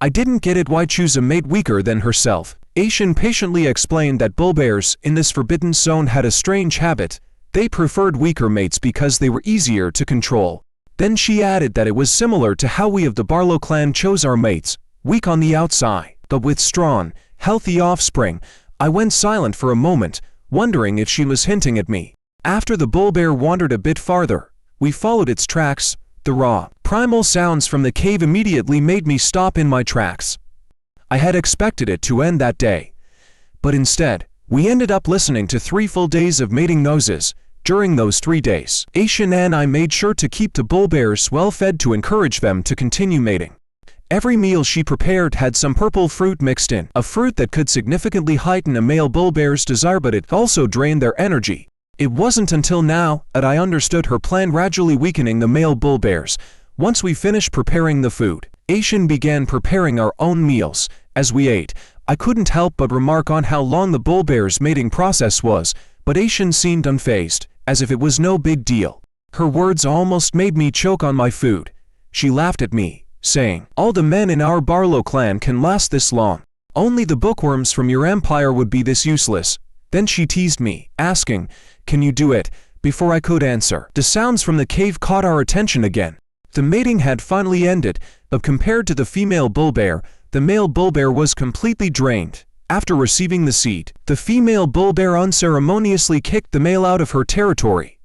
I didn't get it. Why choose a mate weaker than herself? Aishin patiently explained that bull bears in this forbidden zone had a strange habit. They preferred weaker mates because they were easier to control. Then she added that it was similar to how we of the Barlow clan chose our mates, weak on the outside, but with strong, healthy offspring. I went silent for a moment, wondering if she was hinting at me. After the bull bear wandered a bit farther, we followed its tracks. The raw, primal sounds from the cave immediately made me stop in my tracks. I had expected it to end that day. But instead, we ended up listening to 3 full days of mating noises. During those 3 days, Aishin and I made sure to keep the bull bears well fed to encourage them to continue mating. Every meal she prepared had some purple fruit mixed in, a fruit that could significantly heighten a male bull bear's desire, but it also drained their energy. It wasn't until now that I understood her plan, gradually weakening the male bull bears. Once we finished preparing the food, Aishin began preparing our own meals. As we ate, I couldn't help but remark on how long the bull bear's mating process was, but Aishin seemed unfazed, as if it was no big deal. Her words almost made me choke on my food. She laughed at me, saying, "All the men in our Barlow clan can last this long. Only the bookworms from your empire would be this useless." Then she teased me, asking, "Can you do it?" Before I could answer, the sounds from the cave caught our attention again. The mating had finally ended, but compared to the female bull bear, the male bull bear was completely drained. After receiving the seed, the female bull bear unceremoniously kicked the male out of her territory.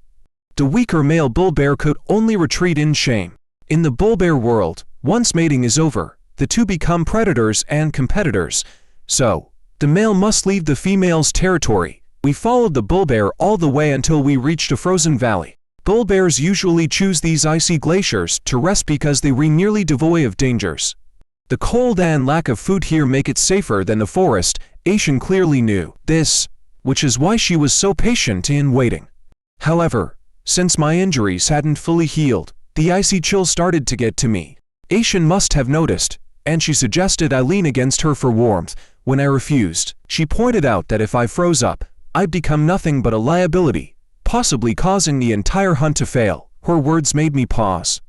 The weaker male bull bear could only retreat in shame. In the bull bear world, once mating is over, the two become predators and competitors. So, the male must leave the female's territory. We followed the bull bear all the way until we reached a frozen valley. Bull bears usually choose these icy glaciers to rest because they are nearly devoid of dangers. The cold and lack of food here make it safer than the forest. Asian clearly knew this, which is why she was so patient in waiting. However, since my injuries hadn't fully healed, the icy chill started to get to me. Asian must have noticed, and she suggested I lean against her for warmth. When I refused, she pointed out that if I froze up, I'd become nothing but a liability, possibly causing the entire hunt to fail. Her words made me pause.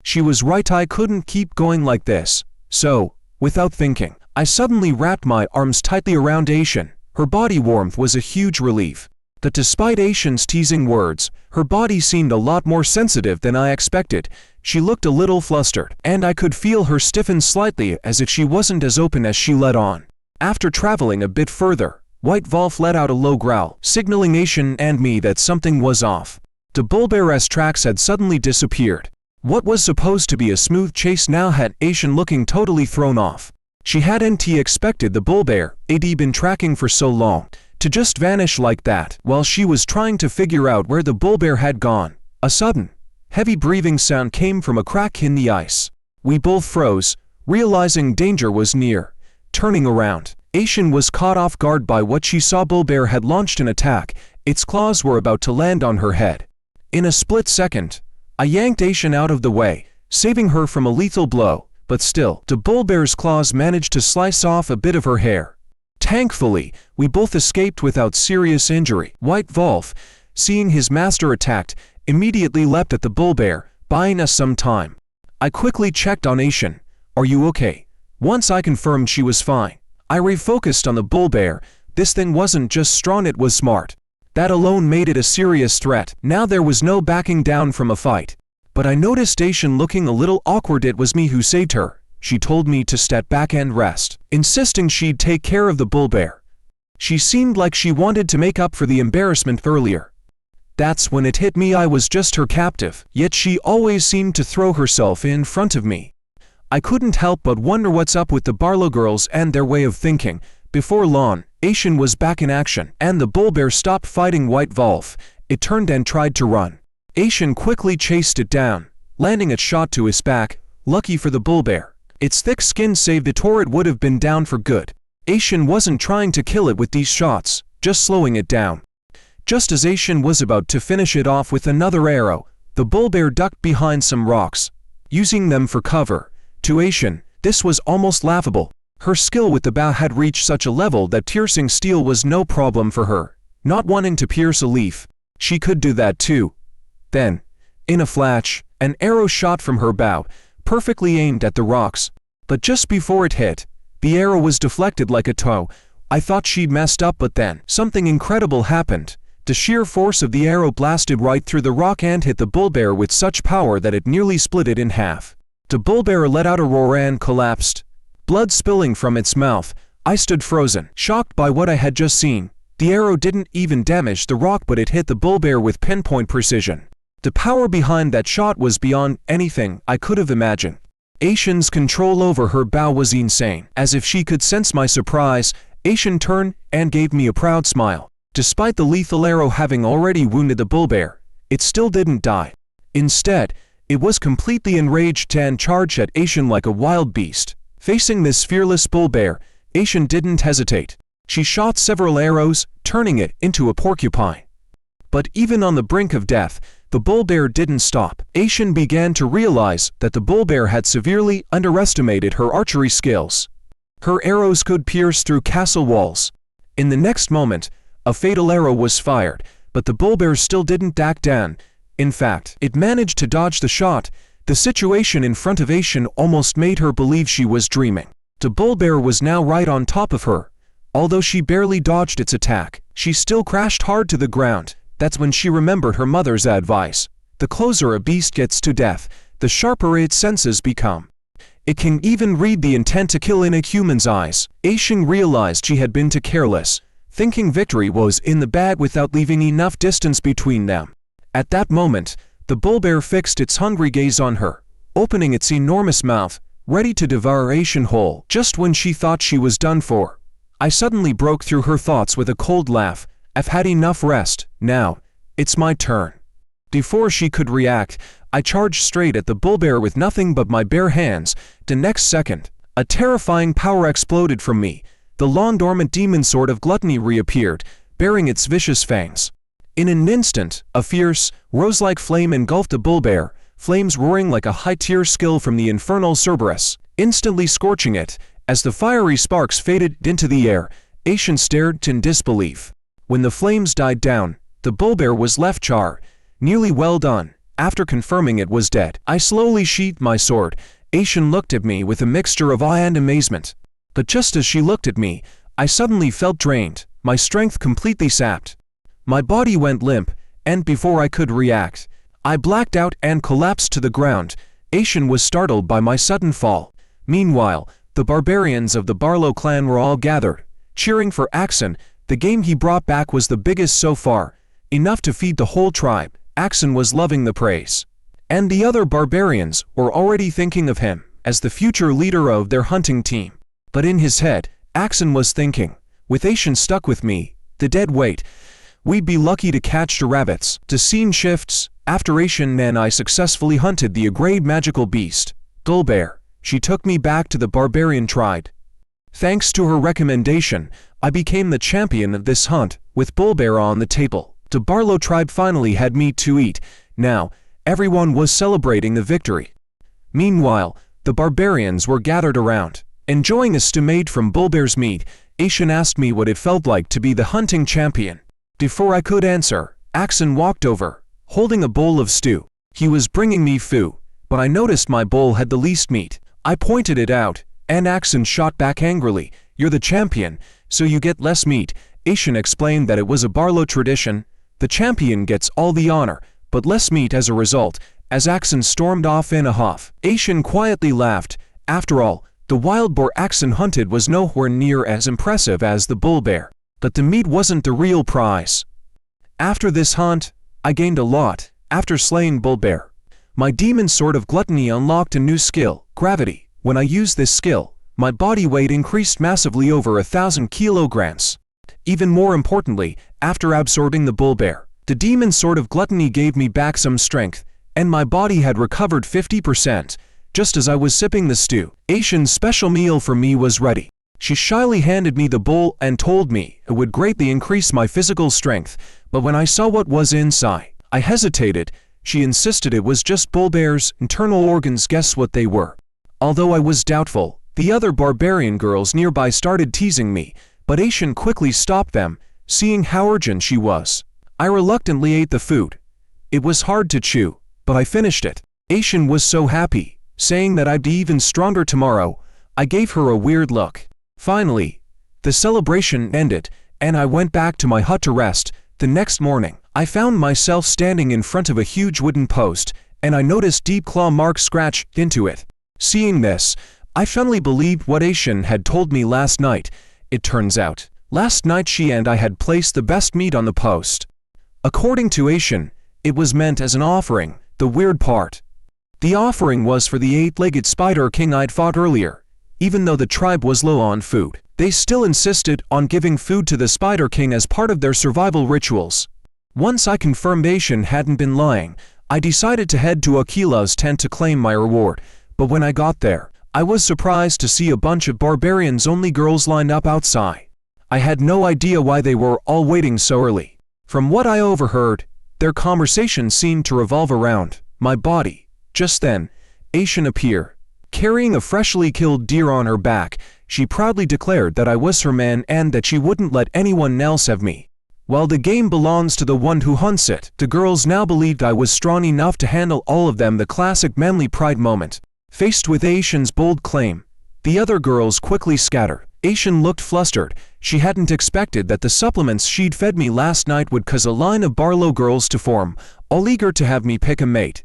She was right, I couldn't keep going like this. So, without thinking, I suddenly wrapped my arms tightly around Asian. Her body warmth was a huge relief. But despite Asian's teasing words, her body seemed a lot more sensitive than I expected. She looked a little flustered, and I could feel her stiffen slightly as if she wasn't as open as she let on. After traveling a bit further, White Wolf let out a low growl, signaling Asian and me that something was off. The bull bear's tracks had suddenly disappeared. What was supposed to be a smooth chase now had Asian looking totally thrown off. She hadn't expected the bull bear I'd been tracking for so long to just vanish like that. While she was trying to figure out where the bull bear had gone, a sudden, heavy breathing sound came from a crack in the ice. We both froze, realizing danger was near. Turning around, Asian was caught off guard by what she saw. Bull bear had launched an attack. Its claws were about to land on her head. In a split second, I yanked Asian out of the way, saving her from a lethal blow, but still, the bull bear's claws managed to slice off a bit of her hair. Thankfully, we both escaped without serious injury. White Wolf, seeing his master attacked, immediately leapt at the bull bear, buying us some time. I quickly checked on Asian. "Are you okay?" Once I confirmed she was fine, I refocused on the bull bear. This thing wasn't just strong, it was smart. That alone made it a serious threat. Now there was no backing down from a fight. But I noticed Asian looking a little awkward. It was me who saved her. She told me to step back and rest, insisting she'd take care of the bull bear. She seemed like she wanted to make up for the embarrassment earlier. That's when it hit me, I was just her captive, yet she always seemed to throw herself in front of me. I couldn't help but wonder what's up with the Barlow girls and their way of thinking. Before long, Asian was back in action, and the bull bear stopped fighting White Wolf. It turned and tried to run. Asian quickly chased it down, landing a shot to his back. Lucky for the bull bear, its thick skin saved it, or it would have been down for good. Asian wasn't trying to kill it with these shots, just slowing it down. Just as Asian was about to finish it off with another arrow, the bull bear ducked behind some rocks, using them for cover. To Asian, this was almost laughable. Her skill with the bow had reached such a level that piercing steel was no problem for her. Not wanting to pierce a leaf, she could do that too. Then, in a flash, an arrow shot from her bow, perfectly aimed at the rocks. But just before it hit, the arrow was deflected like a tow. I thought she'd messed up, but then something incredible happened. The sheer force of the arrow blasted right through the rock and hit the bull bear with such power that it nearly split it in half. The bull bear let out a roar and collapsed, blood spilling from its mouth. I stood frozen, shocked by what I had just seen. The arrow didn't even damage the rock, but it hit the bull bear with pinpoint precision. The power behind that shot was beyond anything I could have imagined. Asian's control over her bow was insane. As if she could sense my surprise, Asian turned and gave me a proud smile. Despite the lethal arrow having already wounded the bull bear, it still didn't die. Instead, it was completely enraged and charged at Asian like a wild beast. Facing this fearless bull bear, Asian didn't hesitate. She shot several arrows, turning it into a porcupine. But even on the brink of death, the bull bear didn't stop. Asian began to realize that the bull bear had severely underestimated her archery skills. Her arrows could pierce through castle walls. In the next moment, a fatal arrow was fired, but the bull bear still didn't back down. In fact, it managed to dodge the shot. The situation in front of Asian almost made her believe she was dreaming. The bull bear was now right on top of her. Although she barely dodged its attack, she still crashed hard to the ground. That's when she remembered her mother's advice. The closer a beast gets to death, the sharper its senses become. It can even read the intent to kill in a human's eyes. Aishing realized she had been too careless, thinking victory was in the bag without leaving enough distance between them. At that moment, the bull bear fixed its hungry gaze on her, opening its enormous mouth, ready to devour Asian whole. Just when she thought she was done for, I suddenly broke through her thoughts with a cold laugh. I've had enough rest, now, it's my turn. Before she could react, I charged straight at the bullbear with nothing but my bare hands. The next second, a terrifying power exploded from me. The long-dormant demon sword of gluttony reappeared, bearing its vicious fangs. In an instant, a fierce, rose-like flame engulfed the bullbear, flames roaring like a high-tier skill from the infernal Cerberus, instantly scorching it. As the fiery sparks faded into the air, Asian stared in disbelief. When the flames died down, the bullbear was left charred, nearly well done. After confirming it was dead, I slowly sheathed my sword. Asian looked at me with a mixture of awe and amazement. But just as she looked at me, I suddenly felt drained, my strength completely sapped. My body went limp, and before I could react, I blacked out and collapsed to the ground. Asian was startled by my sudden fall. Meanwhile, the barbarians of the Barlow clan were all gathered, cheering for Axon. The game he brought back was the biggest so far, enough to feed the whole tribe. Axon was loving the praise. And the other barbarians were already thinking of him as the future leader of their hunting team. But in his head, Axon was thinking, with Asian stuck with me, the dead weight, we'd be lucky to catch the rabbits. The scene shifts. After Asian and I successfully hunted the great magical beast, Bullbear, she took me back to the barbarian tribe. Thanks to her recommendation, I became the champion of this hunt. With Bullbear on the table, the Barlow tribe finally had meat to eat. Now, everyone was celebrating the victory. Meanwhile, the barbarians were gathered around, enjoying a stew made from Bullbear's meat. Asian asked me what it felt like to be the hunting champion. Before I could answer, Axon walked over, holding a bowl of stew. He was bringing me food, but I noticed my bowl had the least meat. I pointed it out, and Axon shot back angrily, "You're the champion, so you get less meat." Asian explained that it was a Barlow tradition. The champion gets all the honor, but less meat as a result. As Axon stormed off in a huff, Asian quietly laughed. After all, the wild boar Axon hunted was nowhere near as impressive as the bullbear. But the meat wasn't the real prize. After this hunt, I gained a lot. After slaying bullbear, my demon sword of gluttony unlocked a new skill, gravity. When I used this skill, my body weight increased massively, over 1,000 kilograms. Even more importantly, after absorbing the bullbear, the demon sword of gluttony gave me back some strength, and my body had recovered 50%. Just as I was sipping the stew, Asian's special meal for me was ready. She shyly handed me the bowl and told me it would greatly increase my physical strength, but when I saw what was inside, I hesitated. She insisted it was just bullbear's internal organs. Guess what they were? Although I was doubtful, the other barbarian girls nearby started teasing me, but Asian quickly stopped them, seeing how urgent she was. I reluctantly ate the food. It was hard to chew, but I finished it. Asian was so happy, saying that I'd be even stronger tomorrow. I gave her a weird look. Finally, the celebration ended, and I went back to my hut to rest. The next morning, I found myself standing in front of a huge wooden post, and I noticed deep claw marks scratched into it. Seeing this, I finally believed what Asian had told me last night. It turns out, last night she and I had placed the best meat on the post. According to Asian, it was meant as an offering. The weird part, the offering was for the 8-legged spider king I'd fought earlier. Even though the tribe was low on food, they still insisted on giving food to the Spider King as part of their survival rituals. Once I confirmed Asian hadn't been lying, I decided to head to Akila's tent to claim my reward. But when I got there, I was surprised to see a bunch of barbarians-only girls lined up outside. I had no idea why they were all waiting so early. From what I overheard, their conversation seemed to revolve around my body. Just then, Asian appeared, carrying a freshly killed deer on her back. She proudly declared that I was her man and that she wouldn't let anyone else have me. While the game belongs to the one who hunts it, the girls now believed I was strong enough to handle all of them. The classic manly pride moment. Faced with Asian's bold claim, the other girls quickly scattered. Asian looked flustered. She hadn't expected that the supplements she'd fed me last night would cause a line of Barlow girls to form, all eager to have me pick a mate.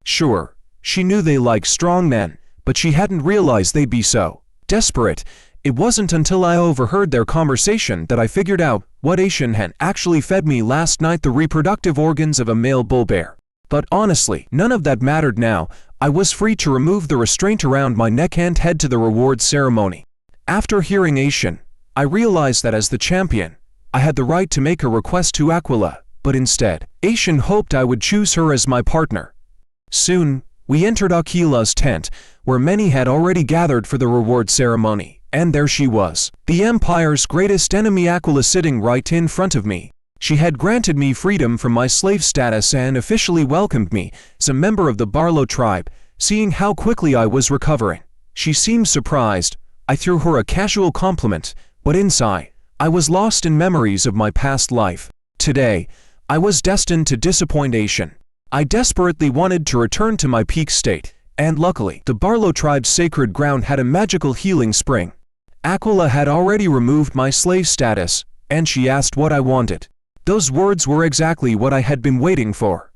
Sure, she knew they liked strong men, but she hadn't realized they'd be so desperate. It wasn't until I overheard their conversation that I figured out what Asian had actually fed me last night: the reproductive organs of a male bullbear. But honestly, none of that mattered now. I was free to remove the restraint around my neck and head to the reward ceremony. After hearing Aishin, I realized that as the champion, I had the right to make a request to Aquila, but instead, Aishin hoped I would choose her as my partner. Soon, we entered Aquila's tent, where many had already gathered for the reward ceremony, and there she was, the Empire's greatest enemy Aquila, sitting right in front of me. She had granted me freedom from my slave status and officially welcomed me as a member of the Barlow tribe. Seeing how quickly I was recovering, she seemed surprised. I threw her a casual compliment, but inside, I was lost in memories of my past life. Today, I was destined to disappoint Aishin. I desperately wanted to return to my peak state, and luckily, the Barlow tribe's sacred ground had a magical healing spring. Aquila had already removed my slave status, and she asked what I wanted. Those words were exactly what I had been waiting for.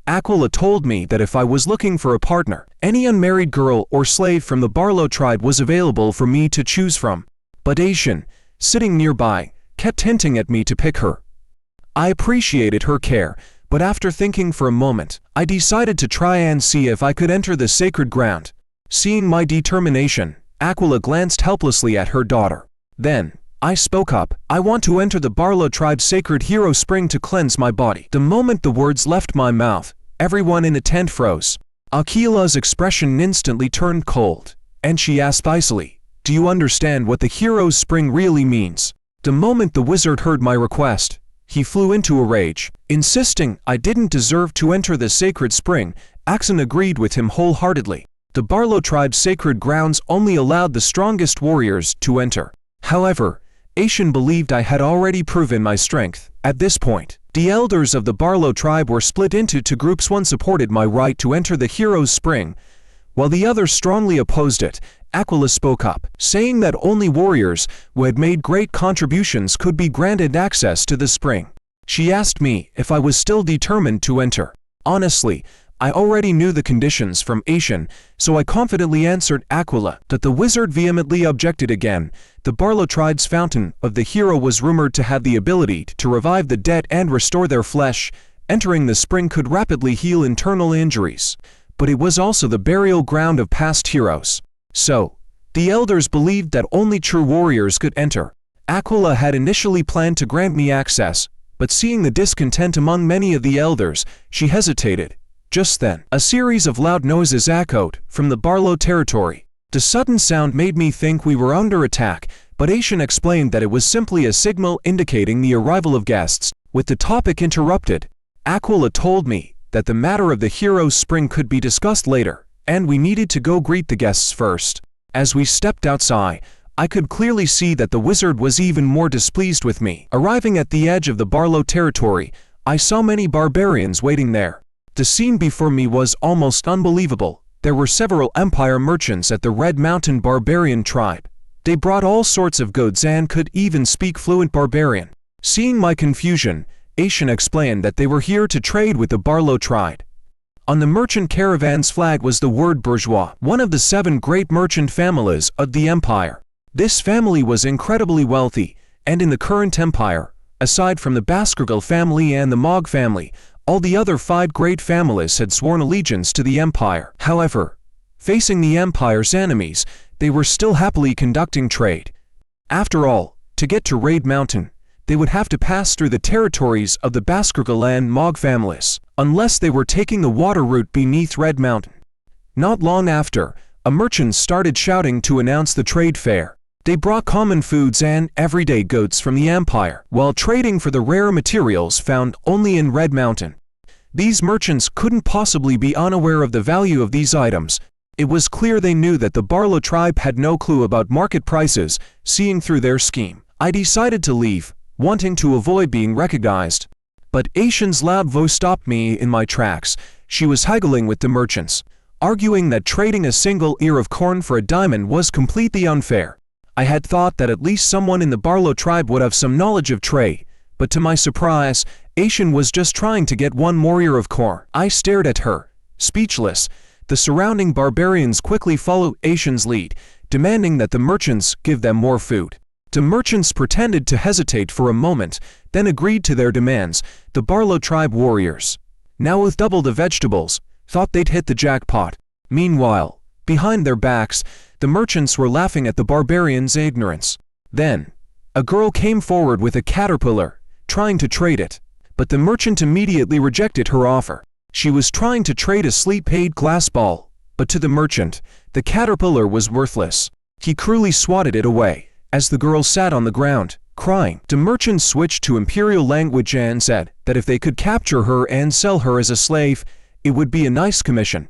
Aquila told me that if I was looking for a partner, any unmarried girl or slave from the Barlow tribe was available for me to choose from. But Aishin, sitting nearby, kept hinting at me to pick her. I appreciated her care, but after thinking for a moment, I decided to try and see if I could enter the sacred ground. Seeing my determination, Aquila glanced helplessly at her daughter. Then, I spoke up. I want to enter the Barlow tribe's sacred hero spring to cleanse my body. The moment the words left my mouth, everyone in the tent froze. Aquila's expression instantly turned cold, and she asked icily, "Do you understand what the hero's spring really means?" The moment the wizard heard my request, he flew into a rage, insisting I didn't deserve to enter the sacred spring. Axon agreed with him wholeheartedly. The Barlow tribe's sacred grounds only allowed the strongest warriors to enter. However, Aishin believed I had already proven my strength. At this point, the elders of the Barlow tribe were split into two groups. One supported my right to enter the hero's spring, while the other strongly opposed it. Aquila spoke up, saying that only warriors who had made great contributions could be granted access to the spring. She asked me if I was still determined to enter. Honestly, I already knew the conditions from Aishin, so I confidently answered Aquila that the wizard vehemently objected again. The Barlow tribe's fountain of the hero was rumored to have the ability to revive the dead and restore their flesh. Entering the spring could rapidly heal internal injuries, but it was also the burial ground of past heroes. So, the elders believed that only true warriors could enter. Aquila had initially planned to grant me access, but seeing the discontent among many of the elders, she hesitated. Just then, a series of loud noises echoed from the Barlow territory. The sudden sound made me think we were under attack, but Aishin explained that it was simply a signal indicating the arrival of guests. With the topic interrupted, Aquila told me that the matter of the hero's spring could be discussed later, and we needed to go greet the guests first. As we stepped outside, I could clearly see that the wizard was even more displeased with me. Arriving at the edge of the Barlow territory, I saw many barbarians waiting there. The scene before me was almost unbelievable. There were several Empire merchants at the Red Mountain Barbarian tribe. They brought all sorts of goods and could even speak fluent barbarian. Seeing my confusion, Aishin explained that they were here to trade with the Barlow tribe. On the merchant caravan's flag was the word bourgeois, one of the 7 great merchant families of the empire. This family was incredibly wealthy, and in the current empire, aside from the Baskerville family and the Mogg family, all the other 5 great families had sworn allegiance to the empire. However, facing the empire's enemies, they were still happily conducting trade. After all, to get to Raid Mountain, they would have to pass through the territories of the Baskerville and Mogg families, unless they were taking the water route beneath Red Mountain. Not long after, a merchant started shouting to announce the trade fair. They brought common foods and everyday goods from the empire, while trading for the rare materials found only in Red Mountain. These merchants couldn't possibly be unaware of the value of these items. It was clear they knew that the Barlow tribe had no clue about market prices. Seeing through their scheme, I decided to leave, wanting to avoid being recognized. But Aishin's loud voice stopped me in my tracks. She was haggling with the merchants, arguing that trading a single ear of corn for a diamond was completely unfair. I had thought that at least someone in the Barlow tribe would have some knowledge of trade, but to my surprise, Aishin was just trying to get one more ear of corn. I stared at her, speechless. The surrounding barbarians quickly followed Aishin's lead, demanding that the merchants give them more food. The merchants pretended to hesitate for a moment, then agreed to their demands. The Barlow tribe warriors now with double the vegetables, thought they'd hit the jackpot. Meanwhile, behind their backs, the merchants were laughing at the barbarians' ignorance. Then, a girl came forward with a caterpillar, trying to trade it. But the merchant immediately rejected her offer. She was trying to trade a sleep-paid glass ball, but to the merchant, the caterpillar was worthless. He cruelly swatted it away, as the girl sat on the ground, crying. The merchant switched to imperial language and said that if they could capture her and sell her as a slave, it would be a nice commission.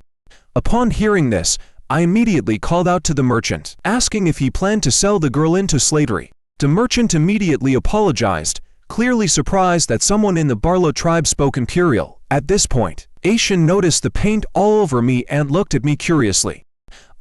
Upon hearing this, I immediately called out to the merchant, asking if he planned to sell the girl into slavery. The merchant immediately apologized, clearly surprised that someone in the Barlow tribe spoke imperial. At this point, Asian noticed the paint all over me and looked at me curiously.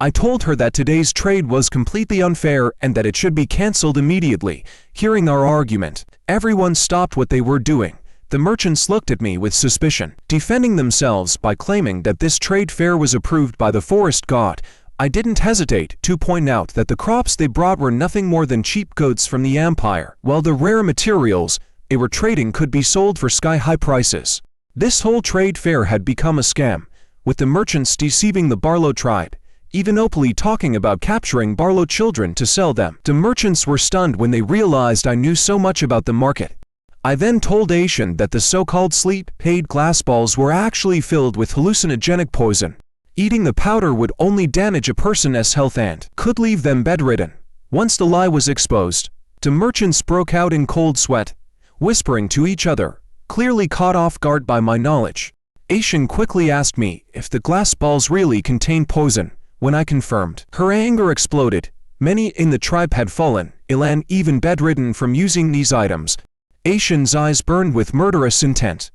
I told her that today's trade was completely unfair and that it should be cancelled immediately. Hearing our argument, everyone stopped what they were doing. The merchants looked at me with suspicion, defending themselves by claiming that this trade fair was approved by the forest god. I didn't hesitate to point out that the crops they brought were nothing more than cheap goods from the empire, while the rare materials they were trading could be sold for sky-high prices. This whole trade fair had become a scam, with the merchants deceiving the Barlow tribe, even openly talking about capturing Barlow children to sell them. The merchants were stunned when they realized I knew so much about the market. I then told Asian that the so-called sleep-paid glass balls were actually filled with hallucinogenic poison. Eating the powder would only damage a person's health and could leave them bedridden. Once the lie was exposed, the merchants broke out in cold sweat, whispering to each other, clearly caught off guard by my knowledge. Asian quickly asked me if the glass balls really contained poison. When I confirmed, her anger exploded. Many in the tribe had fallen ill and even bedridden from using these items. Asian's eyes burned with murderous intent.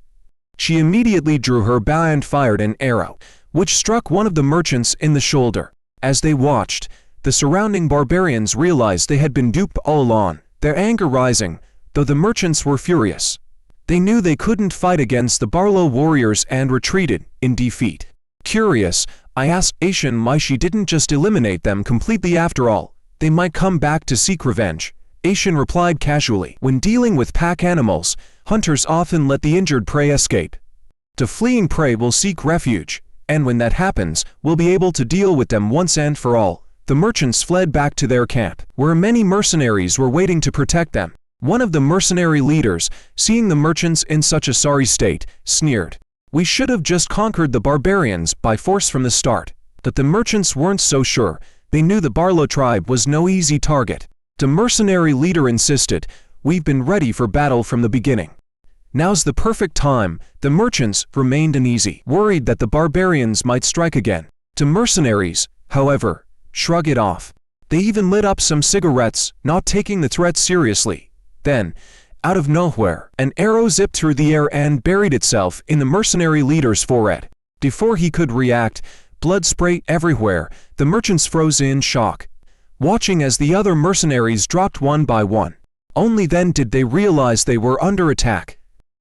She immediately drew her bow and fired an arrow, which struck one of the merchants in the shoulder. As they watched, the surrounding barbarians realized they had been duped all along, their anger rising, though the merchants were furious. They knew they couldn't fight against the Barlow warriors and retreated in defeat. Curious, I asked Asian why she didn't just eliminate them completely. After all, they might come back to seek revenge. Asian replied casually, when dealing with pack animals, hunters often let the injured prey escape. The fleeing prey will seek refuge, and when that happens, we'll be able to deal with them once and for all. The merchants fled back to their camp, where many mercenaries were waiting to protect them. One of the mercenary leaders, seeing the merchants in such a sorry state, sneered, "We should have just conquered the barbarians by force from the start." But the merchants weren't so sure. They knew the Barlow tribe was no easy target. The mercenary leader insisted, "We've been ready for battle from the beginning. Now's the perfect time." The merchants remained uneasy, worried that the barbarians might strike again. The mercenaries, however, shrugged it off. They even lit up some cigarettes, not taking the threat seriously. Then, out of nowhere, an arrow zipped through the air and buried itself in the mercenary leader's forehead. Before he could react, blood sprayed everywhere. The merchants froze in shock, watching as the other mercenaries dropped one by one. Only then did they realize they were under attack.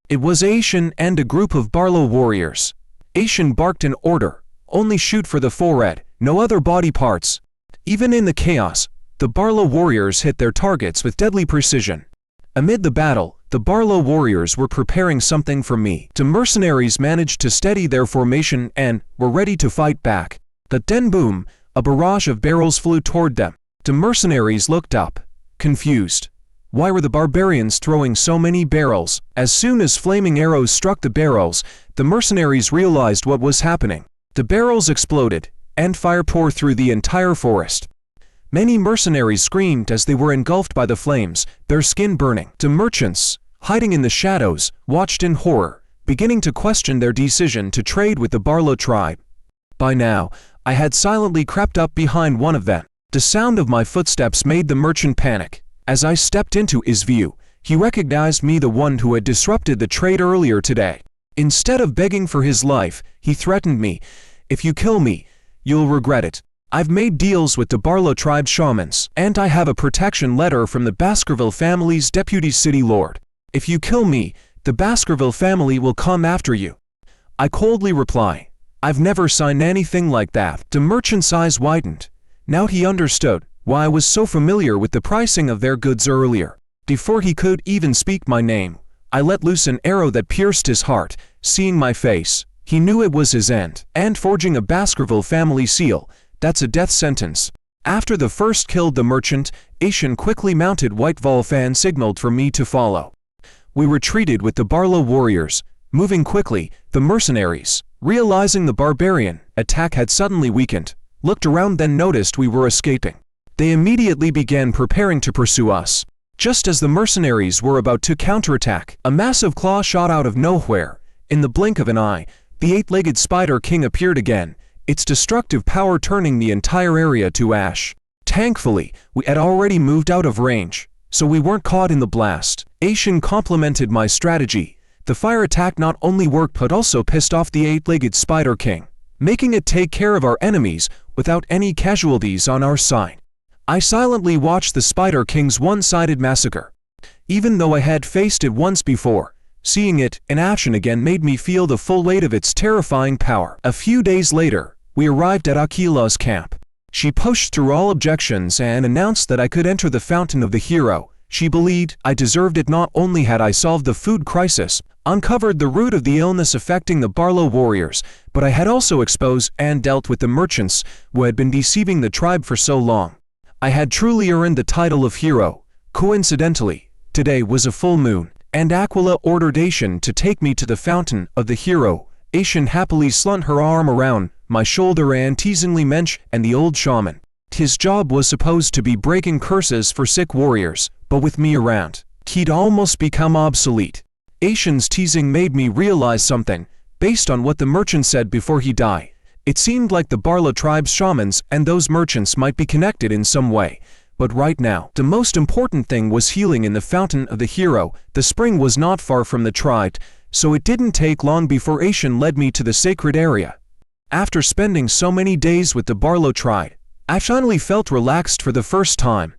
It was Asian and a group of Barlow warriors. Asian barked an order, "Only shoot for the forehead, no other body parts." Even in the chaos, the Barlow warriors hit their targets with deadly precision. Amid the battle, the Barlow warriors were preparing something for me. The mercenaries managed to steady their formation and were ready to fight back. But then boom, a barrage of barrels flew toward them. The mercenaries looked up, confused. Why were the barbarians throwing so many barrels? As soon as flaming arrows struck the barrels, the mercenaries realized what was happening. The barrels exploded, and fire poured through the entire forest. Many mercenaries screamed as they were engulfed by the flames, their skin burning. The merchants, hiding in the shadows, watched in horror, beginning to question their decision to trade with the Barlow tribe. By now, I had silently crept up behind one of them. The sound of my footsteps made the merchant panic. As I stepped into his view, he recognized me, the one who had disrupted the trade earlier today. Instead of begging for his life, he threatened me, "If you kill me, you'll regret it. I've made deals with the Barlow tribe shamans, and I have a protection letter from the Baskerville family's deputy city lord. If you kill me, the Baskerville family will come after you." I coldly reply, "I've never signed anything like that." The merchant's eyes widened. Now he understood why I was so familiar with the pricing of their goods earlier. Before he could even speak my name, I let loose an arrow that pierced his heart, Seeing my face, he knew it was his end. And forging a Baskerville family seal, that's a death sentence. After the first killed the merchant, Asian quickly mounted White Wolf and signaled for me to follow. We retreated with the Barlow warriors, moving quickly. The mercenaries, realizing the barbarian attack had suddenly weakened, looked around then noticed we were escaping. They immediately began preparing to pursue us. Just as the mercenaries were about to counterattack, a massive claw shot out of nowhere. In the blink of an eye, the eight-legged Spider King appeared again, its destructive power turning the entire area to ash. Thankfully, we had already moved out of range, so we weren't caught in the blast. Asian complimented my strategy. The fire attack not only worked but also pissed off the eight-legged Spider King, making it take care of our enemies without any casualties on our side. I silently watched the Spider King's one-sided massacre. Even though I had faced it once before, seeing it in action again made me feel the full weight of its terrifying power. A few days later, we arrived at Akila's camp. She pushed through all objections and announced that I could enter the Fountain of the Hero. She believed I deserved it. Not only had I solved the food crisis, uncovered the root of the illness affecting the Barlow warriors, but I had also exposed and dealt with the merchants who had been deceiving the tribe for so long. I had truly earned the title of hero. Coincidentally, today was a full moon, and Aquila ordered Asian to take me to the Fountain of the Hero. Asian happily slung her arm around my shoulder and teasingly mentioned and the old shaman. His job was supposed to be breaking curses for sick warriors, but with me around, he'd almost become obsolete. Asian's teasing made me realize something. Based on what the merchant said before he died, it seemed like the Barlow tribe's shamans and those merchants might be connected in some way. But right now, the most important thing was healing in the Fountain of the Hero. The spring was not far from the tribe, so it didn't take long before Asian led me to the sacred area. After spending so many days with the Barlow tribe, I finally felt relaxed for the first time.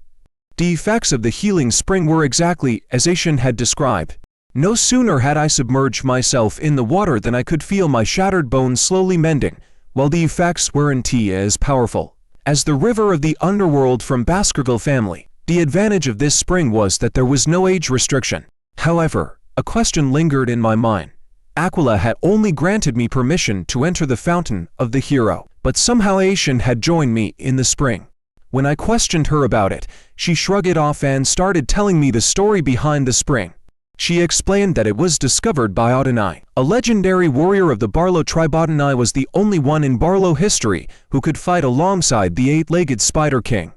The effects of the healing spring were exactly as Asian had described. No sooner had I submerged myself in the water than I could feel my shattered bones slowly mending, while the effects weren't as powerful as the river of the underworld from Baskerville family. The advantage of this spring was that there was no age restriction. However, a question lingered in my mind. Aquila had only granted me permission to enter the Fountain of the Hero, but somehow Asian had joined me in the spring. When I questioned her about it, she shrugged it off and started telling me the story behind the spring. She explained that it was discovered by Adonai, a legendary warrior of the Barlow tribe. Adonai was the only one in Barlow history who could fight alongside the eight-legged Spider King.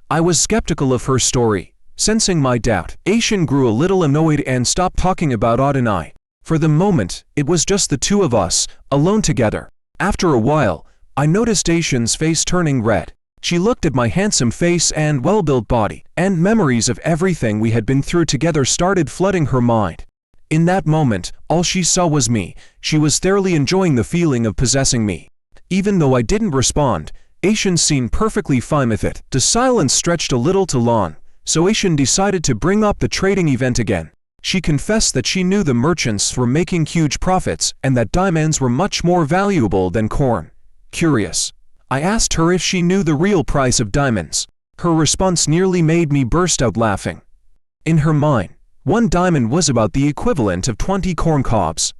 I was skeptical of her story. Sensing my doubt, Asian grew a little annoyed and stopped talking about Adonai. For the moment, it was just the two of us, alone together. After a while, I noticed Asian's face turning red. She looked at my handsome face and well-built body, and memories of everything we had been through together started flooding her mind. In that moment, all she saw was me. She was thoroughly enjoying the feeling of possessing me. Even though I didn't respond, Asian seemed perfectly fine with it. The silence stretched a little too long, so Asian decided to bring up the trading event again. She confessed that she knew the merchants were making huge profits and that diamonds were much more valuable than corn. Curious, I asked her if she knew the real price of diamonds. Her response nearly made me burst out laughing. In her mind, 1 diamond was about the equivalent of 20 corn cobs.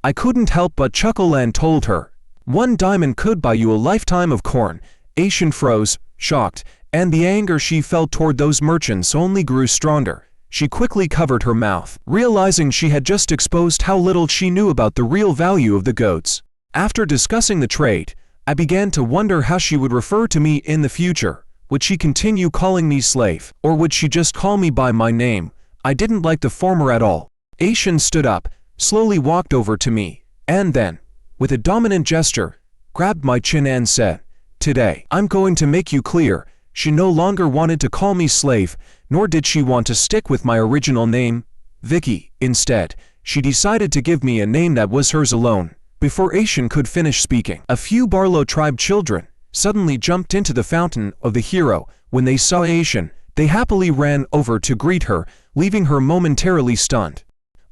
I couldn't help but chuckle and told her, 1 diamond could buy you a lifetime of corn. Asian froze, shocked, and the anger she felt toward those merchants only grew stronger. She quickly covered her mouth, realizing she had just exposed how little she knew about the real value of the goods. After discussing the trade, I began to wonder how she would refer to me in the future. Would she continue calling me slave, or would she just call me by my name? I didn't like the former at all. Asian stood up, slowly walked over to me, and then, with a dominant gesture, grabbed my chin and said, "Today, I'm going to make you clear." She no longer wanted to call me slave, nor did she want to stick with my original name, Vicky. Instead, she decided to give me a name that was hers alone. Before Asian could finish speaking, a few Barlow tribe children suddenly jumped into the Fountain of the Hero. When they saw Asian, they happily ran over to greet her, leaving her momentarily stunned.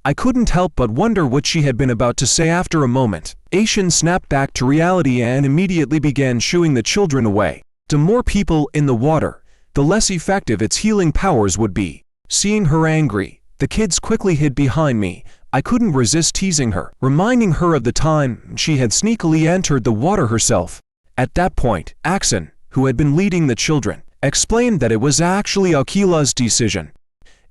I couldn't help but wonder what she had been about to say. After a moment, Asian snapped back to reality and immediately began shooing the children away. The more people in the water, the less effective its healing powers would be. Seeing her angry, the kids quickly hid behind me, I couldn't resist teasing her, reminding her of the time she had sneakily entered the water herself. At that point, Axon, who had been leading the children, explained that it was actually Aquila's decision.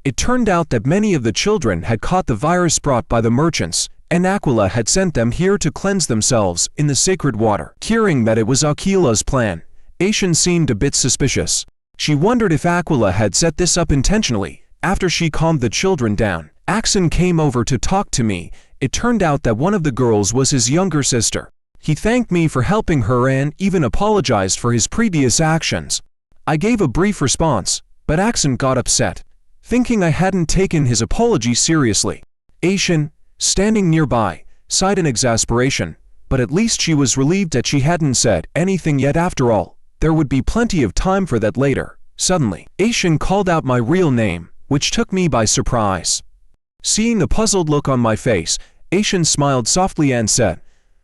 It turned out that many of the children had caught the virus brought by the merchants, and Aquila had sent them here to cleanse themselves in the sacred water, hearing that it was Aquila's plan. Aishin seemed a bit suspicious. She wondered if Aquila had set this up intentionally. After she calmed the children down, Axon came over to talk to me. It turned out that one of the girls was his younger sister. He thanked me for helping her and even apologized for his previous actions. I gave a brief response, but Axon got upset, thinking I hadn't taken his apology seriously. Aishin, standing nearby, sighed in exasperation, but at least she was relieved that she hadn't said anything yet. After all, there would be plenty of time for that later. Suddenly, Aishin called out my real name, which took me by surprise. Seeing the puzzled look on my face, Aishin smiled softly and said,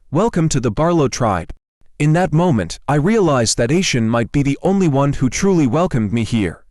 "Welcome to the Barlow tribe." In that moment, I realized that Aishin might be the only one who truly welcomed me here.